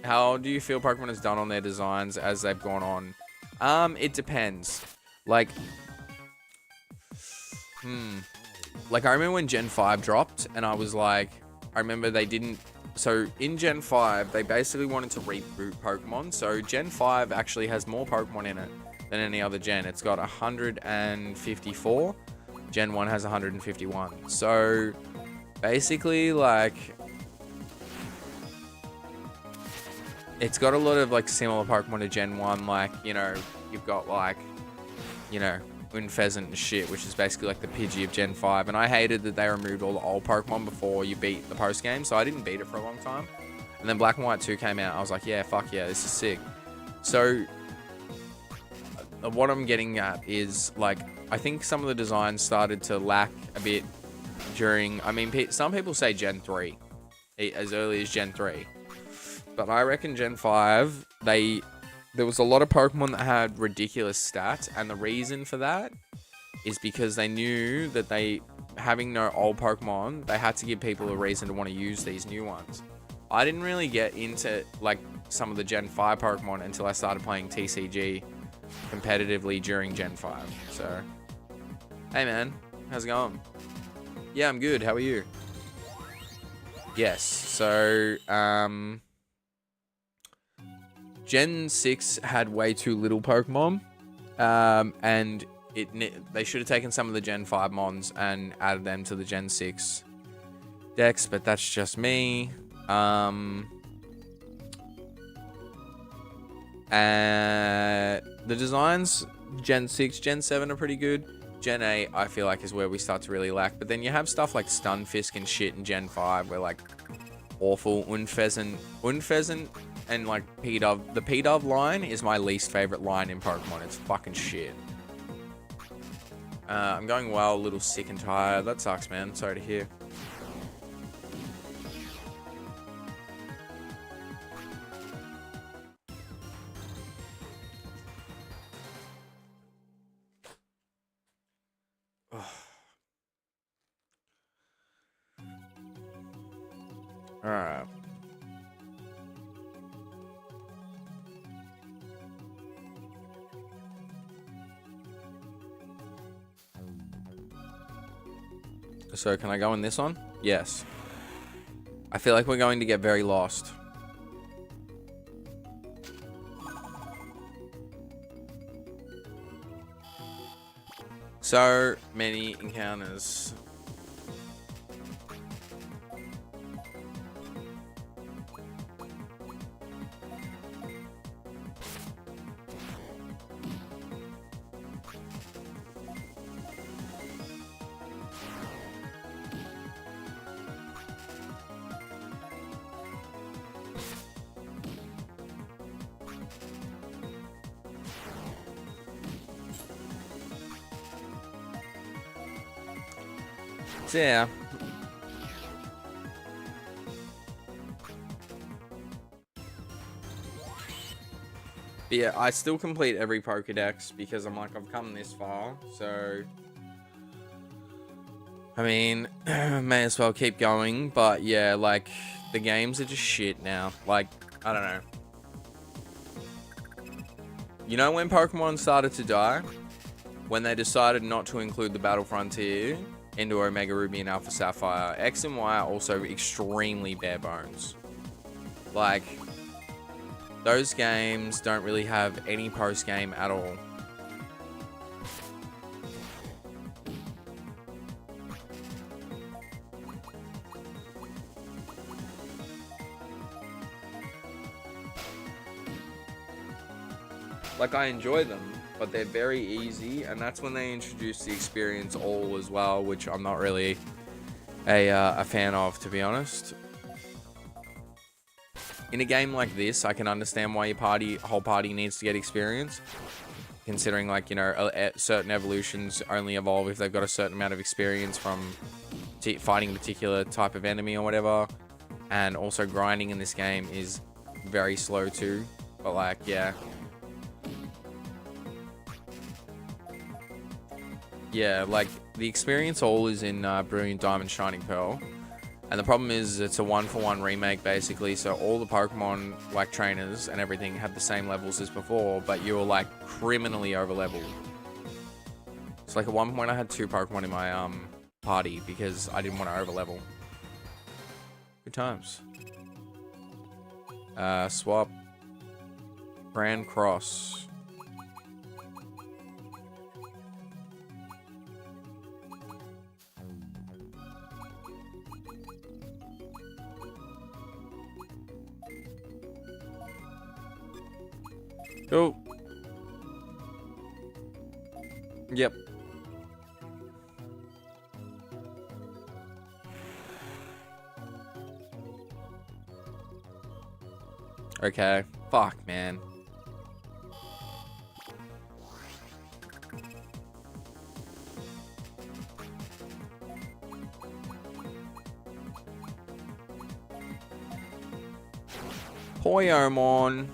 How do you feel Pokemon has done on their designs as they've gone on? It depends. Like... Like, I remember when Gen 5 dropped, and I was like... I remember they didn't... So, in Gen 5, they basically wanted to reboot Pokemon. So, Gen 5 actually has more Pokemon in it than any other gen. It's got 154. Gen 1 has 151. So, basically, like... It's got a lot of, like, similar Pokemon to Gen 1. Like, you know, you've got, like, you know, 𝑬𝑰𝑣𝑧𝑬 and shit, which is basically, like, the Pidgey of Gen 5. And I hated that they removed all the old Pokemon before you beat the post-game, so I didn't beat it for a long time. And then Black and White 2 came out. I was like, yeah, fuck yeah, this is sick. So, what I'm getting at is, like, I think some of the designs started to lack a bit during... I mean, some people say Gen 3, as early as Gen 3. But I reckon Gen 5, there was a lot of Pokemon that had ridiculous stats, and the reason for that is because they knew that having no old Pokemon, they had to give people a reason to want to use these new ones. I didn't really get into, like, some of the Gen 5 Pokemon until I started playing TCG competitively during Gen 5. So, hey man, how's it going? Yeah, I'm good. How are you? Yes, so, Gen 6 had way too little Pokemon, and they should have taken some of the Gen 5 mons and added them to the Gen 6 decks, but that's just me. The designs, Gen 6, Gen 7 are pretty good. Gen 8, I feel like, is where we start to really lack. But then you have stuff like Stunfisk and shit in Gen 5, where, like, awful 𝑬𝑰𝑣𝑧𝑬 and, like, 𝑃-dove. The 𝑃-dove line is my least favorite line in Pokemon. It's fucking shit. I'm going well, a little sick and tired. That sucks, man. Sorry to hear. Alright. So, can I go in this one? Yes. I feel like we're going to get very lost. So many encounters. So, yeah. But yeah, I still complete every Pokédex because I'm like, I've come this far, so... I mean, may as well keep going, but yeah, like, the games are just shit now. Like, I don't know. You know when Pokemon started to die? When they decided not to include the Battle Frontier into Omega Ruby and Alpha Sapphire. X and Y are also extremely bare bones. Like, those games don't really have any post-game at all. Like, I enjoy them, but they're very easy, and that's when they introduce the experience all as well, which I'm not really a fan of, to be honest. In a game like this, I can understand why your whole party needs to get experience. Considering, like, you know, certain evolutions only evolve if they've got a certain amount of experience from fighting a particular type of enemy or whatever. And also grinding in this game is very slow too. But, like, yeah. Yeah, like, the experience all is in Brilliant Diamond Shining Pearl. And the problem is it's a 1-for-1 remake, basically. So all the Pokemon, like, trainers and everything have the same levels as before, but you're, like, criminally over-leveled. So, like, at one point I had 2 Pokemon in my party because I didn't want to over-level. Good times. Swap. Grand Cross. Cool. Yep. Okay. Fuck, man. Poyomon.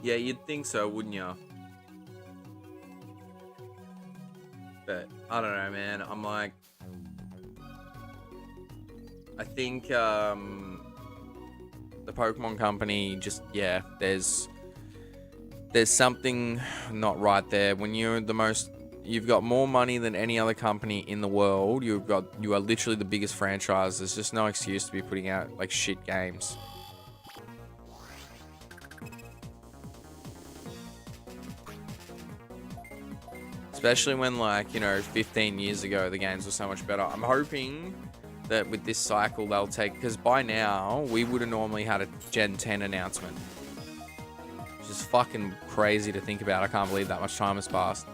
Yeah, you'd think so, wouldn't you? But I don't know, man. I'm like, I think the Pokemon Company just, yeah, there's something not right there. When you're you've got more money than any other company in the world. You are literally the biggest franchise. There's just no excuse to be putting out, like, shit games. Especially when, like, you know, 15 years ago the games were so much better. I'm hoping that with this cycle they'll take, because by now we would have normally had a Gen 10 announcement, which is fucking crazy to think about. I can't believe that much time has passed.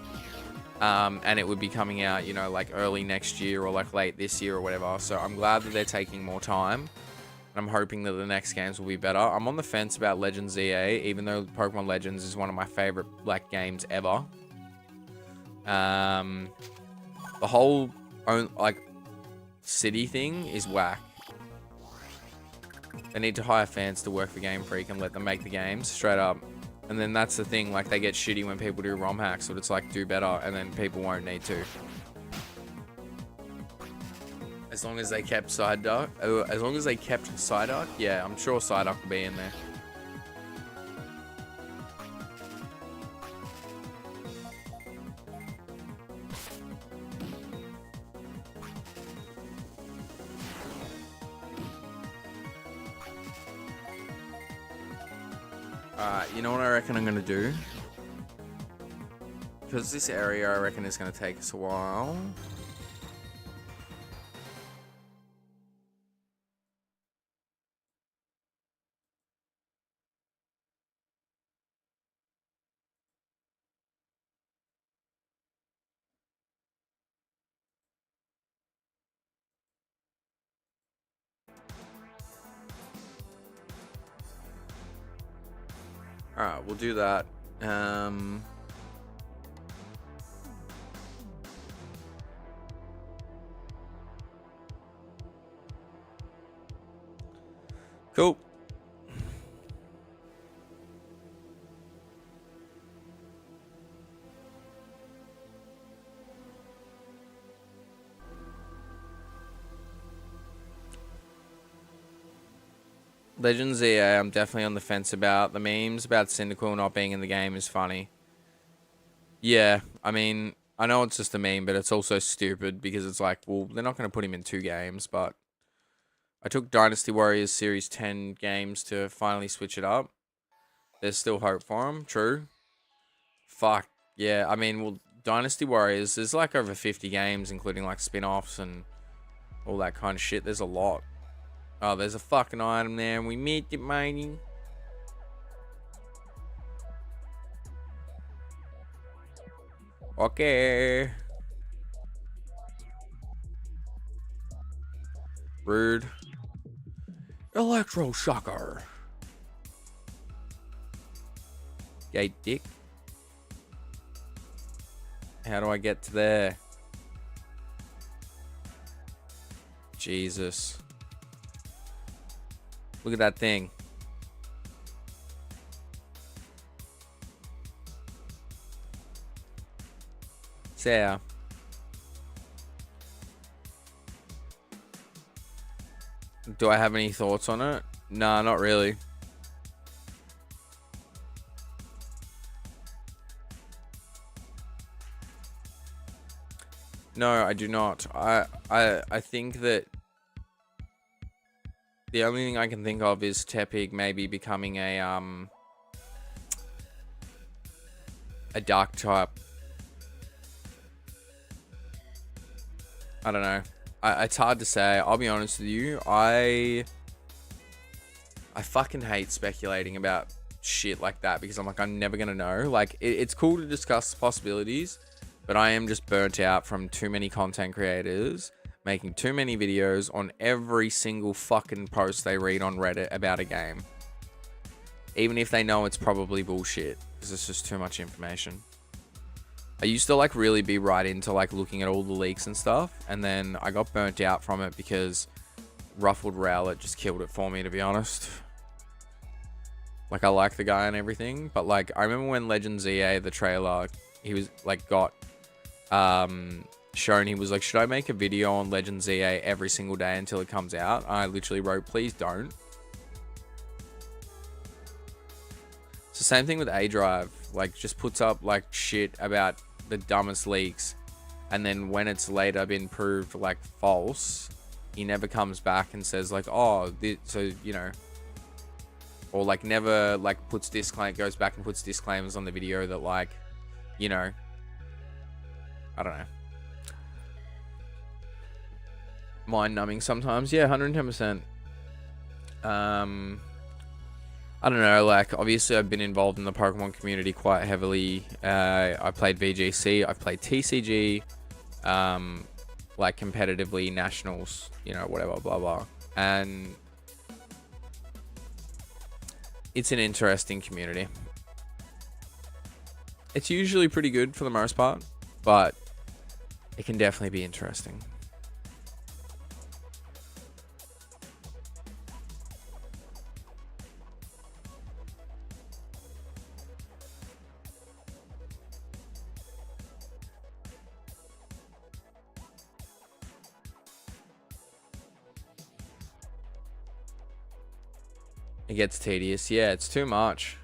And it would be coming out, you know, like early next year or like late this year or whatever. So I'm glad that they're taking more time. I'm hoping that the next games will be better. I'm on the fence about Legends EA, even though Pokemon Legends is one of my favorite, like, games ever. The whole, like, city thing is whack. They need to hire fans to work for Game Freak and let them make the games straight up. And then that's the thing, like, they get shitty when people do ROM hacks, but it's like, do better, and then people won't need to. As long as they kept Psyduck, yeah, I'm sure Psyduck will be in there. Alright, you know what I reckon I'm gonna do? Because this area, I reckon, is gonna take us a while. Alright, we'll do that. Cool. Legends EA, I'm definitely on the fence about. The memes about Cyndaquil not being in the game is funny. Yeah, I mean, I know it's just a meme, but it's also stupid because it's like, well, they're not going to put him in 2 games, but I took Dynasty Warriors Series 10 games to finally switch it up. There's still hope for him, true. Fuck, Yeah, I mean, well, Dynasty Warriors, there's like over 50 games, including like spin-offs and all that kind of shit. There's a lot. Oh, there's a fucking item there, and we made it, mining. Okay. Rude. Electroshocker. Gate dick. How do I get to there? Jesus. Look at that thing. So. Do I have any thoughts on it? Nah, not really. No, I do not. I think that the only thing I can think of is Tepig maybe becoming a dark type. I don't know. It's hard to say. I'll be honest with you. I fucking hate speculating about shit like that because I'm like, I'm never gonna know. Like, it's cool to discuss possibilities, but I am just burnt out from too many content creators making too many videos on every single fucking post they read on Reddit about a game, even if they know it's probably bullshit, because it's just too much information. I used to like really be right into like looking at all the leaks and stuff, and then I got burnt out from it because Ruffled Rowlet just killed it for me, to be honest. Like, I like the guy and everything, but like, I remember when Legend ZA, the trailer, he was like got shown, he was like, should I make a video on Legend ZA every single day until it comes out? I literally wrote, please don't. It's the same thing with A-Drive, like, just puts up like shit about the dumbest leaks, and then when it's later been proved like false, he never comes back and says like, oh, so, you know, or like never like goes back and puts disclaimers on the video that, like, you know, I don't know. Mind numbing sometimes. Yeah, 110%. I don't know, like, obviously I've been involved in the Pokemon community quite heavily. I played VGC, I've played TCG, like competitively, nationals, you know, whatever, blah, blah. And it's an interesting community. It's usually pretty good for the most part, but it can definitely be interesting. It gets tedious. Yeah, it's too much.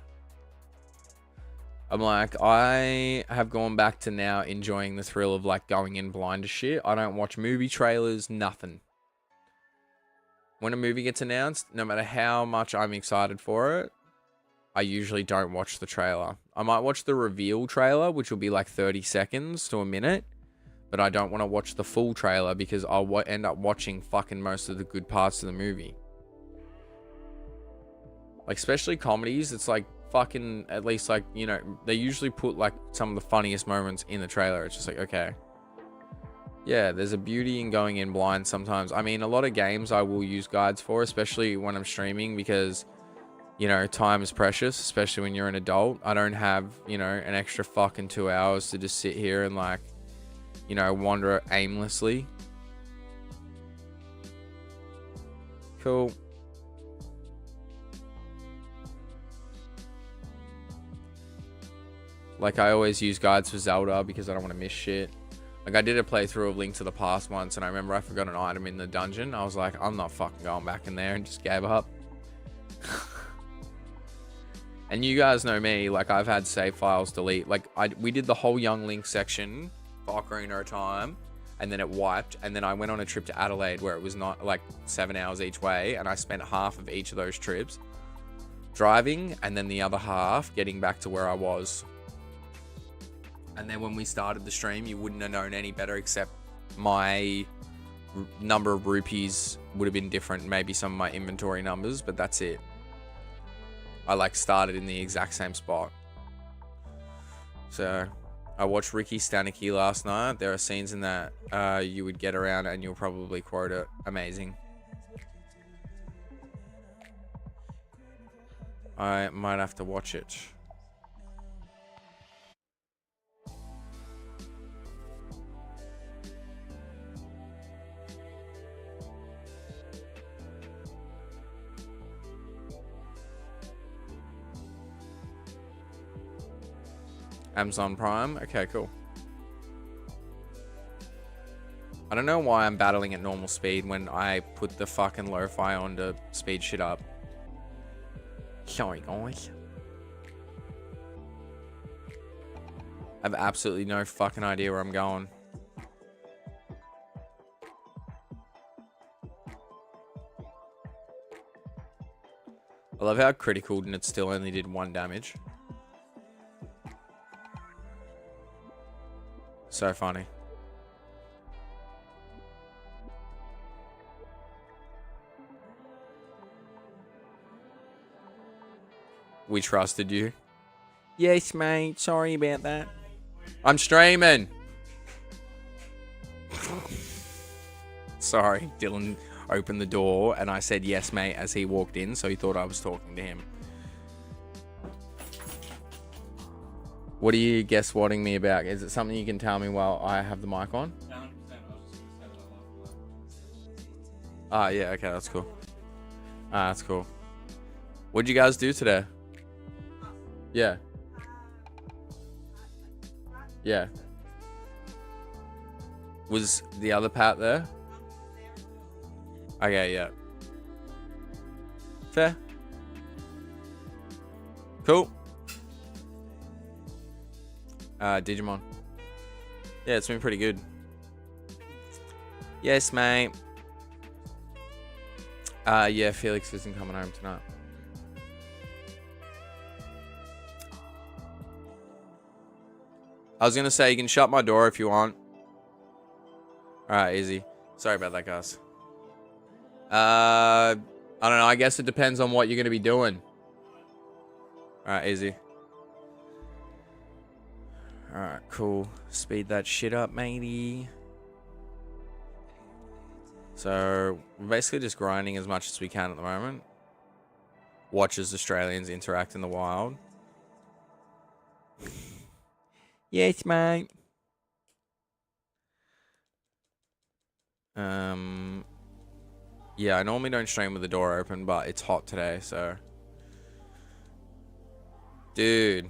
I'm like, I have gone back to now enjoying the thrill of like going in blind to shit. I don't watch movie trailers, nothing. When a movie gets announced, no matter how much I'm excited for it, I usually don't watch the trailer. I might watch the reveal trailer, which will be like 30 seconds to a minute, but I don't want to watch the full trailer because I'll end up watching fucking most of the good parts of the movie. Like, especially comedies, it's like fucking, at least like, you know, they usually put like some of the funniest moments in the trailer. It's just like, okay. Yeah, there's a beauty in going in blind sometimes. I mean, a lot of games I will use guides for, especially when I'm streaming, because, you know, time is precious, especially when you're an adult. I don't have, you know, an extra fucking 2 hours to just sit here and like, you know, wander aimlessly. Cool. Like, I always use guides for Zelda because I don't want to miss shit. Like, I did a playthrough of Link to the Past once, and I remember I forgot an item in the dungeon. I was like, I'm not fucking going back in there, and just gave up. And you guys know me, like, I've had save files delete. Like, we did the whole Young Link section for Ocarina of Time, and then it wiped, and then I went on a trip to Adelaide where it was not, like, 7 hours each way, and I spent half of each of those trips driving, and then the other half getting back to where I was. And then when we started the stream, you wouldn't have known any better, except my number of rupees would have been different. Maybe some of my inventory numbers, but that's it. I like started in the exact same spot. So I watched Ricky Stanicky last night. There are scenes in that you would get around and you'll probably quote it. Amazing. I might have to watch it. Amazon Prime. Okay, cool. I don't know why I'm battling at normal speed when I put the fucking lo-fi on to speed shit up. Sorry, guys. I have absolutely no fucking idea where I'm going. I love how critical and it still only did 1 damage. So funny. We trusted you. Yes, mate. Sorry about that. I'm streaming. Sorry, Dylan opened the door and I said yes, mate, as he walked in, so he thought I was talking to him. What are you guess-whatting me about? Is it something you can tell me while I have the mic on? Ah, yeah, okay, that's cool. Ah, that's cool. What'd you guys do today? Yeah. Yeah. Was the other Pat there? Okay, yeah. Fair. Cool. Digimon. Yeah, it's been pretty good. Yes, mate. Yeah, Felix isn't coming home tonight. I was gonna say you can shut my door if you want. Alright, easy. Sorry about that, guys. I don't know. I guess it depends on what you're gonna be doing. Alright, easy. Alright, cool. Speed that shit up, matey. So, we're basically just grinding as much as we can at the moment. Watch as Australians interact in the wild. Yes, mate. Yeah, I normally don't stream with the door open, but it's hot today, so. Dude.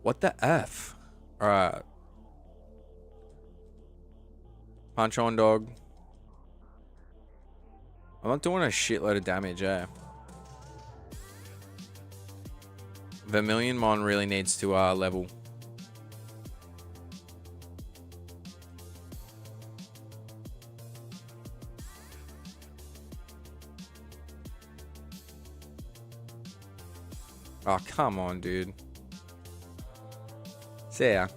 What the F? Alright. Punch on, dog. I'm not doing a shitload of damage, eh? 𝑳𝑰𝑩𝑺𝑬 really needs to level. Oh, come on, dude. See ya.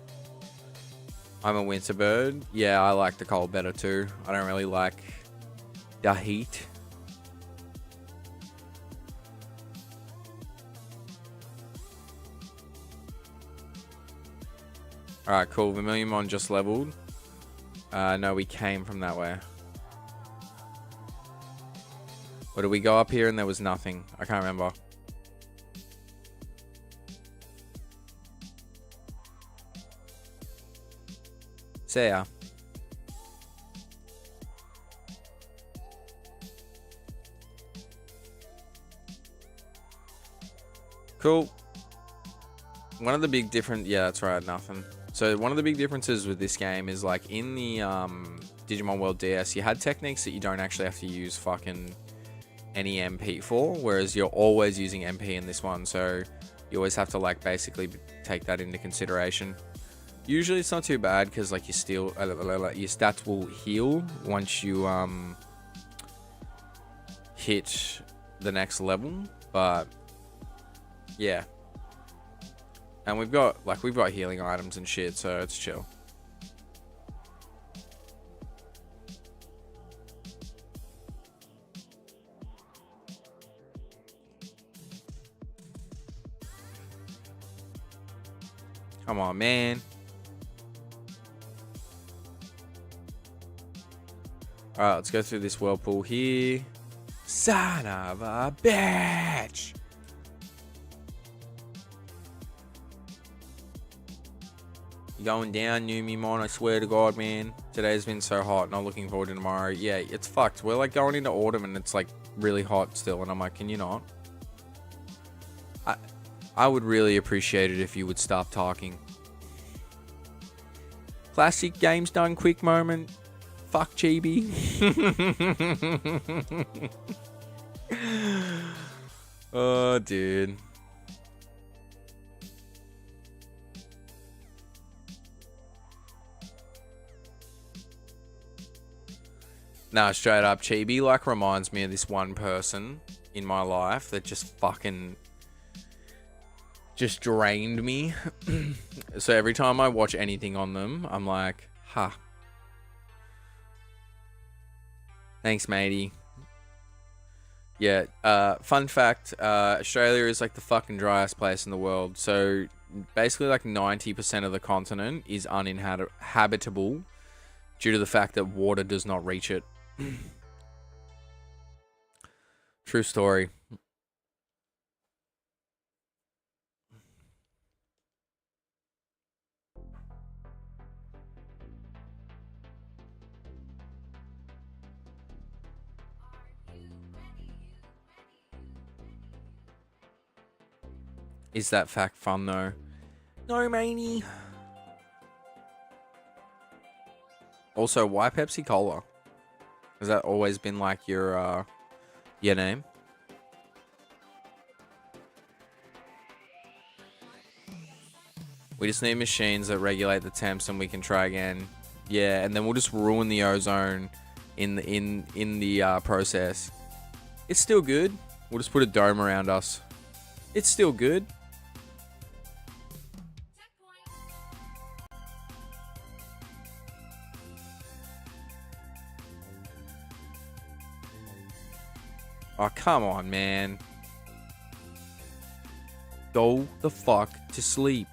I'm a winter bird. Yeah, I like the cold better too. I don't really like the heat. Alright, cool. 𝑳𝑰𝑩𝑺𝑬 just leveled. No, we came from that way. Or did we go up here and there was nothing? I can't remember. See ya. Cool. One of the big different, yeah, that's right, nothing. So one of the big differences with this game is like in the Digimon World DS, you had techniques that you don't actually have to use fucking any MP for, whereas you're always using MP in this one. So you always have to like basically take that into consideration. Usually it's not too bad because like your stats will heal once you hit the next level, but yeah. And we've got healing items and shit, so it's chill. Come on, man. Alright, let's go through this whirlpool here. Son of a bitch! You're going down, Numemon, I swear to God, man. Today's been so hot, not looking forward to tomorrow. Yeah, it's fucked. We're like going into autumn and it's like really hot still, and I'm like, can you not? I would really appreciate it if you would stop talking. Classic games done quick moment. Fuck Chibi. Oh, dude. Nah, straight up, Chibi like reminds me of this one person in my life that just fucking just drained me. So every time I watch anything on them, I'm like, ha. Thanks, matey. Yeah, fun fact, Australia is like the fucking driest place in the world. So basically like 90% of the continent is uninhabitable due to the fact that water does not reach it. True story. Is that fact fun though? No, Maney. Also, why Pepsi Cola? Has that always been like your name? We just need machines that regulate the temps and we can try again. Yeah, and then we'll just ruin the ozone in the process. It's still good. We'll just put a dome around us. It's still good. Oh, come on, man. Go the fuck to sleep.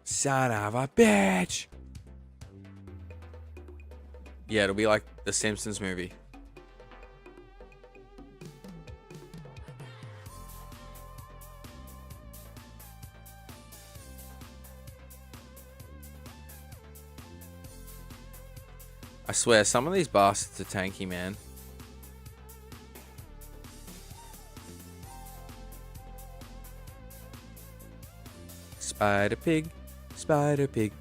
Son of a bitch. Yeah, it'll be like the Simpsons movie. I swear, some of these bastards are tanky, man. Spider Pig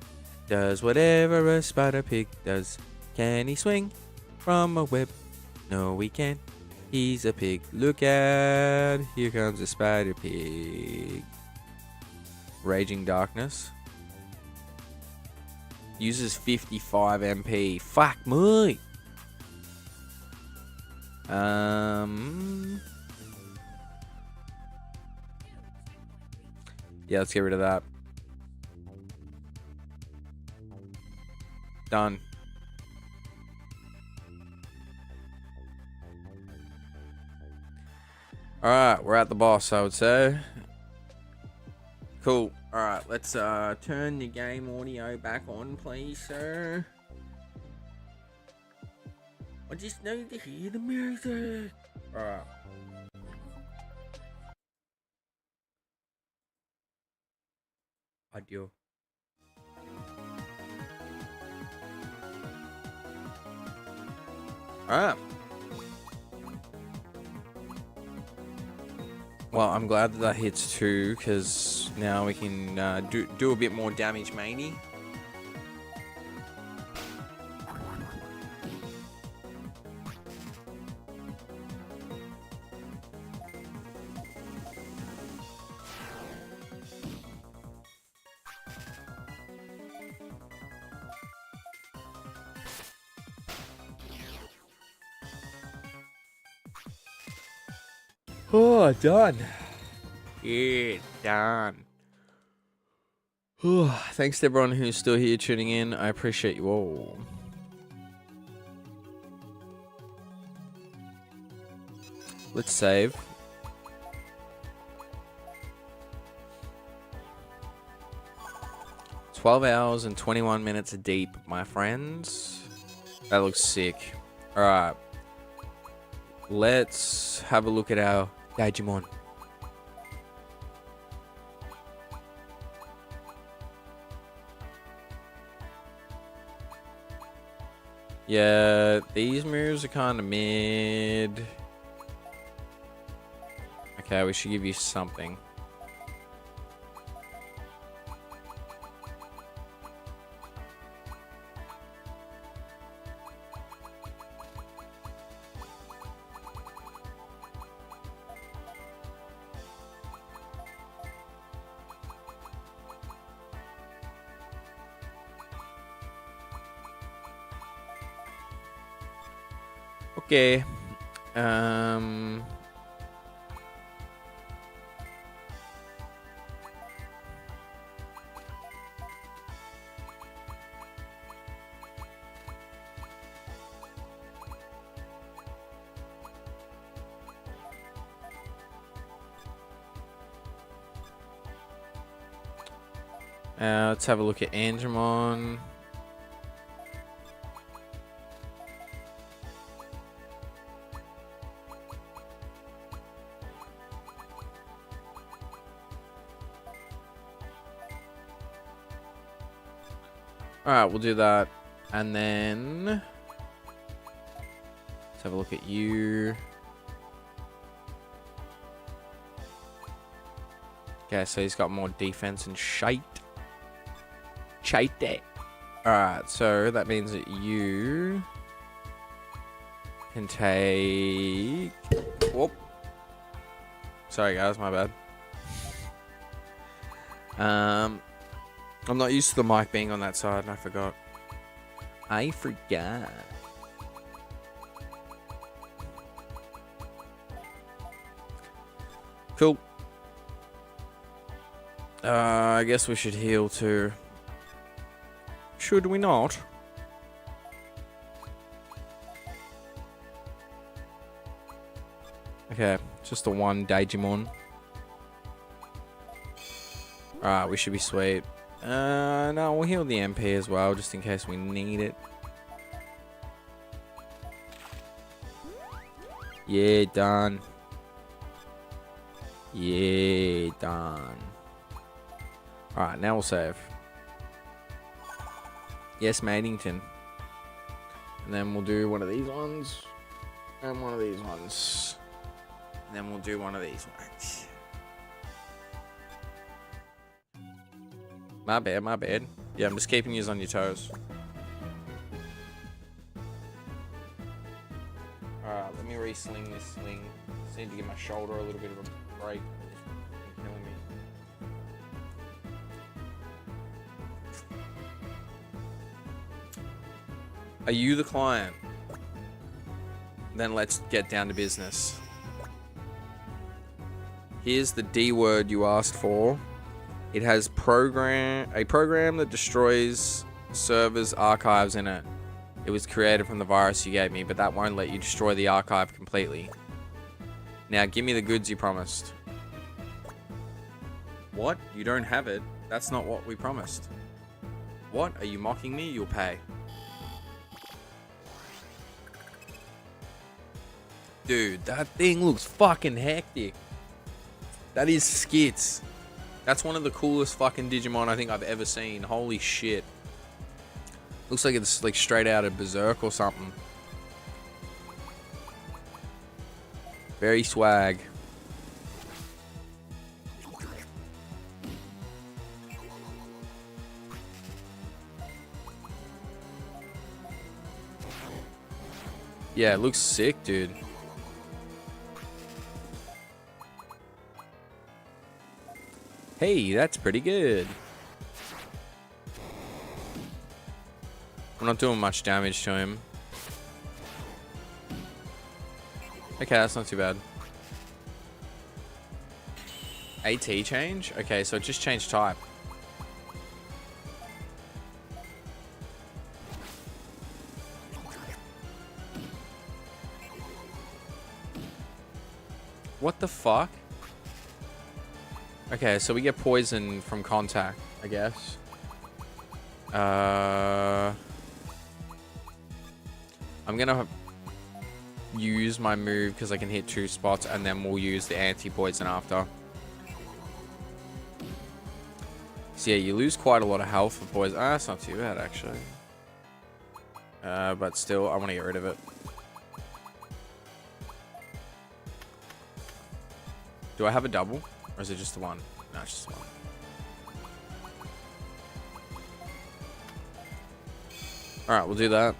does whatever a Spider Pig does. Can he swing from a web? No, he can't. He's a pig. Look out, here comes a Spider Pig. Raging Darkness. Uses 55 MP. Fuck me. Yeah, let's get rid of that. Done. Alright, we're at the boss, I would say. Cool. Alright, let's turn the game audio back on, please, sir. I just need to hear the music. Alright. Audio. Alright. Well, I'm glad that hits 2, because now we can do a bit more damage, Maney. Oh, done. Yeah, done. Thanks to everyone who's still here tuning in. I appreciate you all. Let's save. $12 and 21 minutes deep, my friends. That looks sick. Alright. Let's have a look at our Digimon. Yeah, these moves are kind of mid. Okay, we should give you something. Okay. Let's have a look at Angemon. Alright, we'll do that. And then let's have a look at you. Okay, so he's got more defense and shite. Shite. Alright, so that means that you can take... Whoop. Sorry guys, my bad. I'm not used to the mic being on that side, and I forgot. I forgot. Cool. I guess we should heal too. Should we not? Okay, just the one Digimon. Alright, we should be sweet. No, we'll heal the MP as well, just in case we need it. Yeah, done. Yeah, done. Alright, now we'll save. Yes, Matington. And then we'll do one of these ones. And one of these ones. And then we'll do one of these ones. My bad, my bad. Yeah, I'm just keeping you on your toes. Alright, let me re-sling this sling. Just need to give my shoulder a little bit of a break. It's killing me. Are you the client? Then let's get down to business. Here's the D word you asked for. It has a program that destroys servers' archives in it. It was created from the virus you gave me, but that won't let you destroy the archive completely. Now, give me the goods you promised. What? You don't have it? That's not what we promised. What? Are you mocking me? You'll pay. Dude, that thing looks fucking hectic. That is skits. That's one of the coolest fucking Digimon I think I've ever seen. Holy shit. Looks like it's like straight out of Berserk or something. Very swag. Yeah, it looks sick, dude. Hey, that's pretty good. I'm not doing much damage to him. Okay, that's not too bad. AT change? Okay, so it just changed type. What the fuck? Okay, so we get poison from contact, I guess. I'm gonna use my move because I can hit 2 spots, and then we'll use the anti-poison after. So yeah, you lose quite a lot of health for poison. Ah, that's not too bad actually. But still, I want to get rid of it. Do I have a double? Or is it just the one? No, it's just the one. Alright, we'll do that.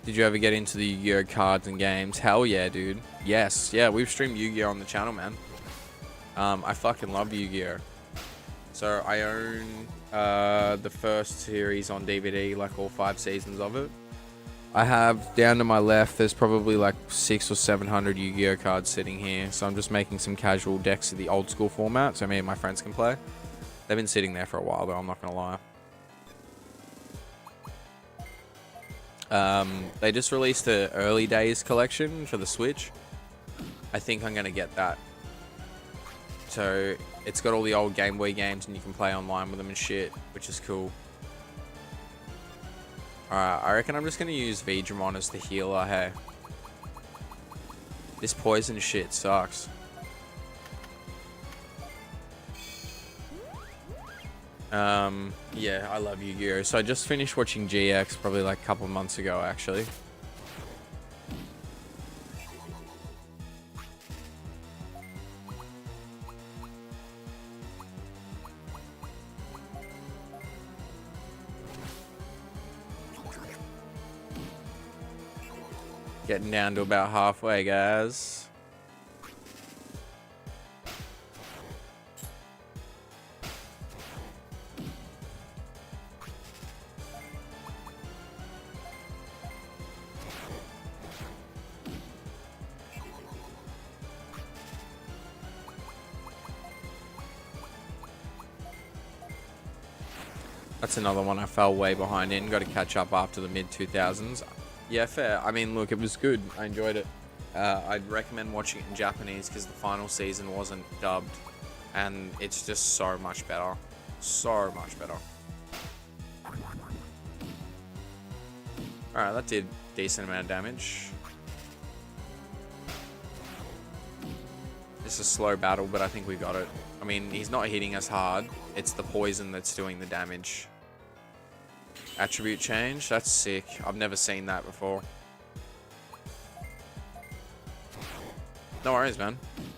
Did you ever get into the Yu-Gi-Oh cards and games? Hell yeah, dude. Yes. Yeah, we've streamed Yu-Gi-Oh on the channel, man. I fucking love Yu-Gi-Oh. So I own the first series on DVD, like all 5 seasons of it. I have, down to my left, there's probably like 600 or 700 Yu-Gi-Oh cards sitting here. So I'm just making some casual decks of the old school format so me and my friends can play. They've been sitting there for a while though, I'm not going to lie. They just released the early days collection for the Switch. I think I'm going to get that. So it's got all the old Game Boy games and you can play online with them and shit, which is cool. Alright, I reckon I'm just going to use 𝑉𝑚on as the healer, hey. This poison shit sucks. Yeah, I love Yu-Gi-Oh! So I just finished watching GX probably like a couple of months ago, actually. Getting down to about halfway, guys. That's another one I fell way behind in. Got to catch up after the mid-2000s. Yeah, fair. I mean, look, it was good. I enjoyed it. I'd recommend watching it in Japanese because the final season wasn't dubbed. And it's just so much better. So much better. Alright, that did a decent amount of damage. It's a slow battle, but I think we got it. I mean, he's not hitting us hard. It's the poison that's doing the damage. Attribute change? That's sick. I've never seen that before. No worries, man.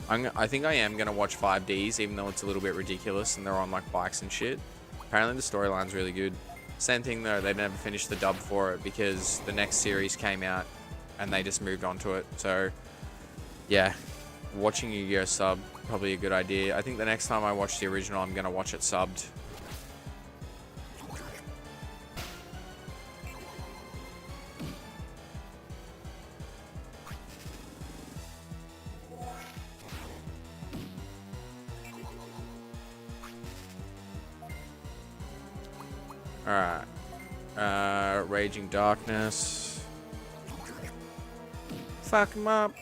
I think I am going to watch 5Ds, even though it's a little bit ridiculous and they're on like bikes and shit. Apparently the storyline's really good. Same thing though, they never finished the dub for it because the next series came out and they just moved on to it. So, yeah. Watching Yu-Gi-Oh! Sub, probably a good idea. I think the next time I watch the original, I'm going to watch it subbed. Alright. Raging Darkness. Fuck him up.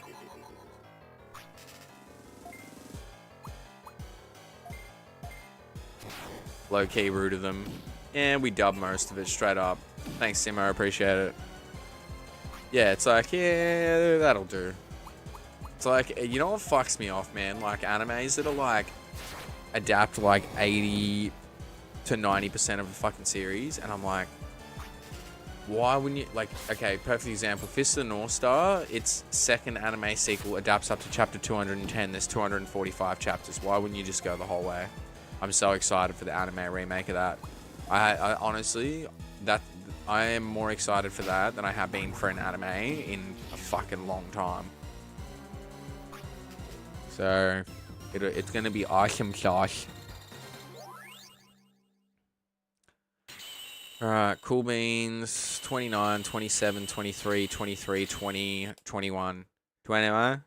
Low-key rooted them. And we dubbed most of it straight up. Thanks, Simo. Appreciate it. Yeah, it's like, yeah, that'll do. It's like, you know what fucks me off, man? Like, animes that are like, adapt like 80 to 90% of a fucking series. And I'm like, why wouldn't you, like, okay, perfect example. Fist of the North Star, its second anime sequel adapts up to chapter 210. There's 245 chapters. Why wouldn't you just go the whole way? I'm so excited for the anime remake of that. I honestly, I am more excited for that than I have been for an anime in a fucking long time. So, it's gonna be awesome sauce. Alright, Cool Beans, 29, 27, 23, 23, 20, 21. 21?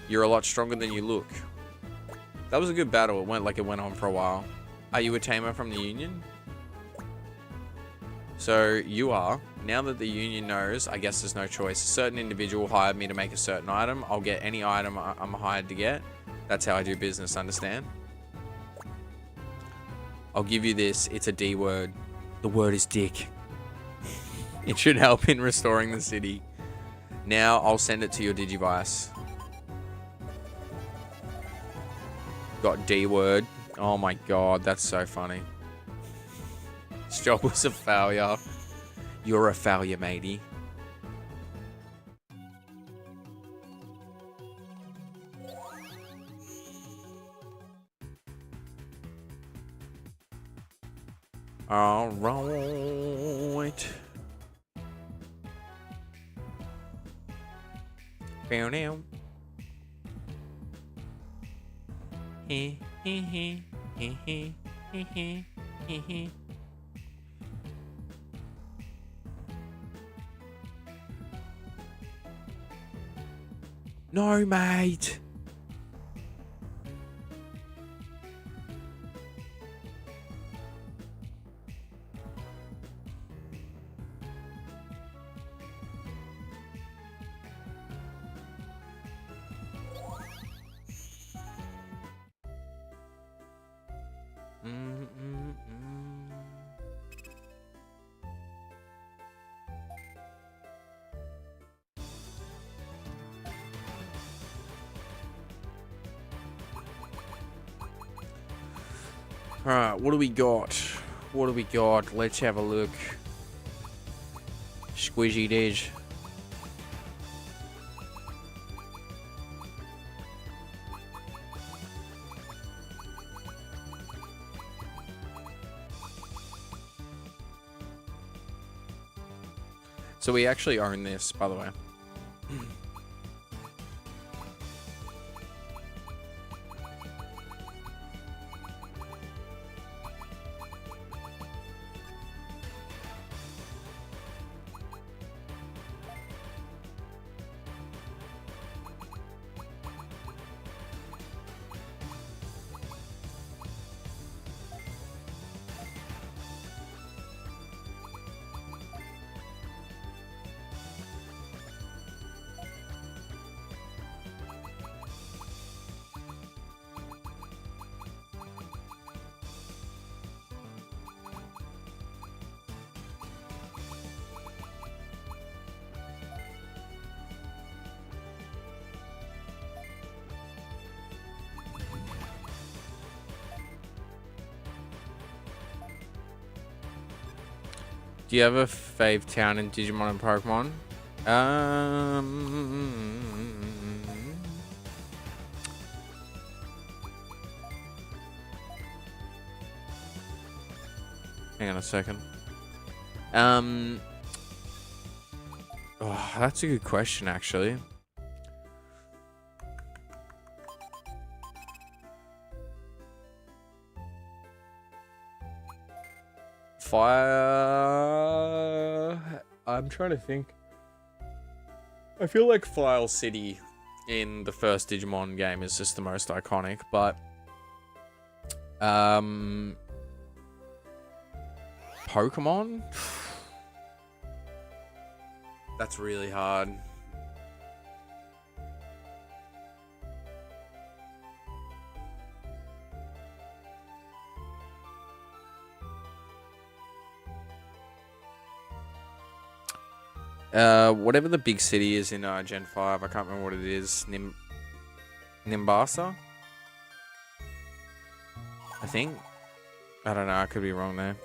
You're a lot stronger than you look. That was a good battle. It went on for a while. Are you a tamer from the Union? So, you are. Now that the Union knows, I guess there's no choice. A certain individual hired me to make a certain item. I'll get any item I'm hired to get. That's how I do business, understand? I'll give you this. It's a D word. The word is dick. It should help in restoring the city. Now, I'll send it to your Digivice. Got D word. Oh my god, that's so funny. This job was a failure. You're a failure, matey. All right. Bow now. No, mate. Alright, what do we got? What do we got? Let's have a look. Squishy dish. So we actually own this, by the way. Do you have a fave town in Digimon and Pokemon? Hang on a second. Oh, that's a good question, actually. Fire. I'm trying to think. I feel like File City in the first Digimon game is just the most iconic, but Pokemon? That's really hard. Whatever the big city is in Gen 5, I can't remember what it is. Nimbasa? I think. I don't know, I could be wrong there.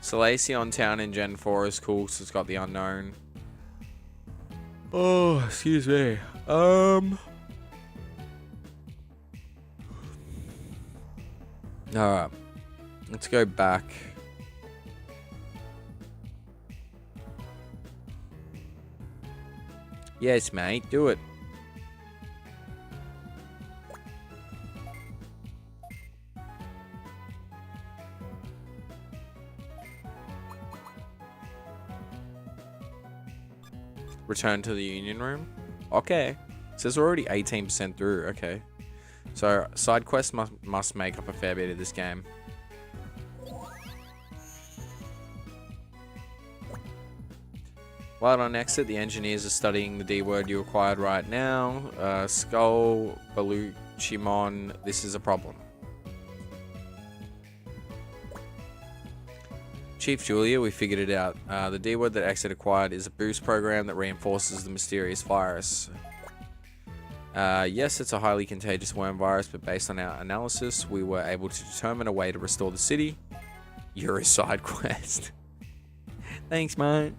Salacion Town in Gen 4 is cool, so it's got the unknown. Oh, excuse me. Alright. Let's go back. Yes, mate. Do it. Return to the union room. Okay. It says we're already 18% through. Okay. So side quests must make up a fair bit of this game. While on exit, the engineers are studying the D word you acquired right now. Skull, Baluchimon, this is a problem. Chief Julia, we figured it out. The D word that Exit acquired is a boost program that reinforces the mysterious virus. Yes, it's a highly contagious worm virus, but based on our analysis, we were able to determine a way to restore the city. You're a side quest. Thanks, mate.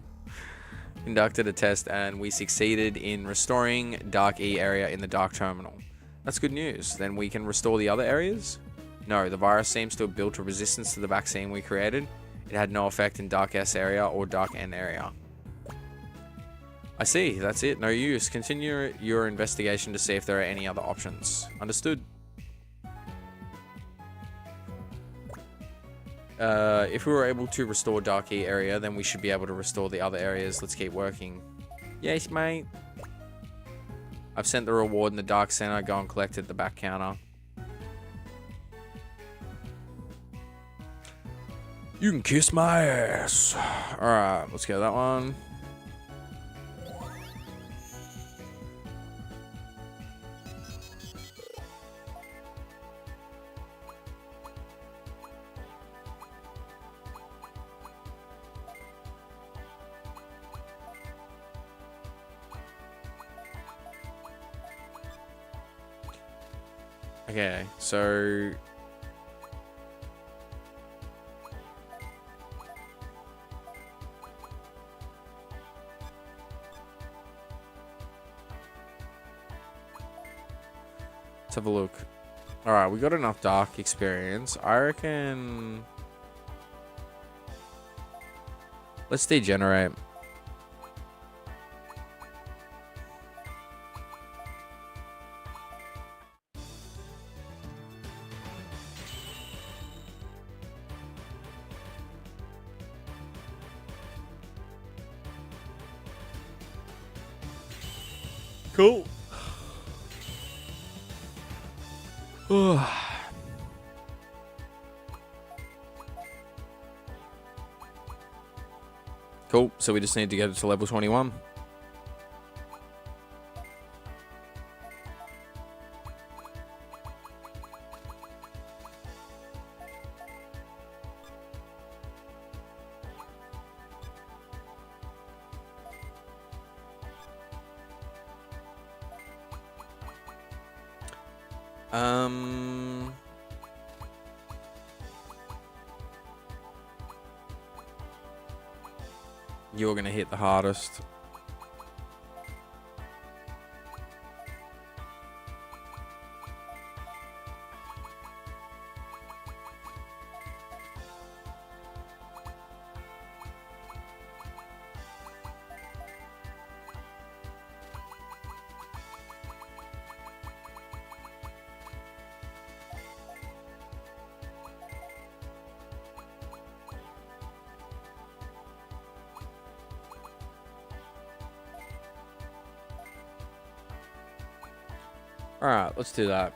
Conducted a test and we succeeded in restoring Dark E area in the Dark Terminal. That's good news. Then we can restore the other areas? No, the virus seems to have built a resistance to the vaccine we created. It had no effect in Dark S area or Dark N area. I see, that's it, no use. Continue your investigation to see if there are any other options. Understood. If we were able to restore Dark E area, then we should be able to restore the other areas. Let's keep working. Yes, mate. I've sent the reward in the Dark Center. Go and collect it at the back counter. You can kiss my ass. Alright, let's go that one. Okay, so let's have a look. Alright, we got enough dark experience. I reckon let's degenerate. Cool. Cool. So we just need to get it to level 21. You're gonna hit the hardest. Alright, let's do that.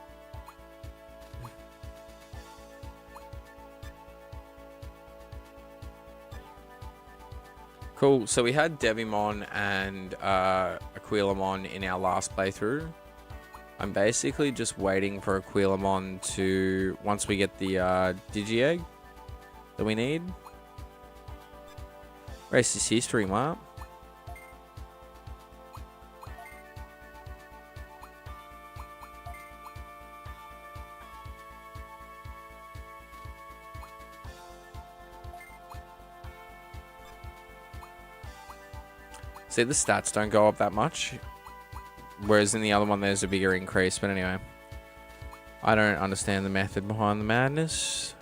Cool, so we had Devimon and Aquilamon in our last playthrough. I'm basically just waiting for Aquilamon to, once we get the Digi-Egg that we need. Racist history, Mark. See, the stats don't go up that much, whereas in the other one there's a bigger increase. But anyway, I don't understand the method behind the madness.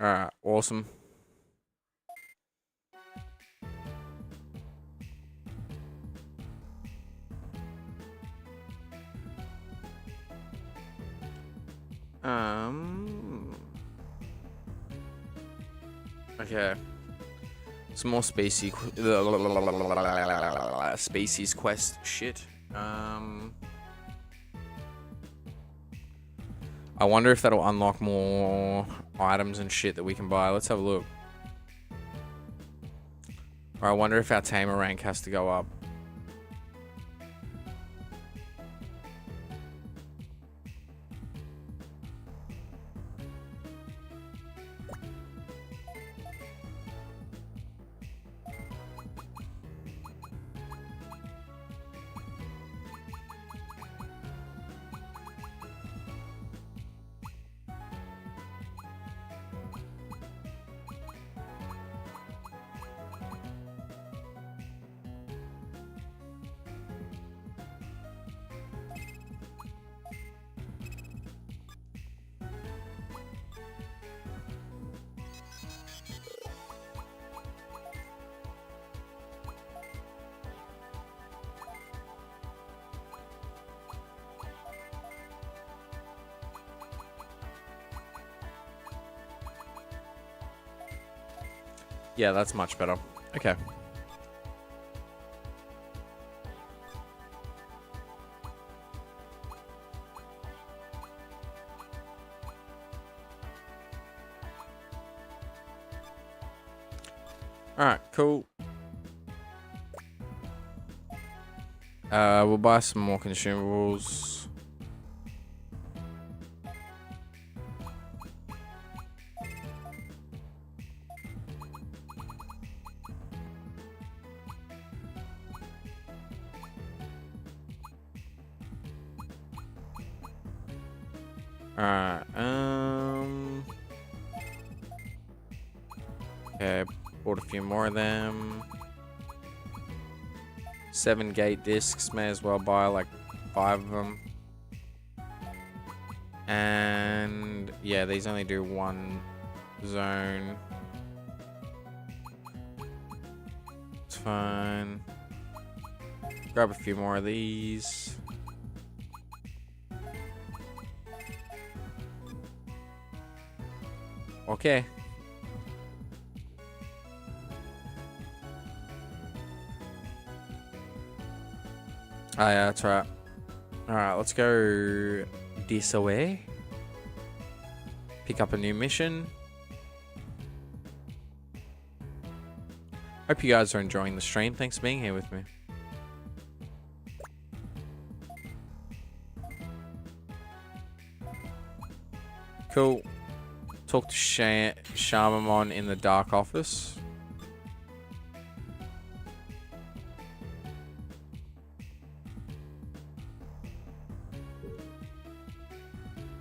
Alright, awesome. Okay. Some more species quest shit. I wonder if that'll unlock more items and shit that we can buy. Let's have a look. Or I wonder if our tamer rank has to go up. Yeah, that's much better. Okay. Alright, cool. We'll buy some more consumables. Alright, okay, bought a few more of them. 7 gate discs, may as well buy like 5 of them. And yeah, these only do 1 zone. It's fine. Grab a few more of these. Okay. Oh yeah, that's right. Alright, let's go this away. Pick up a new mission. Hope you guys are enjoying the stream. Thanks for being here with me. Cool. Talk to 𝑐𝑻𝑯𝑬𝑃 in the dark office.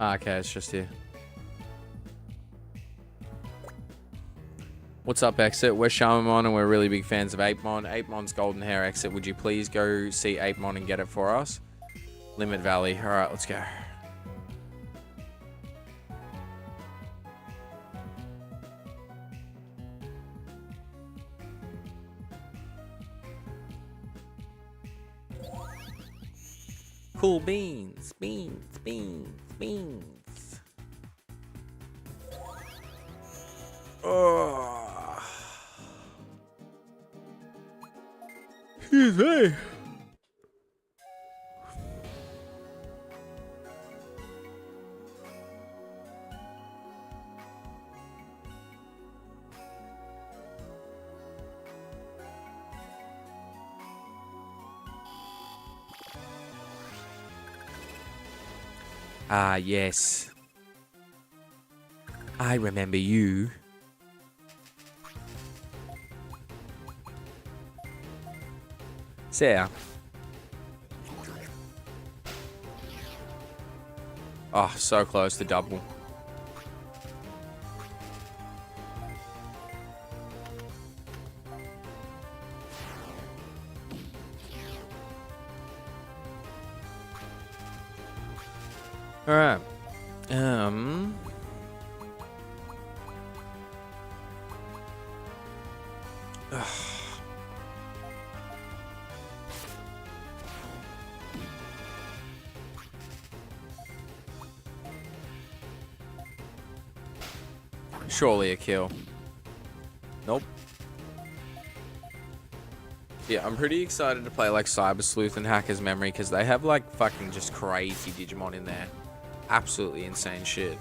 Okay, it's just here. What's up, Exit? We're 𝑐𝑻𝑯𝑬𝑃 and we're really big fans of 𝑎peMon. 𝑎peMon's golden hair, Exit. Would you please go see 𝑎peMon and get it for us? Limit Valley. Alright, let's go. Cool beans, beans, beans, beans. Oh. Excuse me. Ah, yes. I remember you. Sarah. Oh, so close to double. Alright. Surely a kill. Nope. Yeah, I'm pretty excited to play like Cyber Sleuth and Hacker's Memory because they have like fucking just crazy Digimon in there. Absolutely insane shit.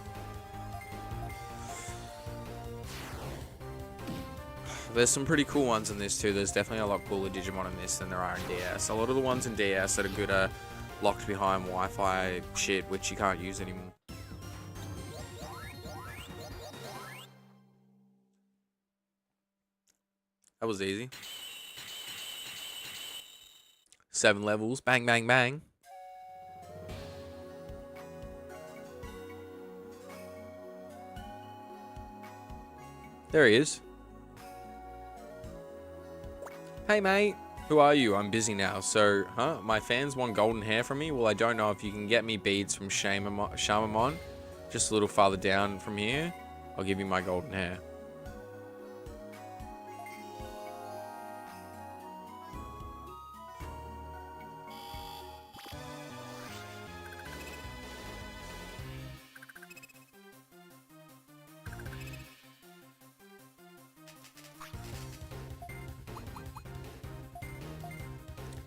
There's some pretty cool ones in this too. There's definitely a lot cooler Digimon in this than there are in DS. A lot of the ones in DS that are good are locked behind Wi-Fi shit, which you can't use anymore. That was easy. 7 levels. Bang, bang, bang. There he is. Hey, mate. Who are you? I'm busy now. So, my fans want golden hair from me? Well, I don't know if you can get me beads from 𝑐𝑻𝑯𝑬𝑃. Just a little farther down from here. I'll give you my golden hair.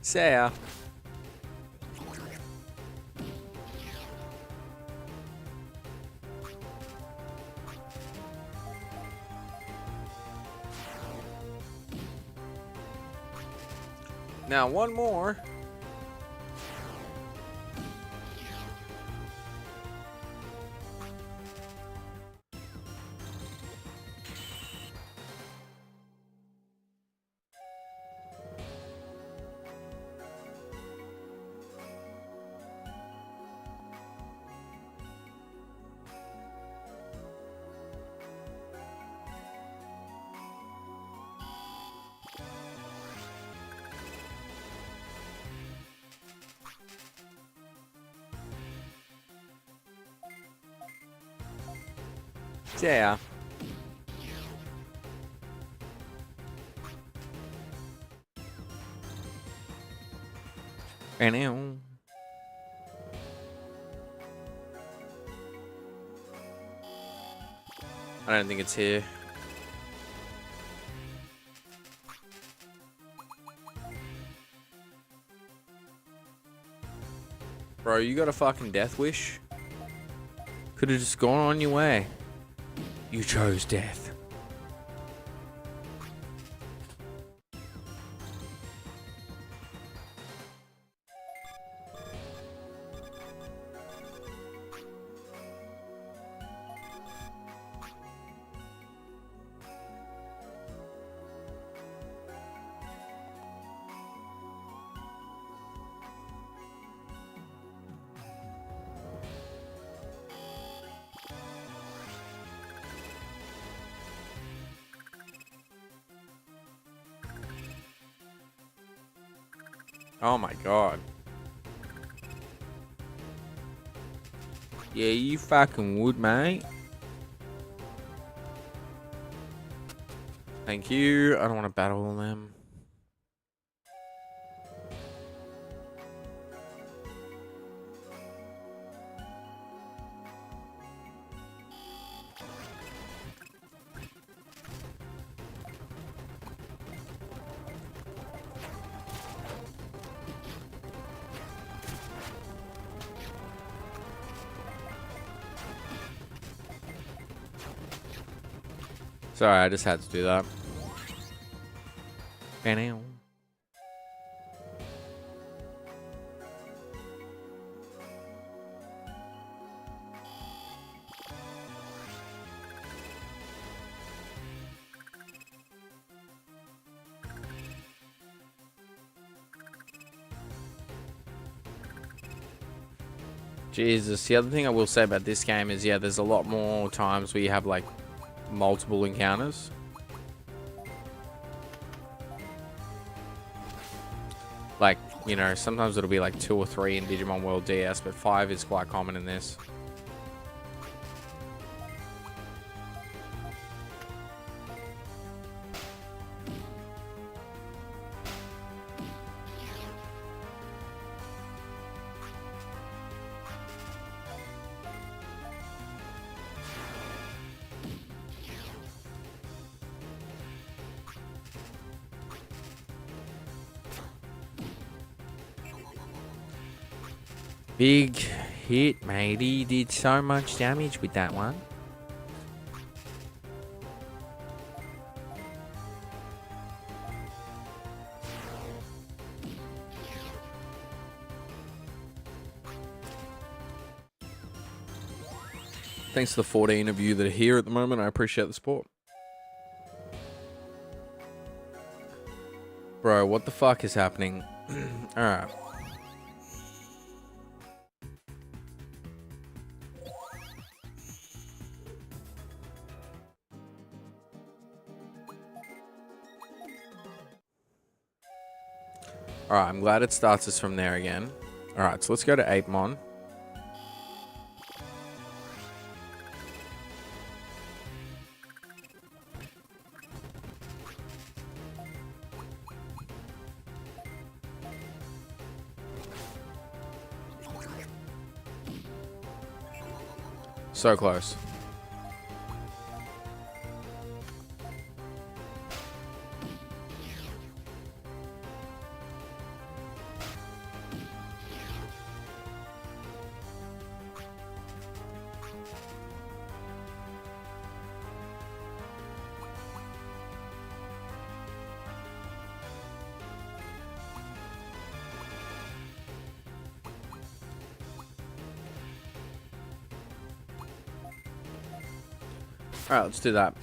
See ya. Now one more. Yeah. And now. I don't think it's here. Bro, you got a fucking death wish? Could have just gone on your way. You chose death. Oh my god. Yeah, you fucking would, mate. Thank you. I don't want to battle them. Sorry, I just had to do that. Now. Jesus, the other thing I will say about this game is, yeah, there's a lot more times where you have, like, multiple encounters. Like, you know, sometimes it'll be like 2 or 3 in Digimon World DS, but 5 is quite common in this. Big hit, matey. Did so much damage with that one. Thanks to the 14 of you that are here at the moment. I appreciate the support. Bro, what the fuck is happening? Alright. Alright, I'm glad it starts us from there again. Alright, so let's go to 𝑎pemon. So close. Alright, let's do that.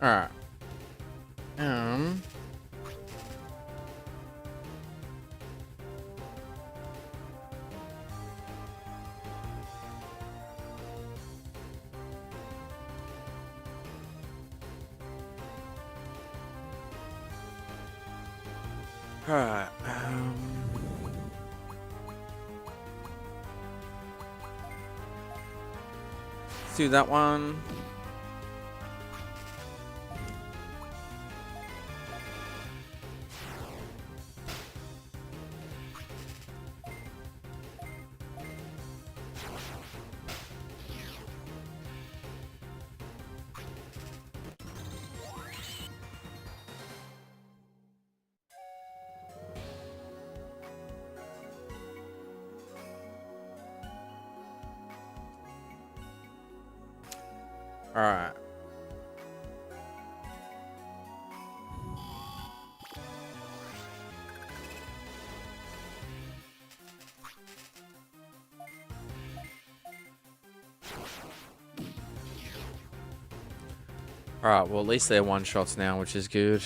Alright. Alright. Let's do that one. Alright. Alright, well at least they're one shots now, which is good.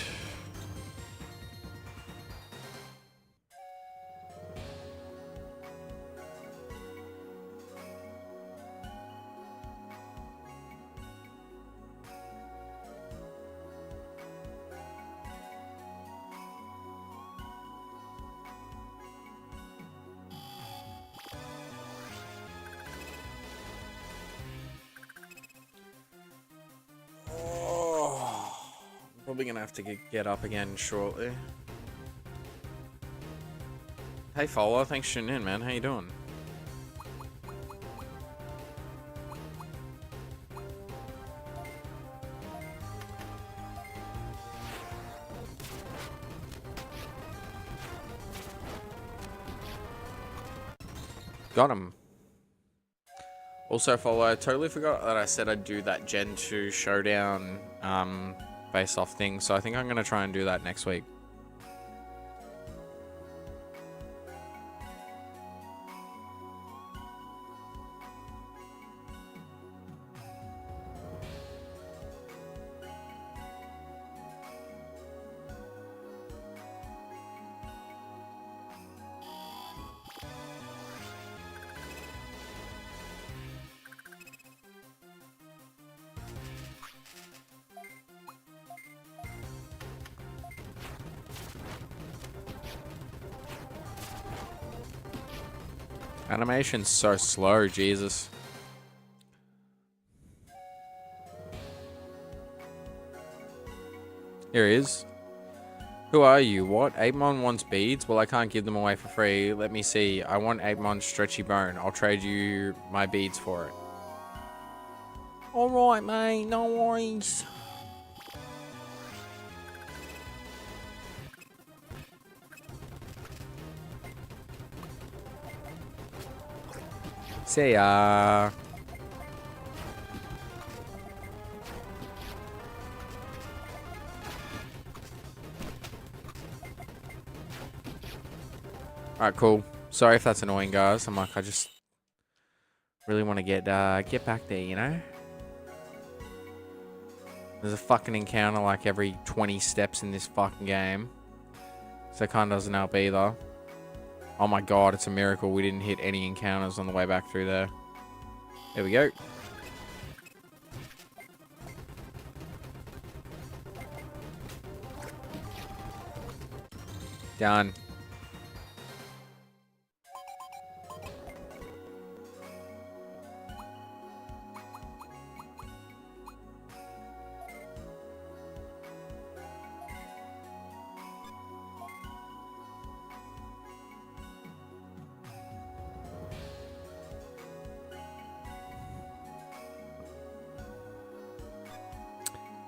Probably gonna have to get up again shortly. Hey follower, thanks for tuning in, man. How you doing? Got him. Also follow, I totally forgot that I said I'd do that Gen 2 showdown face-off thing, so I think I'm going to try and do that next week. Animation's so slow, Jesus. Here he is. Who are you? What? 𝑬𝑰𝑩𝑚 wants beads? Well, I can't give them away for free. Let me see. I want 𝑬𝑰𝑩𝑚's stretchy bone. I'll trade you my beads for it. Alright, mate. No worries. See ya. Alright, cool. Sorry if that's annoying, guys. I'm like, I just really want to get back there, you know? There's a fucking encounter like every 20 steps in this fucking game. So it kind of doesn't help either. Oh my god, it's a miracle we didn't hit any encounters on the way back through there. There we go. Done.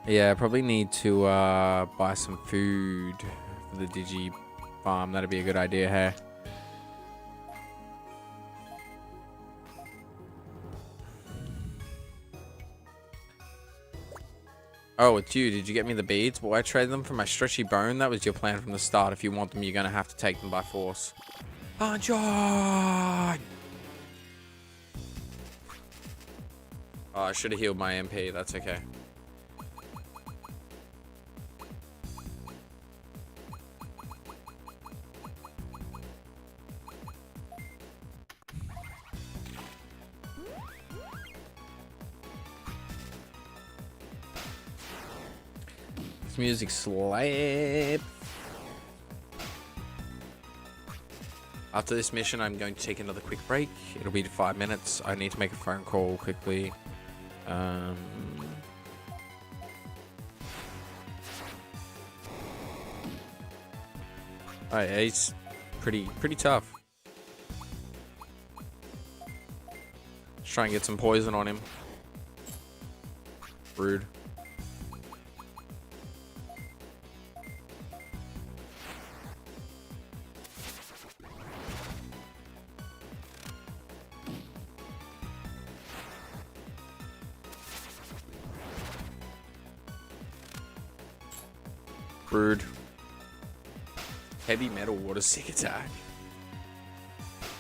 Yeah, I probably need to buy some food for the Digi farm. That'd be a good idea, hey? Oh, it's you. Did you get me the beads? Will I trade them for my stretchy bone? That was your plan from the start. If you want them, you're going to have to take them by force. Punch on! Oh, I should have healed my MP. That's okay. This music slap. After this mission, I'm going to take another quick break. It'll be 5 minutes. I need to make a phone call quickly. Oh, yeah, he's pretty tough. Let's try and get some poison on him. Rude. Rude. Heavy metal water sick attack.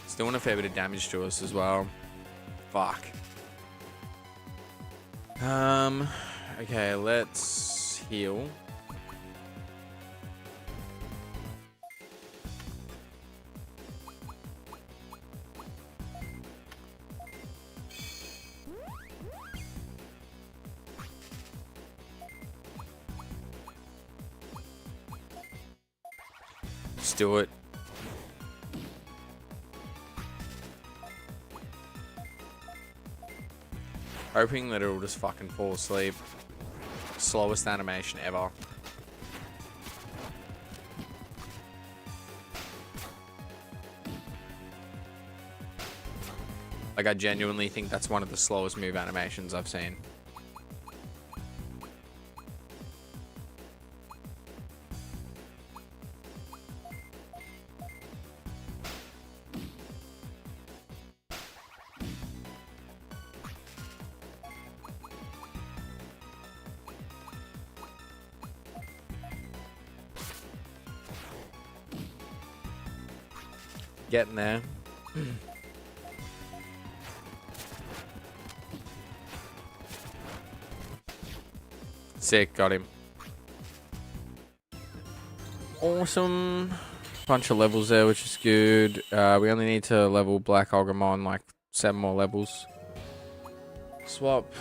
It's doing a fair bit of damage to us as well. Fuck. Okay, let's heal. Let's do it. Hoping that it'll just fucking fall asleep. Slowest animation ever. Like, I genuinely think that's one of the slowest move animations I've seen. Getting there. Sick, got him. Awesome. Bunch of levels there, which is good. We only need to level Black Agumon like 7 more levels. Swap.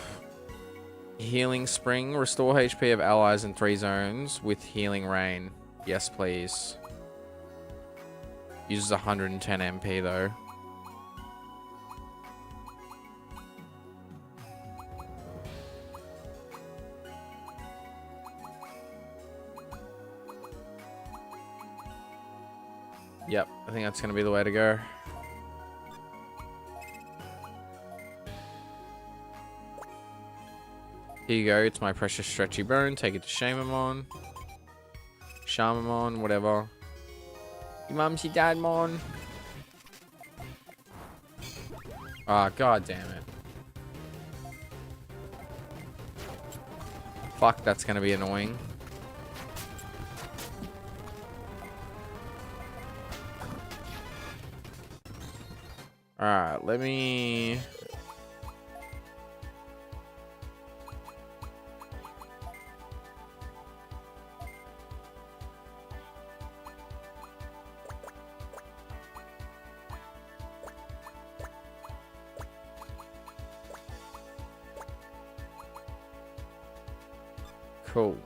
Healing Spring. Restore HP of allies in 3 zones with Healing Rain. Yes, please. Uses 110 MP though. Yep, I think that's going to be the way to go. Here you go. It's my precious stretchy bone. Take it to 𝑠hamemon. 𝑠hamemon, whatever. Your mum's your dad, mon. Ah, oh, god damn it. Fuck, that's going to be annoying. Alright, let me... Cool.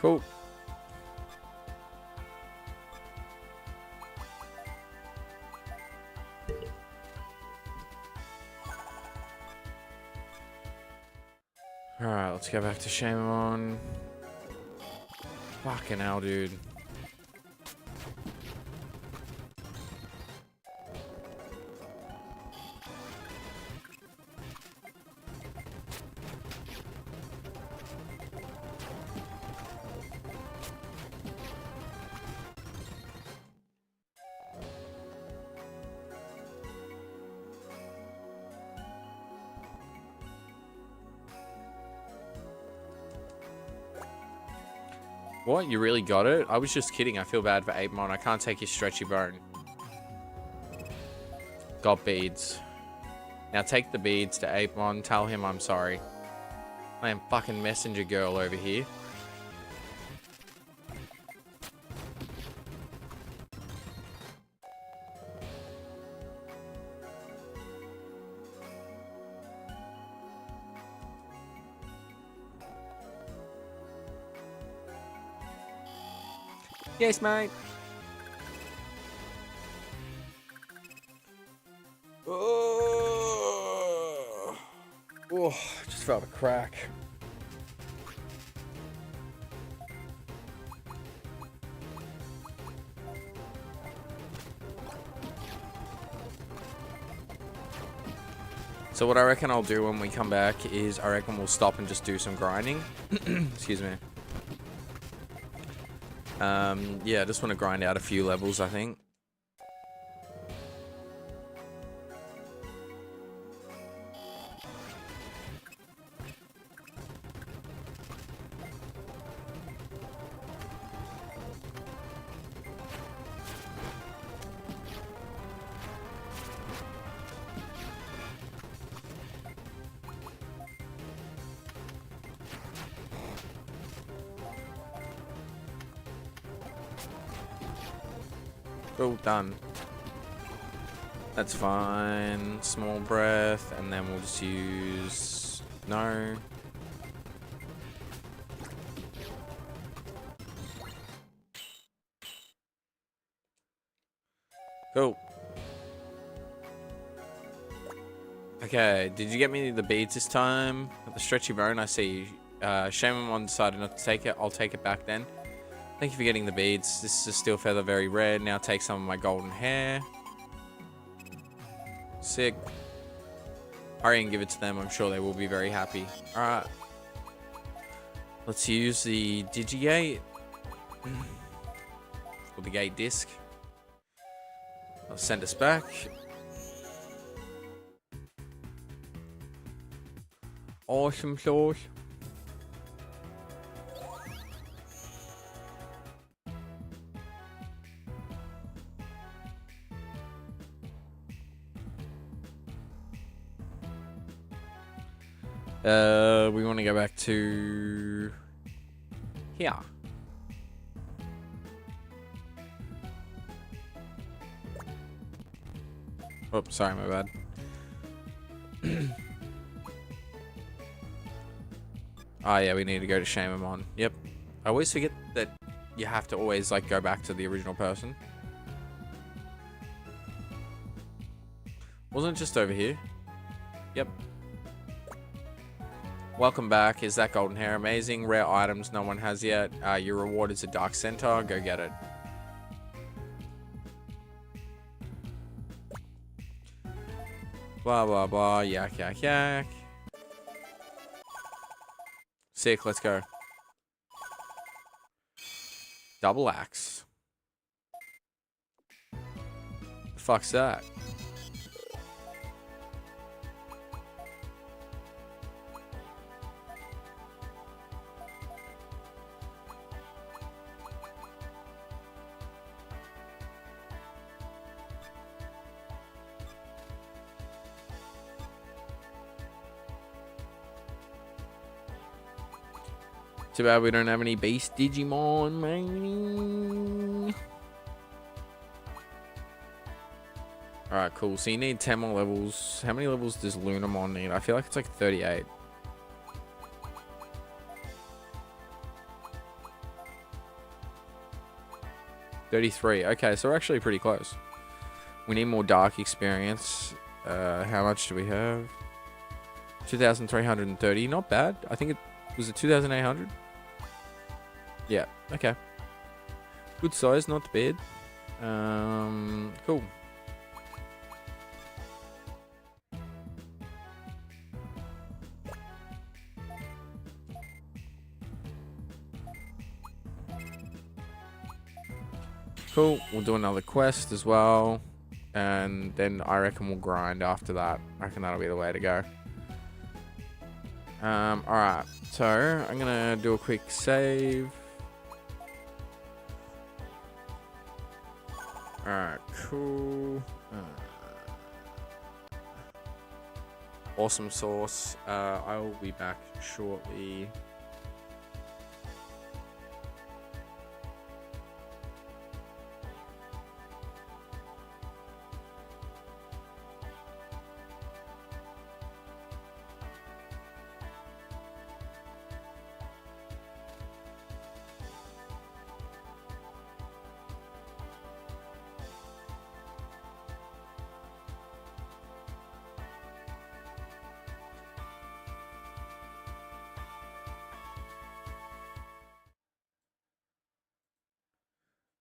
Cool. Alright, let's go back to 𝑠hamemon. Fucking hell, dude. What? You really got it? I was just kidding. I feel bad for 𝑎PEmon. I can't take his stretchy bone. Got beads. Now take the beads to 𝑎PEmon. Tell him I'm sorry. I am fucking messenger girl over here. Yes, mate. Oh, just felt a crack. So what I reckon I'll do when we come back is I reckon we'll stop and just do some grinding. Excuse me. Yeah, I just want to grind out a few levels, I think. Well done. That's fine. Small breath, and then we'll just use... No. Cool. Okay, did you get me the beads this time? The stretchy bone, I see. 𝑠hamemon decided not to take it. I'll take it back then. Thank you for getting the beads. This is still feather very red. Now take some of my golden hair. Sick. Hurry and give it to them. I'm sure they will be very happy. Alright. Let's use the Digigate. Or the gate disc. I'll send us back. Awesome sauce. We want to go back to here. Oops, sorry, my bad. Oh yeah, we need to go to Shamamon. Yep. I always forget that you have to always like go back to the original person. Wasn't it just over here? Yep. Welcome back. Is that golden hair amazing? Rare items no one has yet. Your reward is a dark centaur. Go get it. Blah, blah, blah. Yak, yak, yak. Sick. Let's go. Double axe. The fuck's that? Too bad we don't have any base Digimon, man. Alright, cool. So you need 10 more levels. How many levels does Lunamon need? I feel like it's like 38. $33. Okay, so we're actually pretty close. We need more dark experience. How much do we have? 2,330. Not bad. I think it was 2,800. Yeah, okay. Good size, not bad. Cool. Cool, we'll do another quest as well. And then I reckon we'll grind after that. I reckon that'll be the way to go. Alright, so I'm gonna do a quick save. Alright, cool. Awesome sauce. I will be back shortly.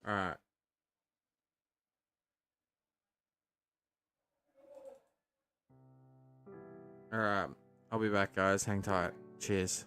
Alright. Alright. I'll be back, guys. Hang tight. Cheers.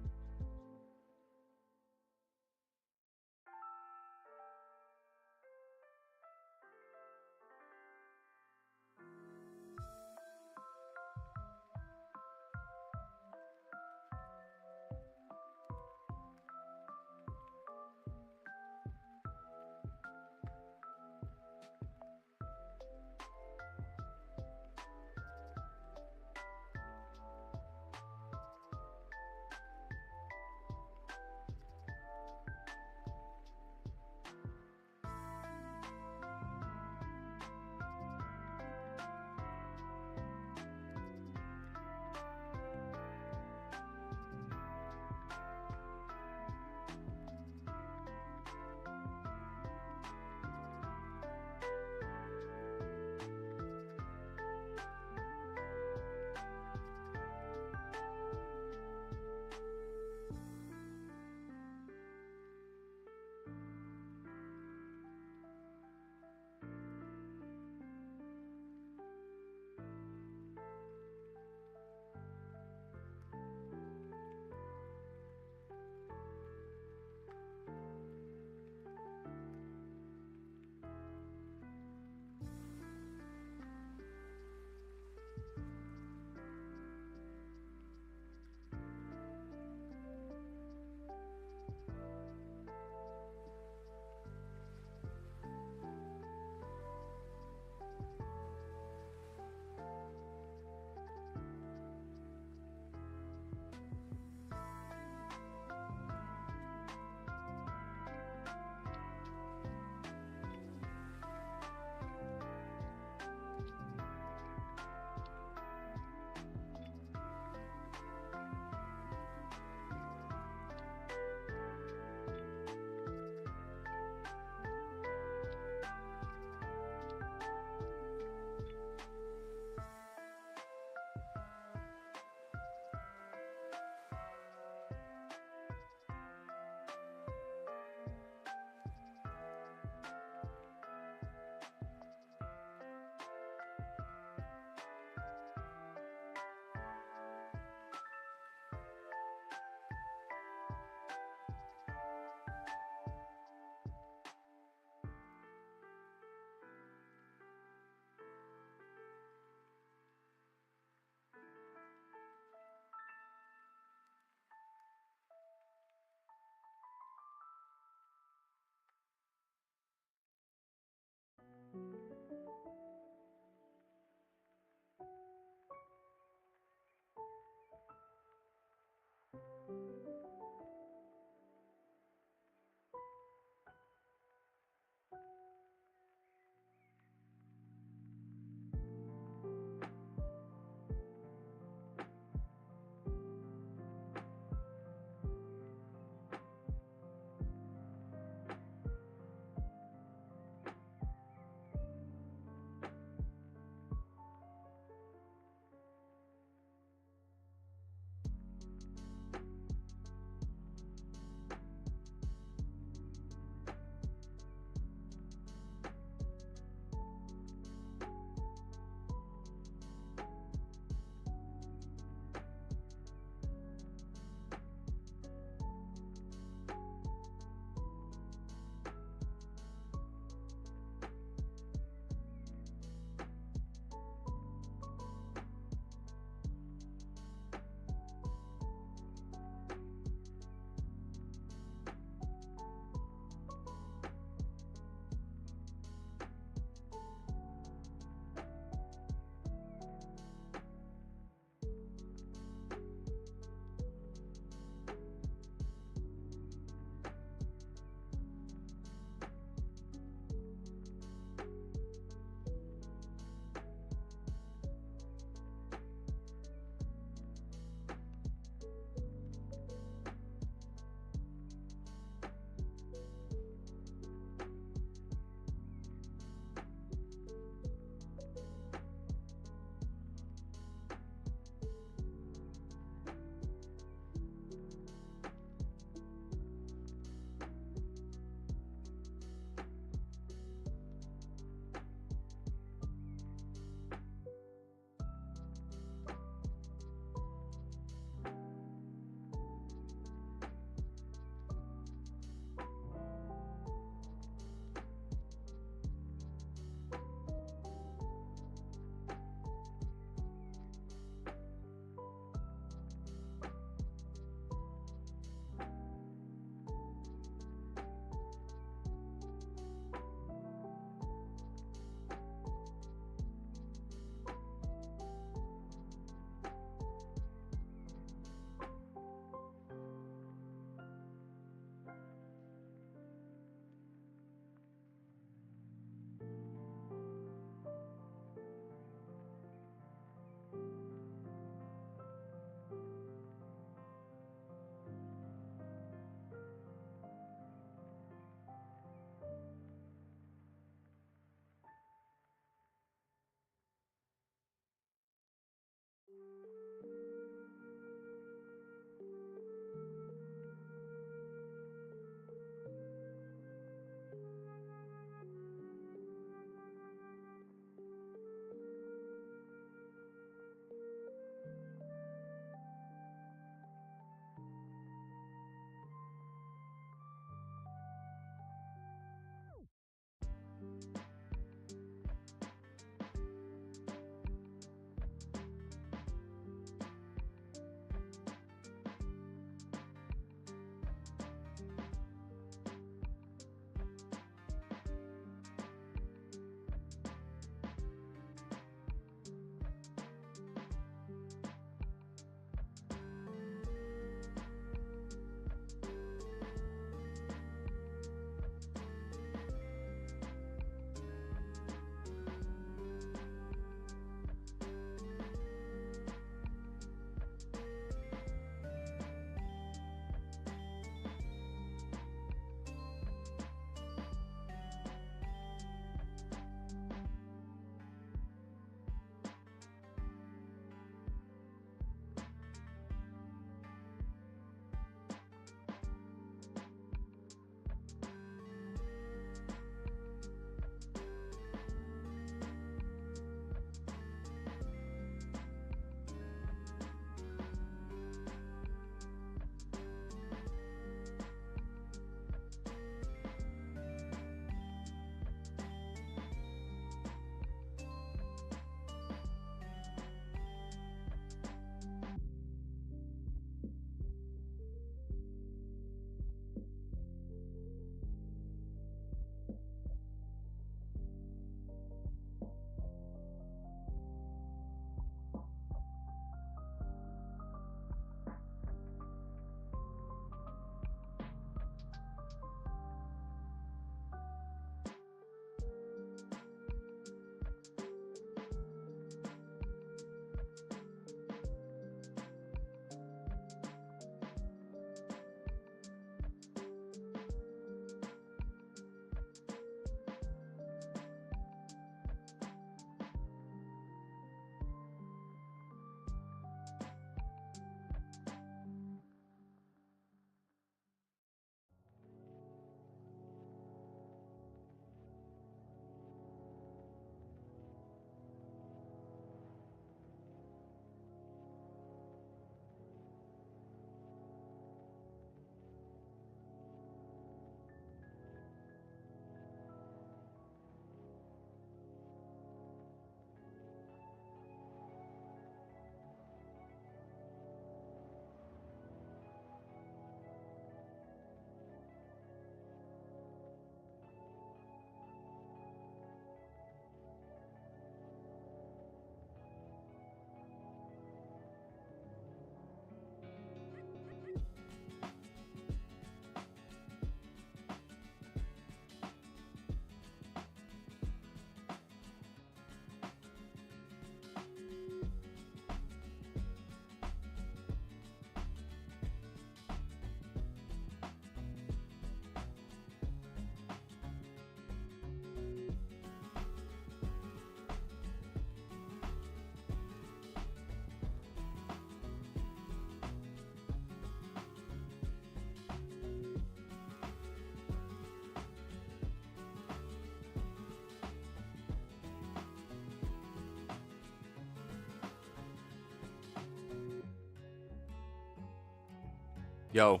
Yo.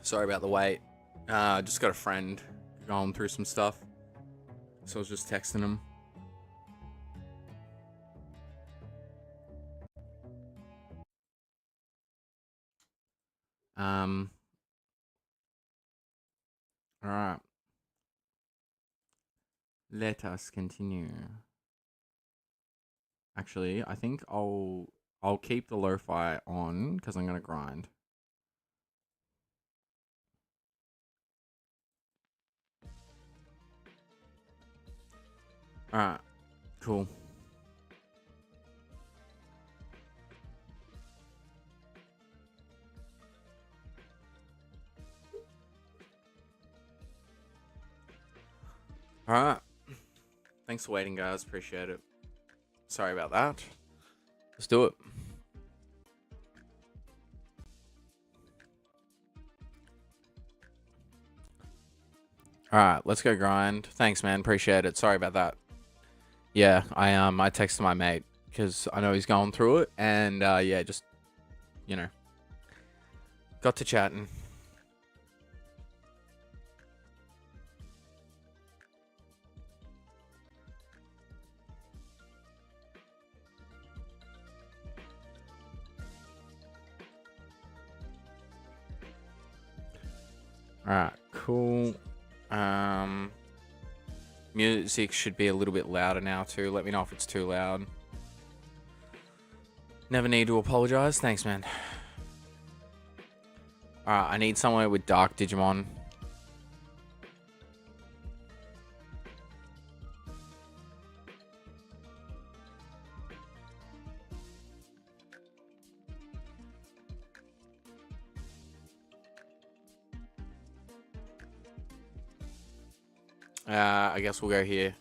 Sorry about the wait. Just got a friend going through some stuff. So I was just texting him. Alright. Let us continue. Actually, I think I'll keep the lo-fi on because I'm gonna grind. Alright, cool. Alright. Thanks for waiting, guys. Appreciate it. Sorry about that. Let's do it. Alright, let's go grind. Thanks, man. Appreciate it. Sorry about that. Yeah, I texted my mate because I know he's going through it, and yeah, just, you know, got to chatting. Alright, cool. Music should be a little bit louder now too. Let me know if it's too loud. Never need to apologize. Thanks, man. Alright, I need somewhere with dark Digimon. I guess we'll go here.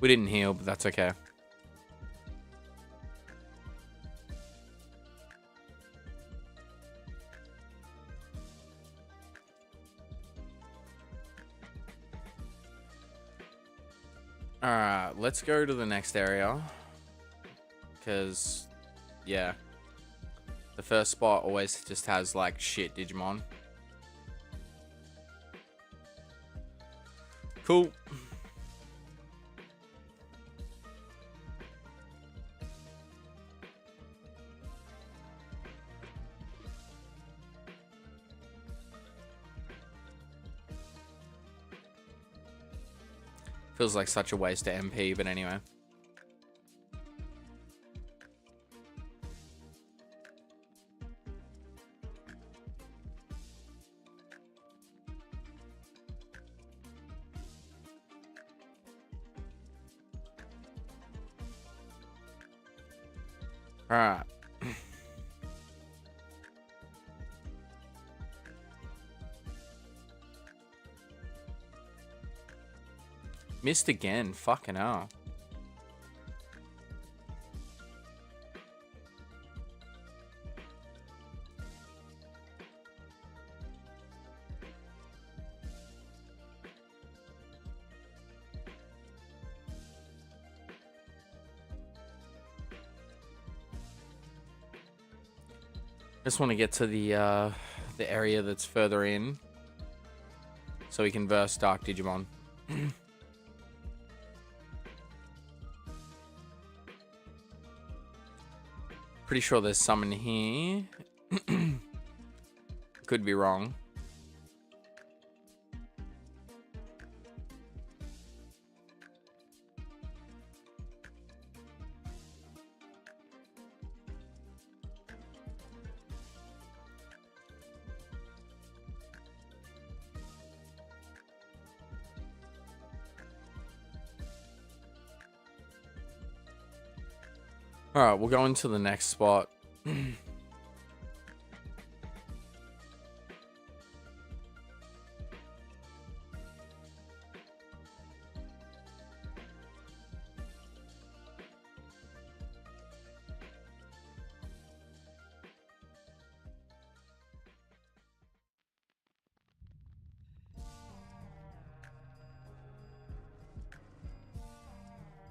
We didn't heal, but that's okay. Alright, let's go to the next area. Because, yeah. The first spot always just has, like, shit Digimon. Cool. Feels like such a waste of MP, but anyway. Alright. Missed again. Fucking hell. Just want to get to the area that's further in, so we can verse Dark Digimon. Pretty sure there's some in here. Could be wrong. Alright, we'll go into the next spot.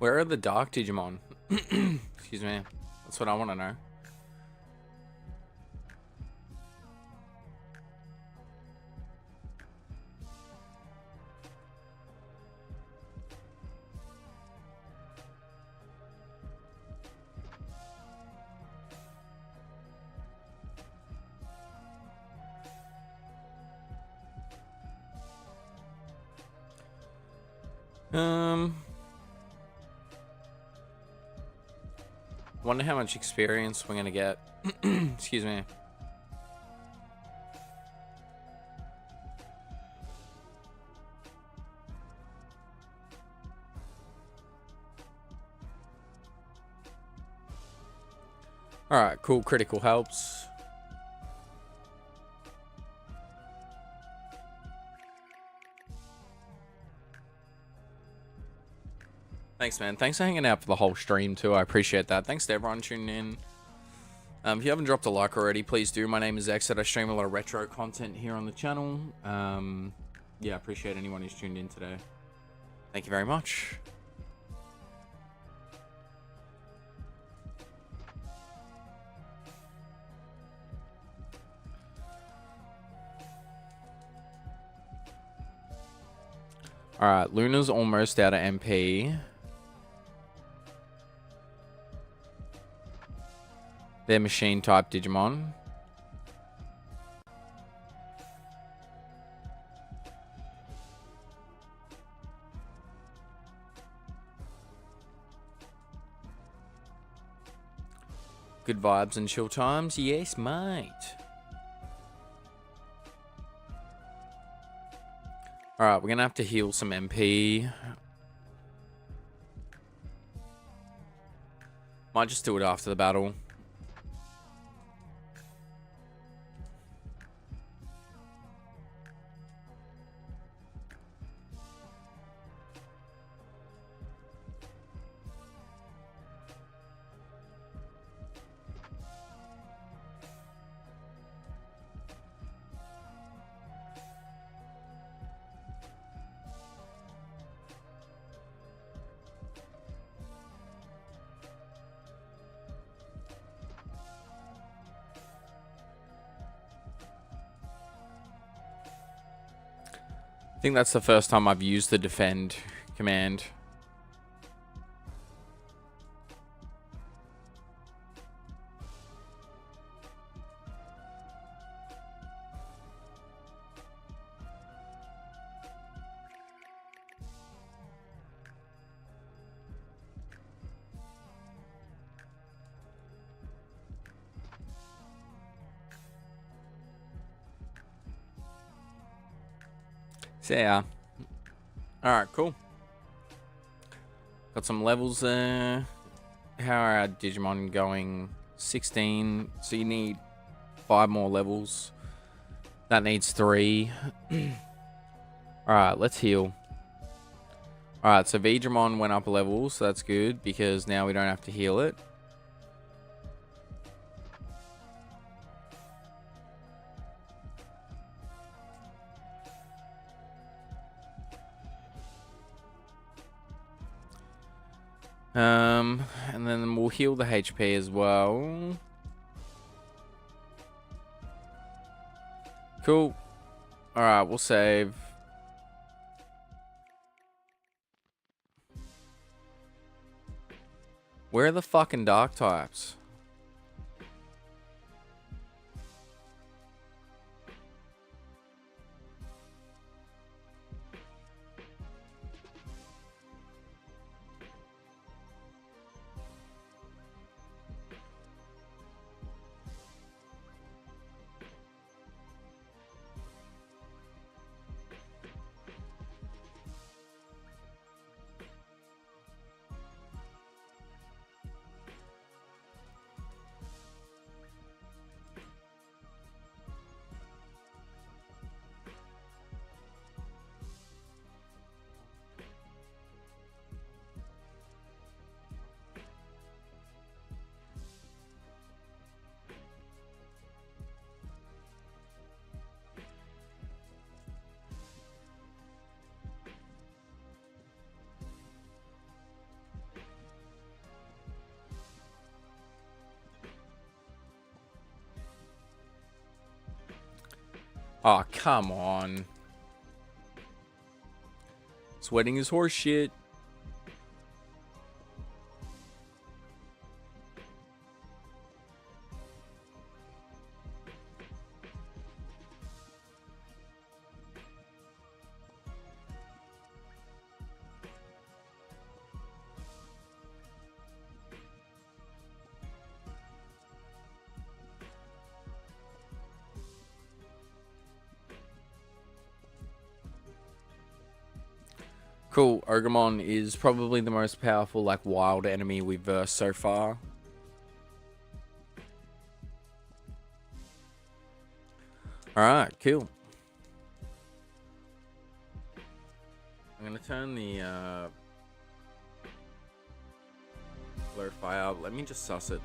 Where are the dark Digimon? Excuse me. That's what I want to know. Wonder how much experience we're gonna get. Excuse me. Alright, cool. Critical helps. Thanks, man. Thanks for hanging out for the whole stream, too. I appreciate that. Thanks to everyone tuning in. If you haven't dropped a like already, please do. My name is Exit. I stream a lot of retro content here on the channel. Yeah, I appreciate anyone who's tuned in today. Thank you very much. Alright, Luna's almost out of MP. They're machine type Digimon. Good vibes and chill times? Yes, mate. Alright, we're gonna have to heal some MP. Might just do it after the battle. I think that's the first time I've used the defend command. So yeah. Alright, cool. Got some levels there. How are our Digimon going? 16. So you need 5 more levels. That needs 3. Alright, let's heal. Alright, so 𝑉𝑚on went up a level, so that's good because now we don't have to heal it. And then we'll heal the HP as well. Cool. Alright, we'll save. Where are the fucking dark types? Oh, come on. Sweating is horse shit. Cool. Ogremon is probably the most powerful, like, wild enemy we've versed so far. Alright, cool. I'm gonna turn the Lo-fi up. Let me just suss it.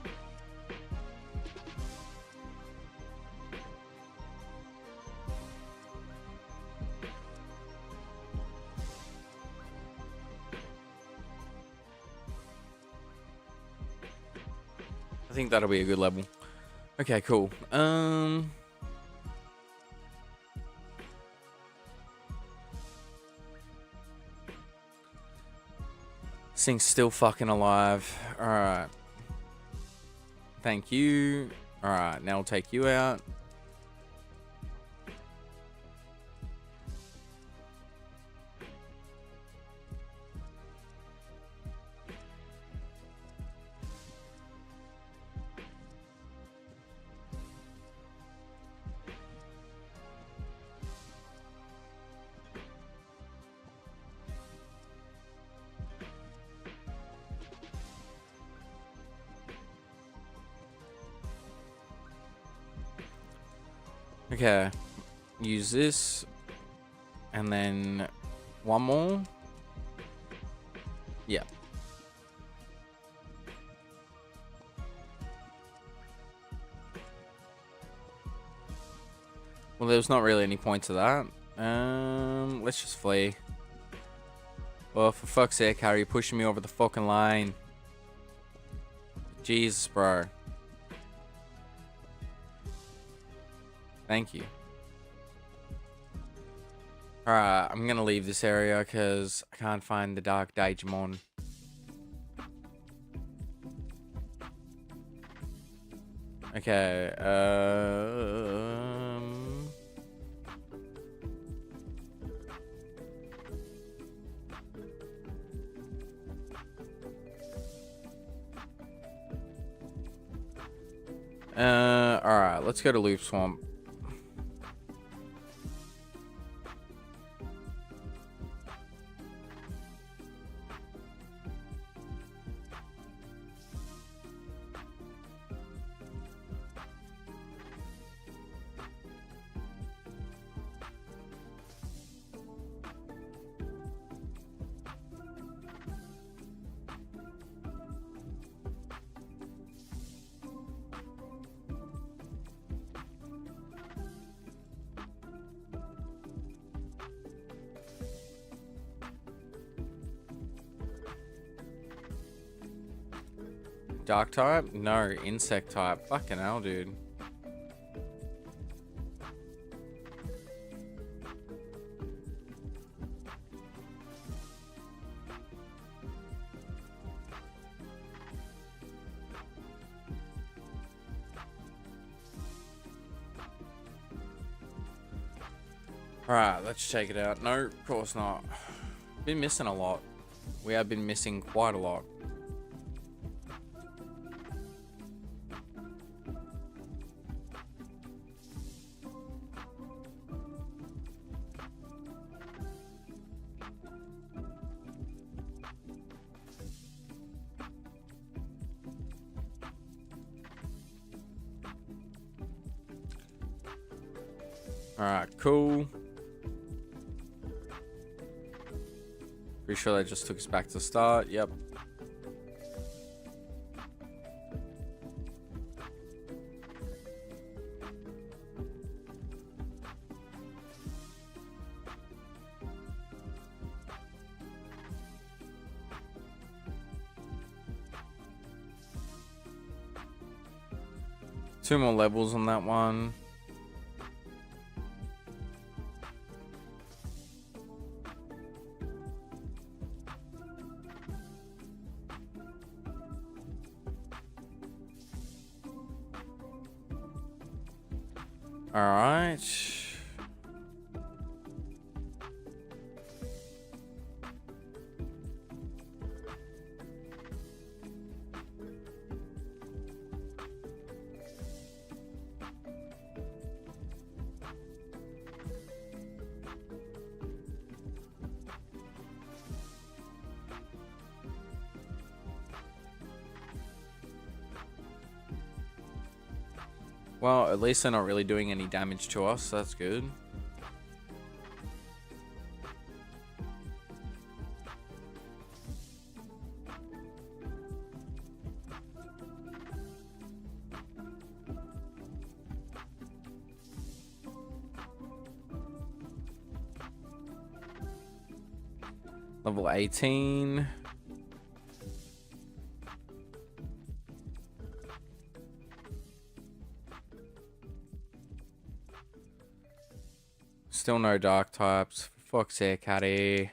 I think that'll be a good level. Okay, cool. This thing's still fucking alive. Alright. Thank you. Alright, now I'll take you out. Okay, use this, and then one more. Yeah. Well, there's not really any point to that. Let's just flee. Well, for fuck's sake, Harry, you're pushing me over the fucking line. Jesus, bro. Thank you. Alright, I'm gonna leave this area because I can't find the Dark Digimon. Okay, alright, let's go to Loop Swamp. Dark type? No, insect type. Fucking hell, dude. Alright, let's check it out. No, of course not. Been missing a lot. We have been missing quite a lot. Alright, cool. Pretty sure that just took us back to the start. Yep. Two more levels on that one. Alright. Well, at least they're not really doing any damage to us, so that's good. Level 18. Still no dark types. For fuck's sake, Caddy.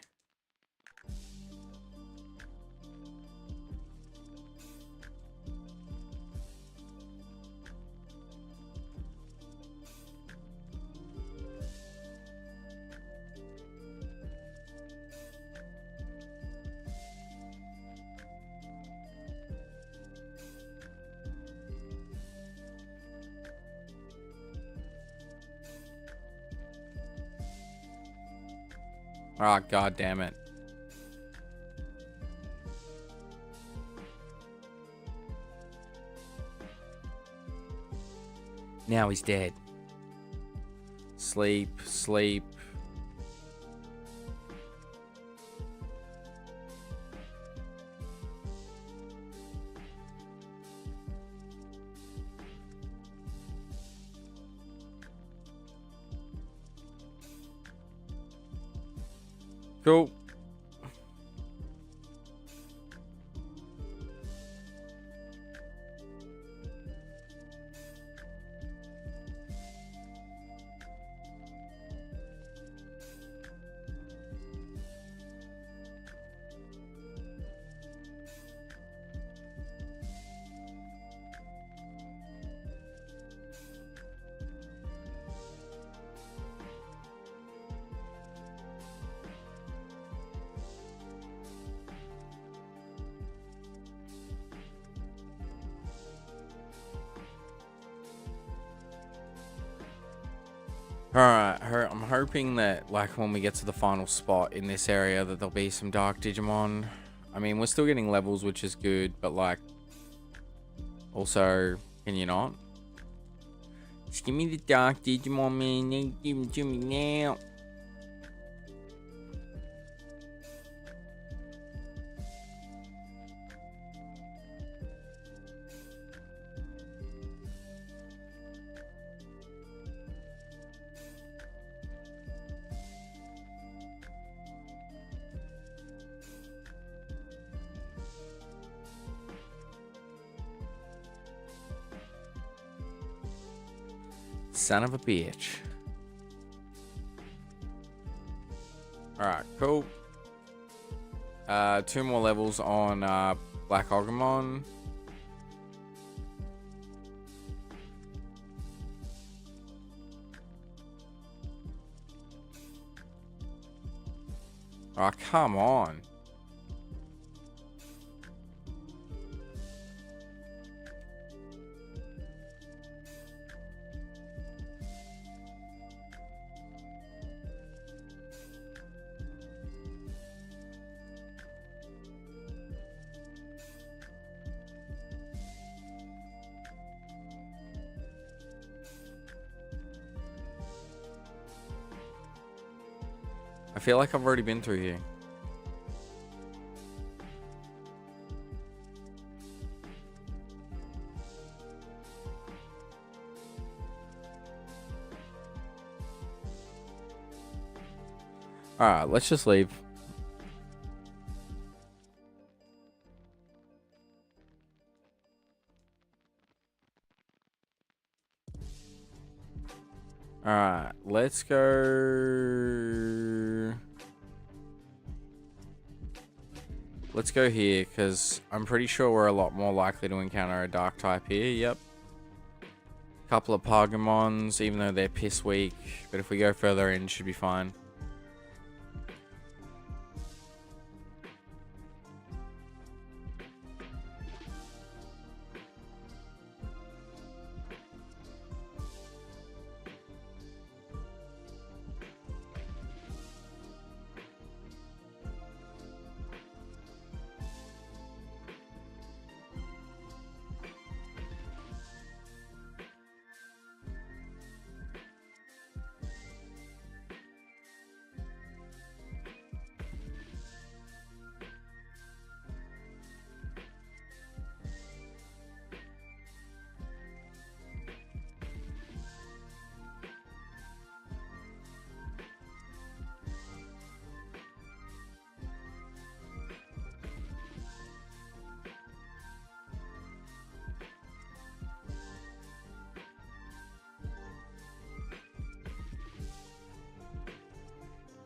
Ah, god damn it. Now he's dead. Sleep, sleep. Cool. Alright, I'm hoping that, like, when we get to the final spot in this area, that there'll be some dark Digimon. I mean, we're still getting levels, which is good, but, like, also, can you not? Just give me the dark Digimon, man. Give them to me now. Son of a bitch. Alright, cool. 2 more levels on Black Agumon. Oh, come on. I feel like I've already been through here. Alright, let's just leave. Alright, let's go. Let's go here, because I'm pretty sure we're a lot more likely to encounter a dark type here. Yep. Couple of Pokemons, even though they're piss weak. But if we go further in, should be fine.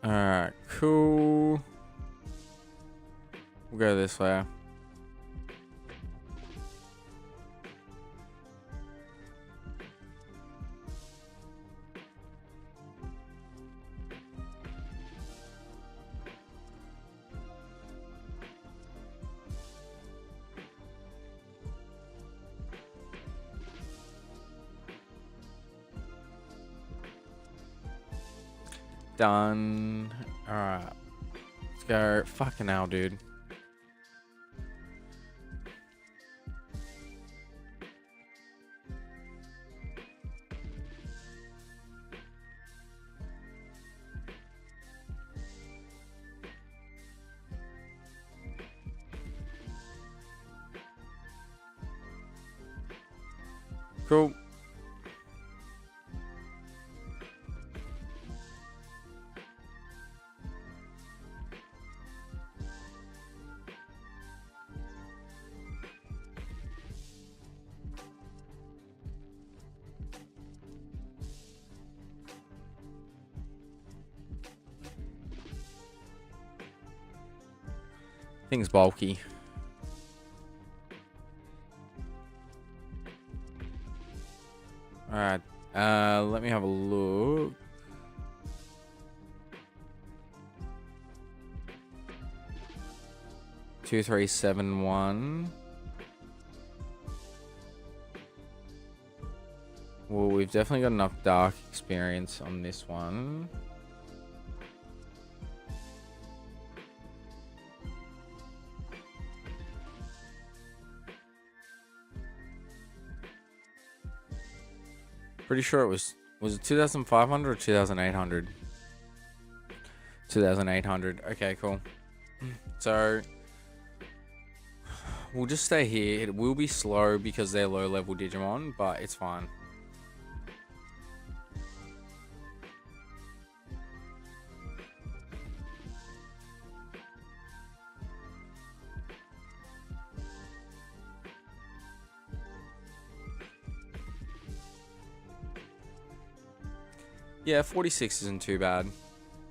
Alright, cool. We'll go this way. Done. Alright. Let's go. Fucking hell, dude. Cool. Thing's bulky. Alright, let me have a look. Two, 3, 7, 1. Well, we've definitely got enough dark experience on this one. Pretty sure it was it 2,500 or 2,800? 2,800. Okay, cool. So we'll just stay here. It will be slow because they're low level Digimon, but it's fine. Yeah, 46 isn't too bad.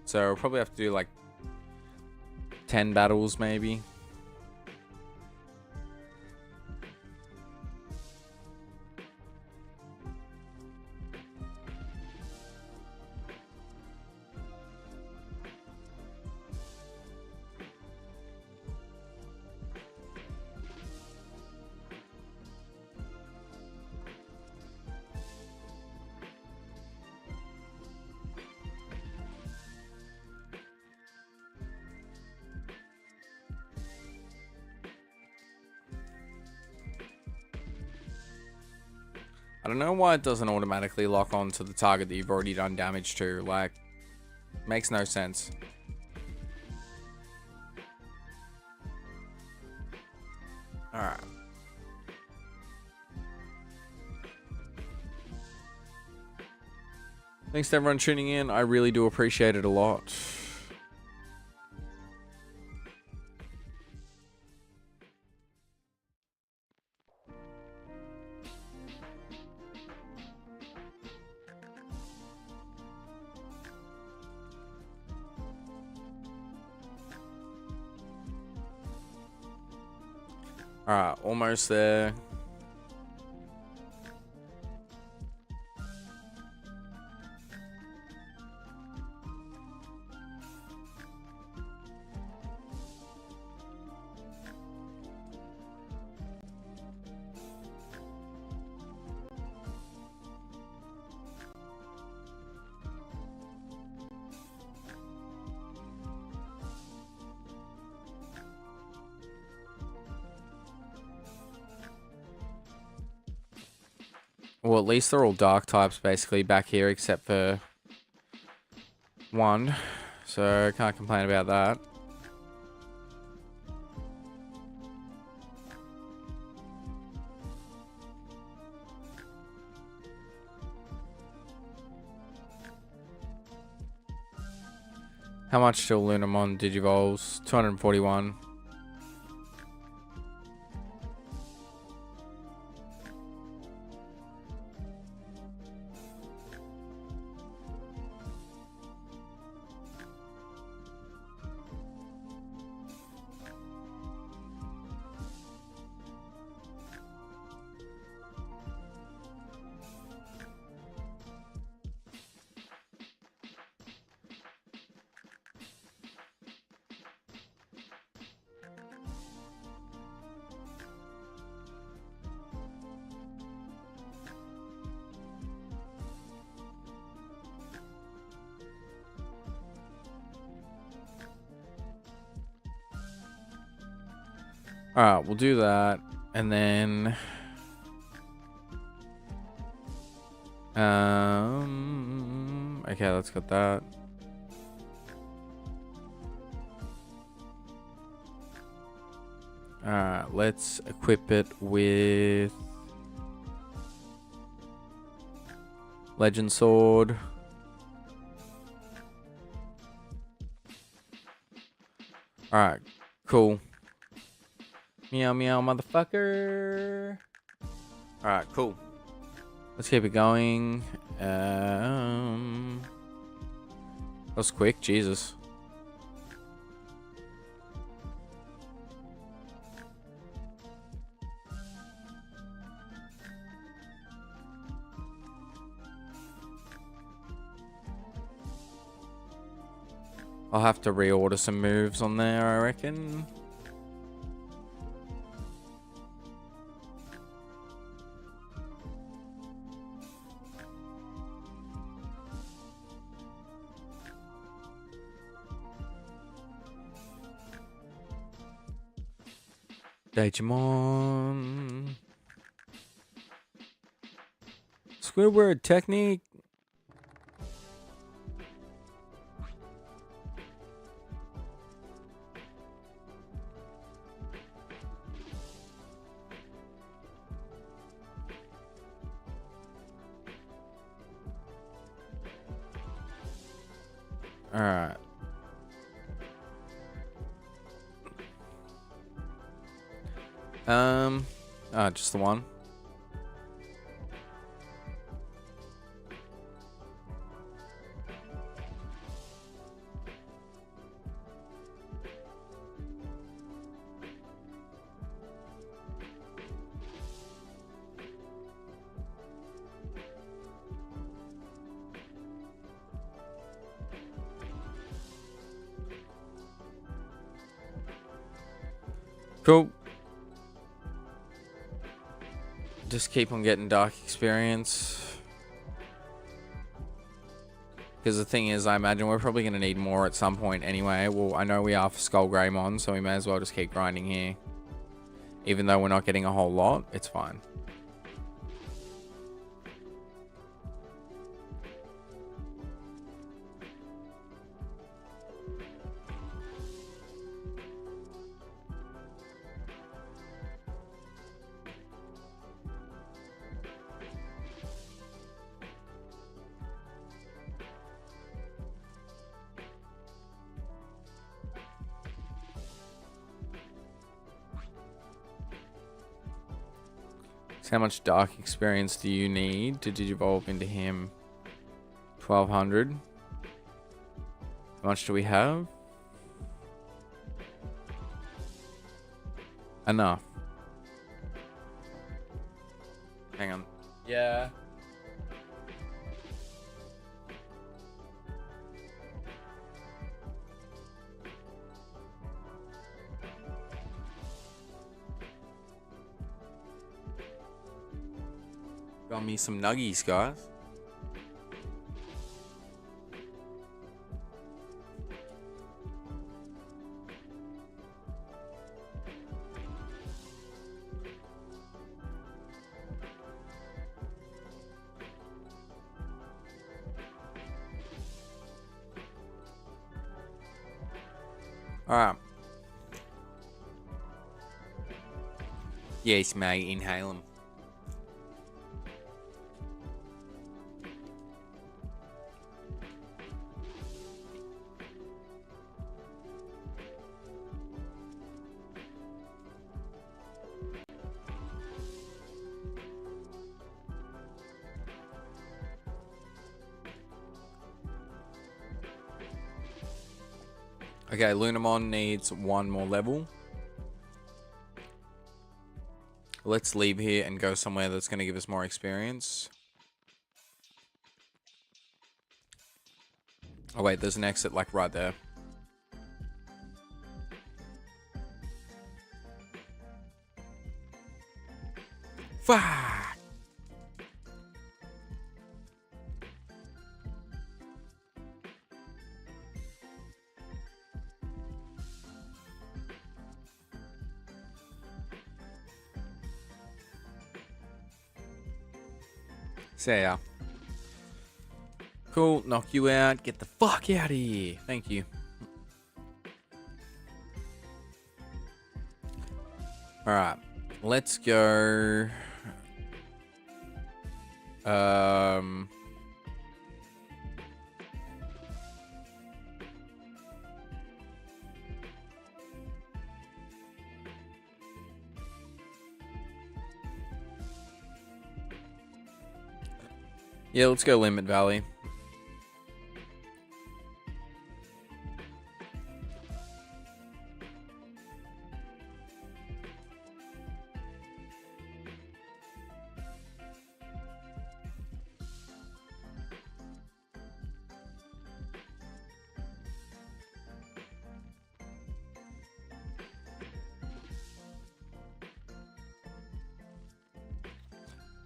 So we'll probably have to do like 10 battles maybe. I don't know why it doesn't automatically lock on to the target that you've already done damage to. Like, makes no sense. Alright. Thanks to everyone tuning in. I really do appreciate it a lot. Alright, almost there. Well, at least they're all dark types basically back here, except for one. So can't complain about that. How much till Lunamon Digivolves? 241. Alright, we'll do that. And then... okay, let's get that. Alright, let's equip it with... Legend Sword. Alright, cool. Meow meow motherfucker. Alright, cool. Let's keep it going. That was quick, Jesus. I'll have to reorder some moves on there, I reckon. Digimon. Squidward technique. All right. Just the one. Cool. Just keep on getting dark experience. Because the thing is, I imagine we're probably going to need more at some point anyway. Well, I know we are for Skullgreymon, so we may as well just keep grinding here. Even though we're not getting a whole lot, it's fine. How much dark experience do you need to digivolve into him? 1200. How much do we have? Enough. Hang on. Yeah. Got me some nuggies, guys. Alright. Yes, mate, inhale them. Okay, Lunamon needs one more level. Let's leave here and go somewhere that's going to give us more experience. Oh wait, there's an exit like right there. Fuck! See ya. Cool, knock you out. Get the fuck out of here. Thank you. Alright, let's go. Yeah, let's go Limit Valley.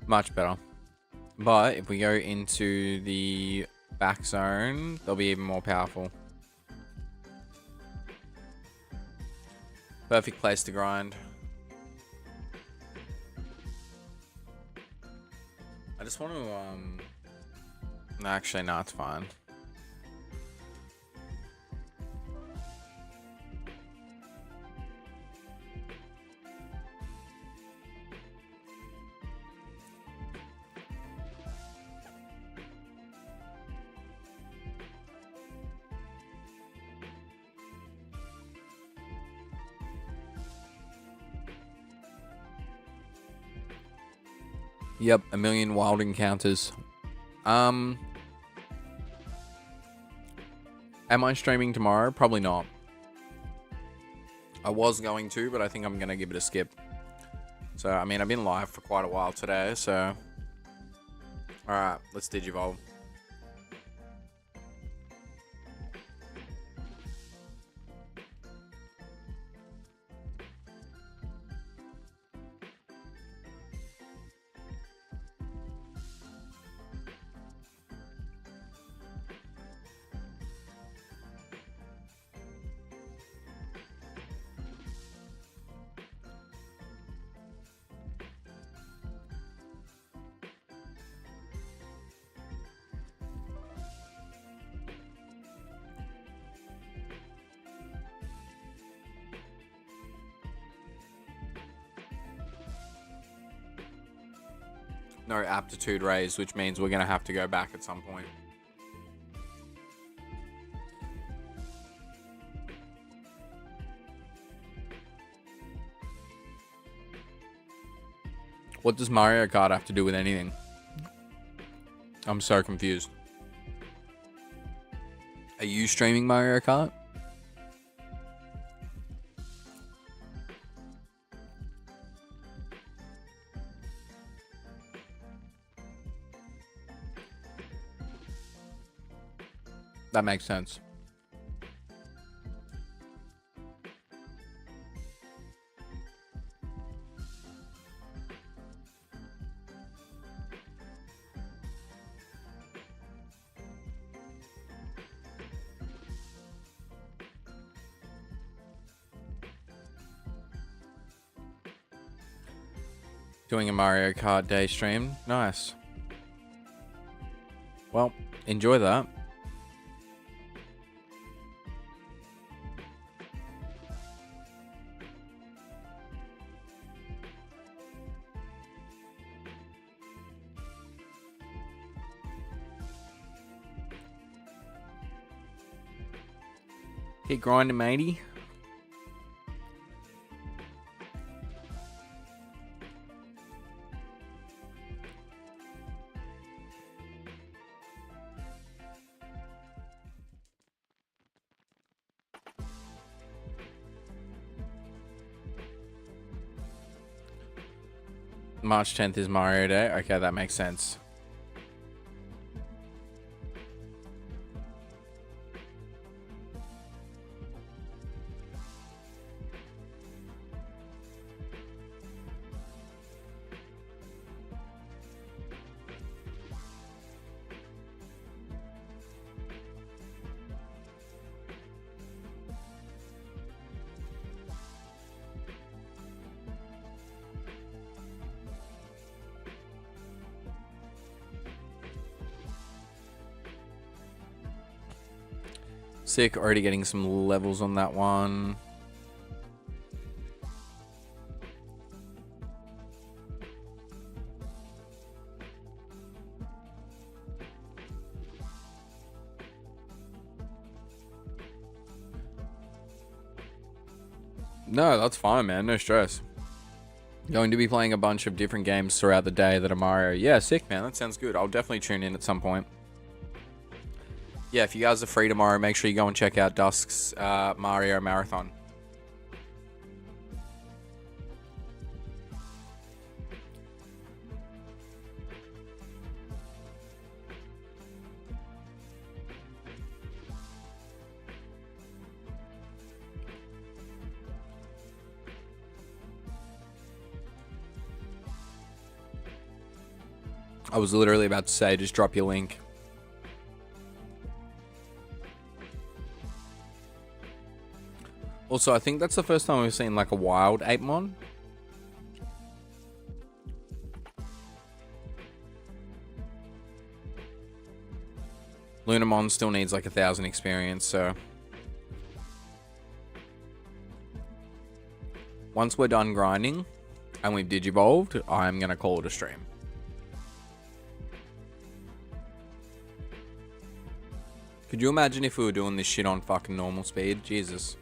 Much better. But if we go into the back zone, they'll be even more powerful. Perfect place to grind. I just want to, no, actually, no, it's fine. Yep, 1,000,000 wild encounters. Am I streaming tomorrow? Probably not. I was going to, but I think I'm going to give it a skip. So, I mean, I've been live for quite a while today, so... Alright, let's Digivolve. No aptitude raised, which means we're going to have to go back at some point. What does Mario Kart have to do with anything? I'm so confused. Are you streaming Mario Kart? That makes sense. Doing a Mario Kart day stream. Nice. Well, enjoy that. Keep grinding, matey. March 10th is Mario Day. Okay, that makes sense. Sick, already getting some levels on that one. No, that's fine, man. No stress. Going to be playing a bunch of different games throughout the day that are Mario. Yeah, sick, man. That sounds good. I'll definitely tune in at some point. Yeah, if you guys are free tomorrow, make sure you go and check out Dusk's Mario Marathon. I was literally about to say, just drop your link. Also, I think that's the first time we've seen like a wild Apemon. Lunamon still needs like 1,000 experience, so once we're done grinding and we've Digivolved, I'm gonna call it a stream. Could you imagine if we were doing this shit on fucking normal speed? Jesus.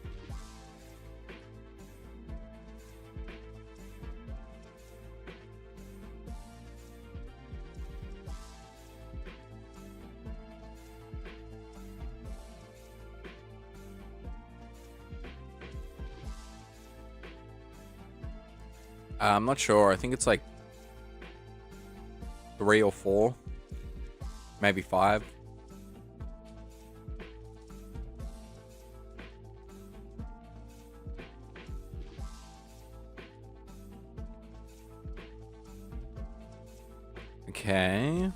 I'm not sure. I think it's like 3 or 4. Maybe 5. Okay.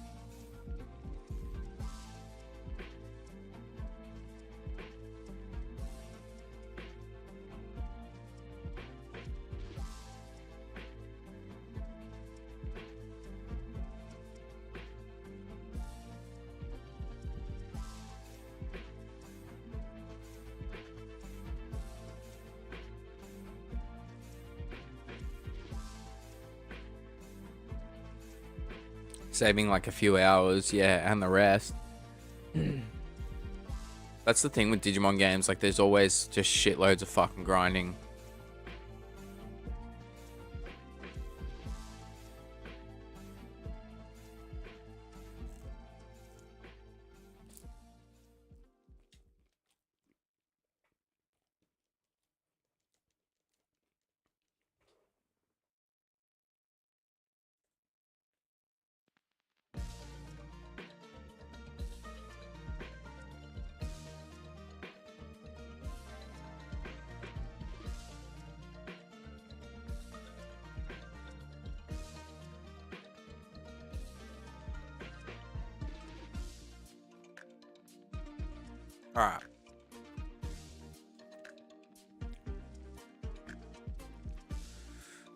Saving like a few hours, yeah, and the rest. That's the thing with Digimon games, like there's always just shitloads of fucking grinding. Alright.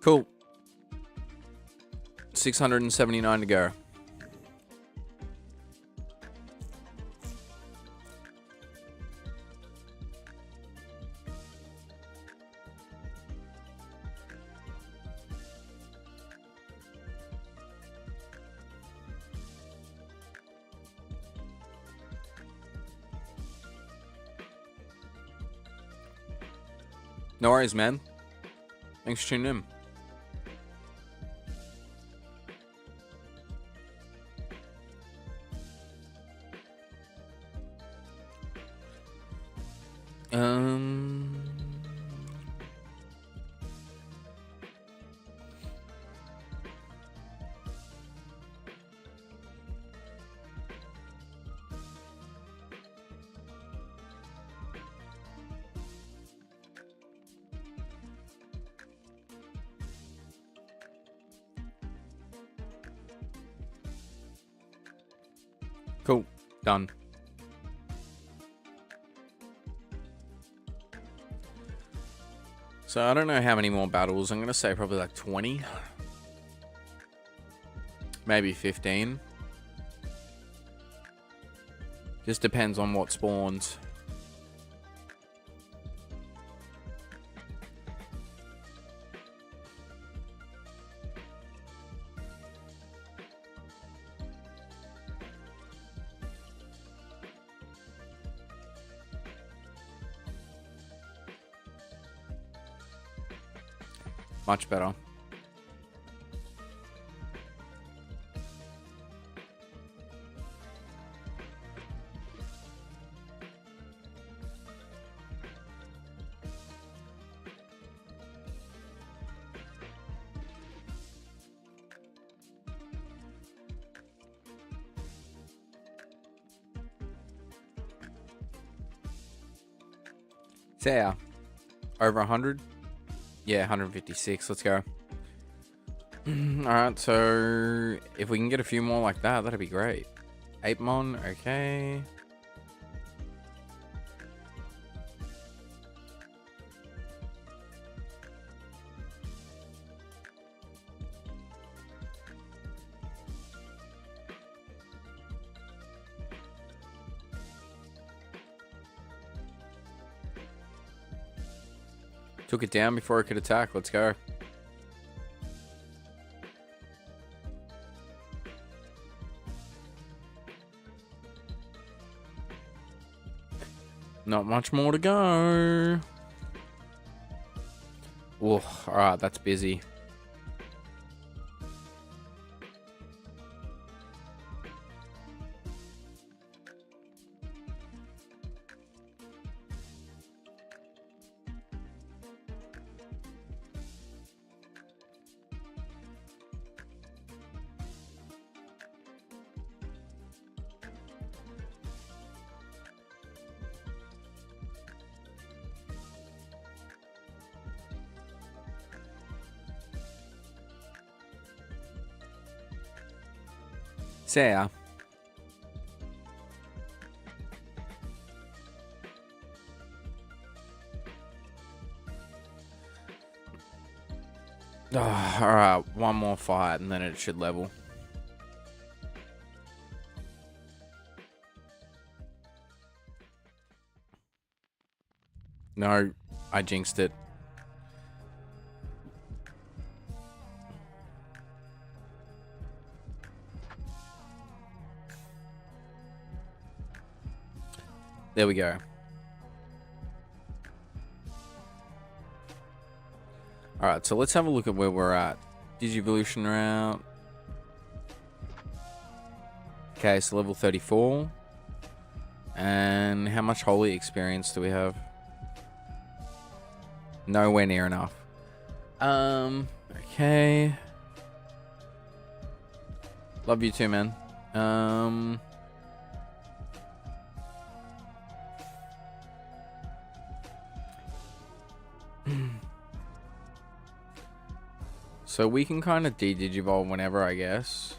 Cool. 679 to go. No worries, man. Thanks for tuning in. Cool. Done. So I don't know how many more battles. I'm going to say probably like 20. Maybe 15. Just depends on what spawns. Much better. So yeah, over 100. Yeah, 156. Let's go. Alright, so if we can get a few more like that, that'd be great. 8mon, okay. Took it down before it could attack. Let's go. Not much more to go. Oh, alright, that's busy. So yeah. Oh, alright, one more fight and then it should level. No, I jinxed it. There we go. Alright, so let's have a look at where we're at. Digivolution route. Okay, so level 34. And how much holy experience do we have? Nowhere near enough. Okay. Love you too, man. So we can kind of de-digivolve whenever, I guess.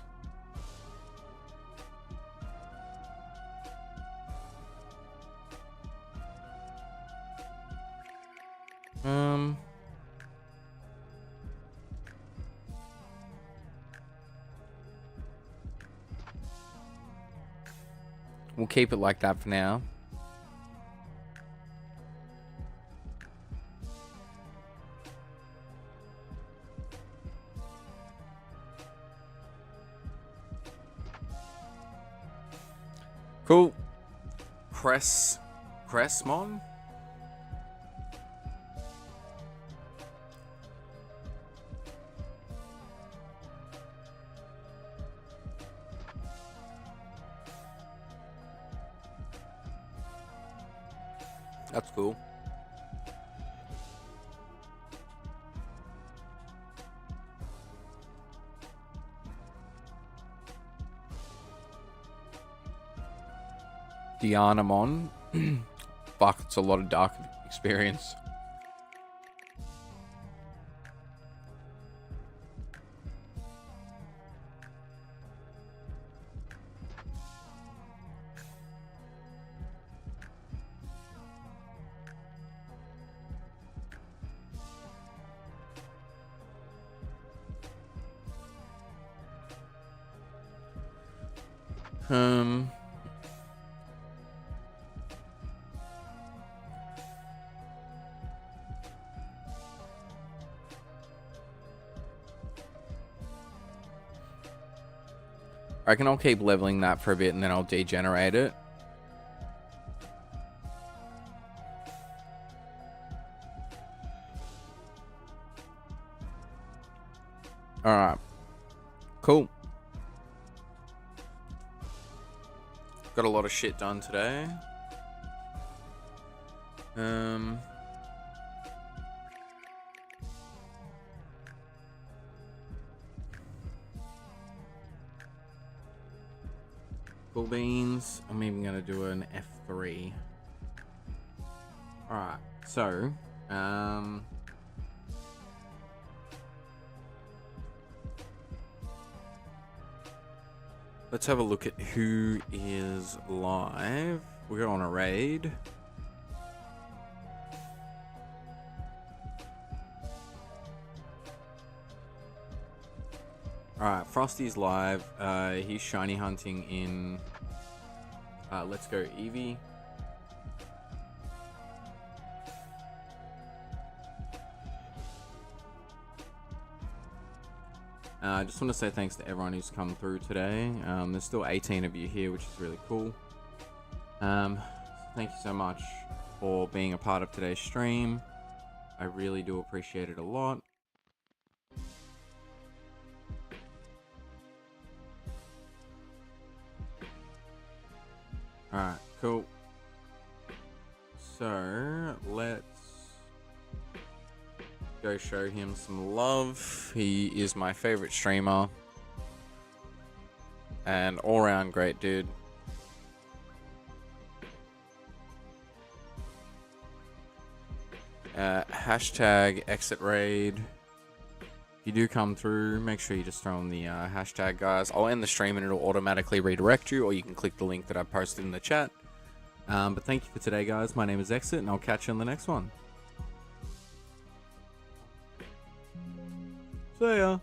We'll keep it like that for now. Cool. Cressmon? That's cool. Digimon. Fuck, it's a lot of dark experience. I reckon I'll keep leveling that for a bit and then I'll degenerate it. Alright. Cool. Got a lot of shit done today. Cool beans. I'm even gonna do an F3. Alright, so let's have a look at who is live. We're on a raid. Alright, Frosty's live. He's shiny hunting in Let's Go Eevee. I just want to say thanks to everyone who's come through today. There's still 18 of you here, which is really cool. Thank you so much for being a part of today's stream. I really do appreciate it a lot. Alright, cool. So, let's go show him some love. He is my favorite streamer. And all-round great dude. Hashtag exit raid. If you do come through, make sure you just throw in the hashtag, guys. I'll end the stream and it'll automatically redirect you, or you can click the link that I posted in the chat. But thank you for today, guys. My name is Exit, and I'll catch you on the next one. See ya.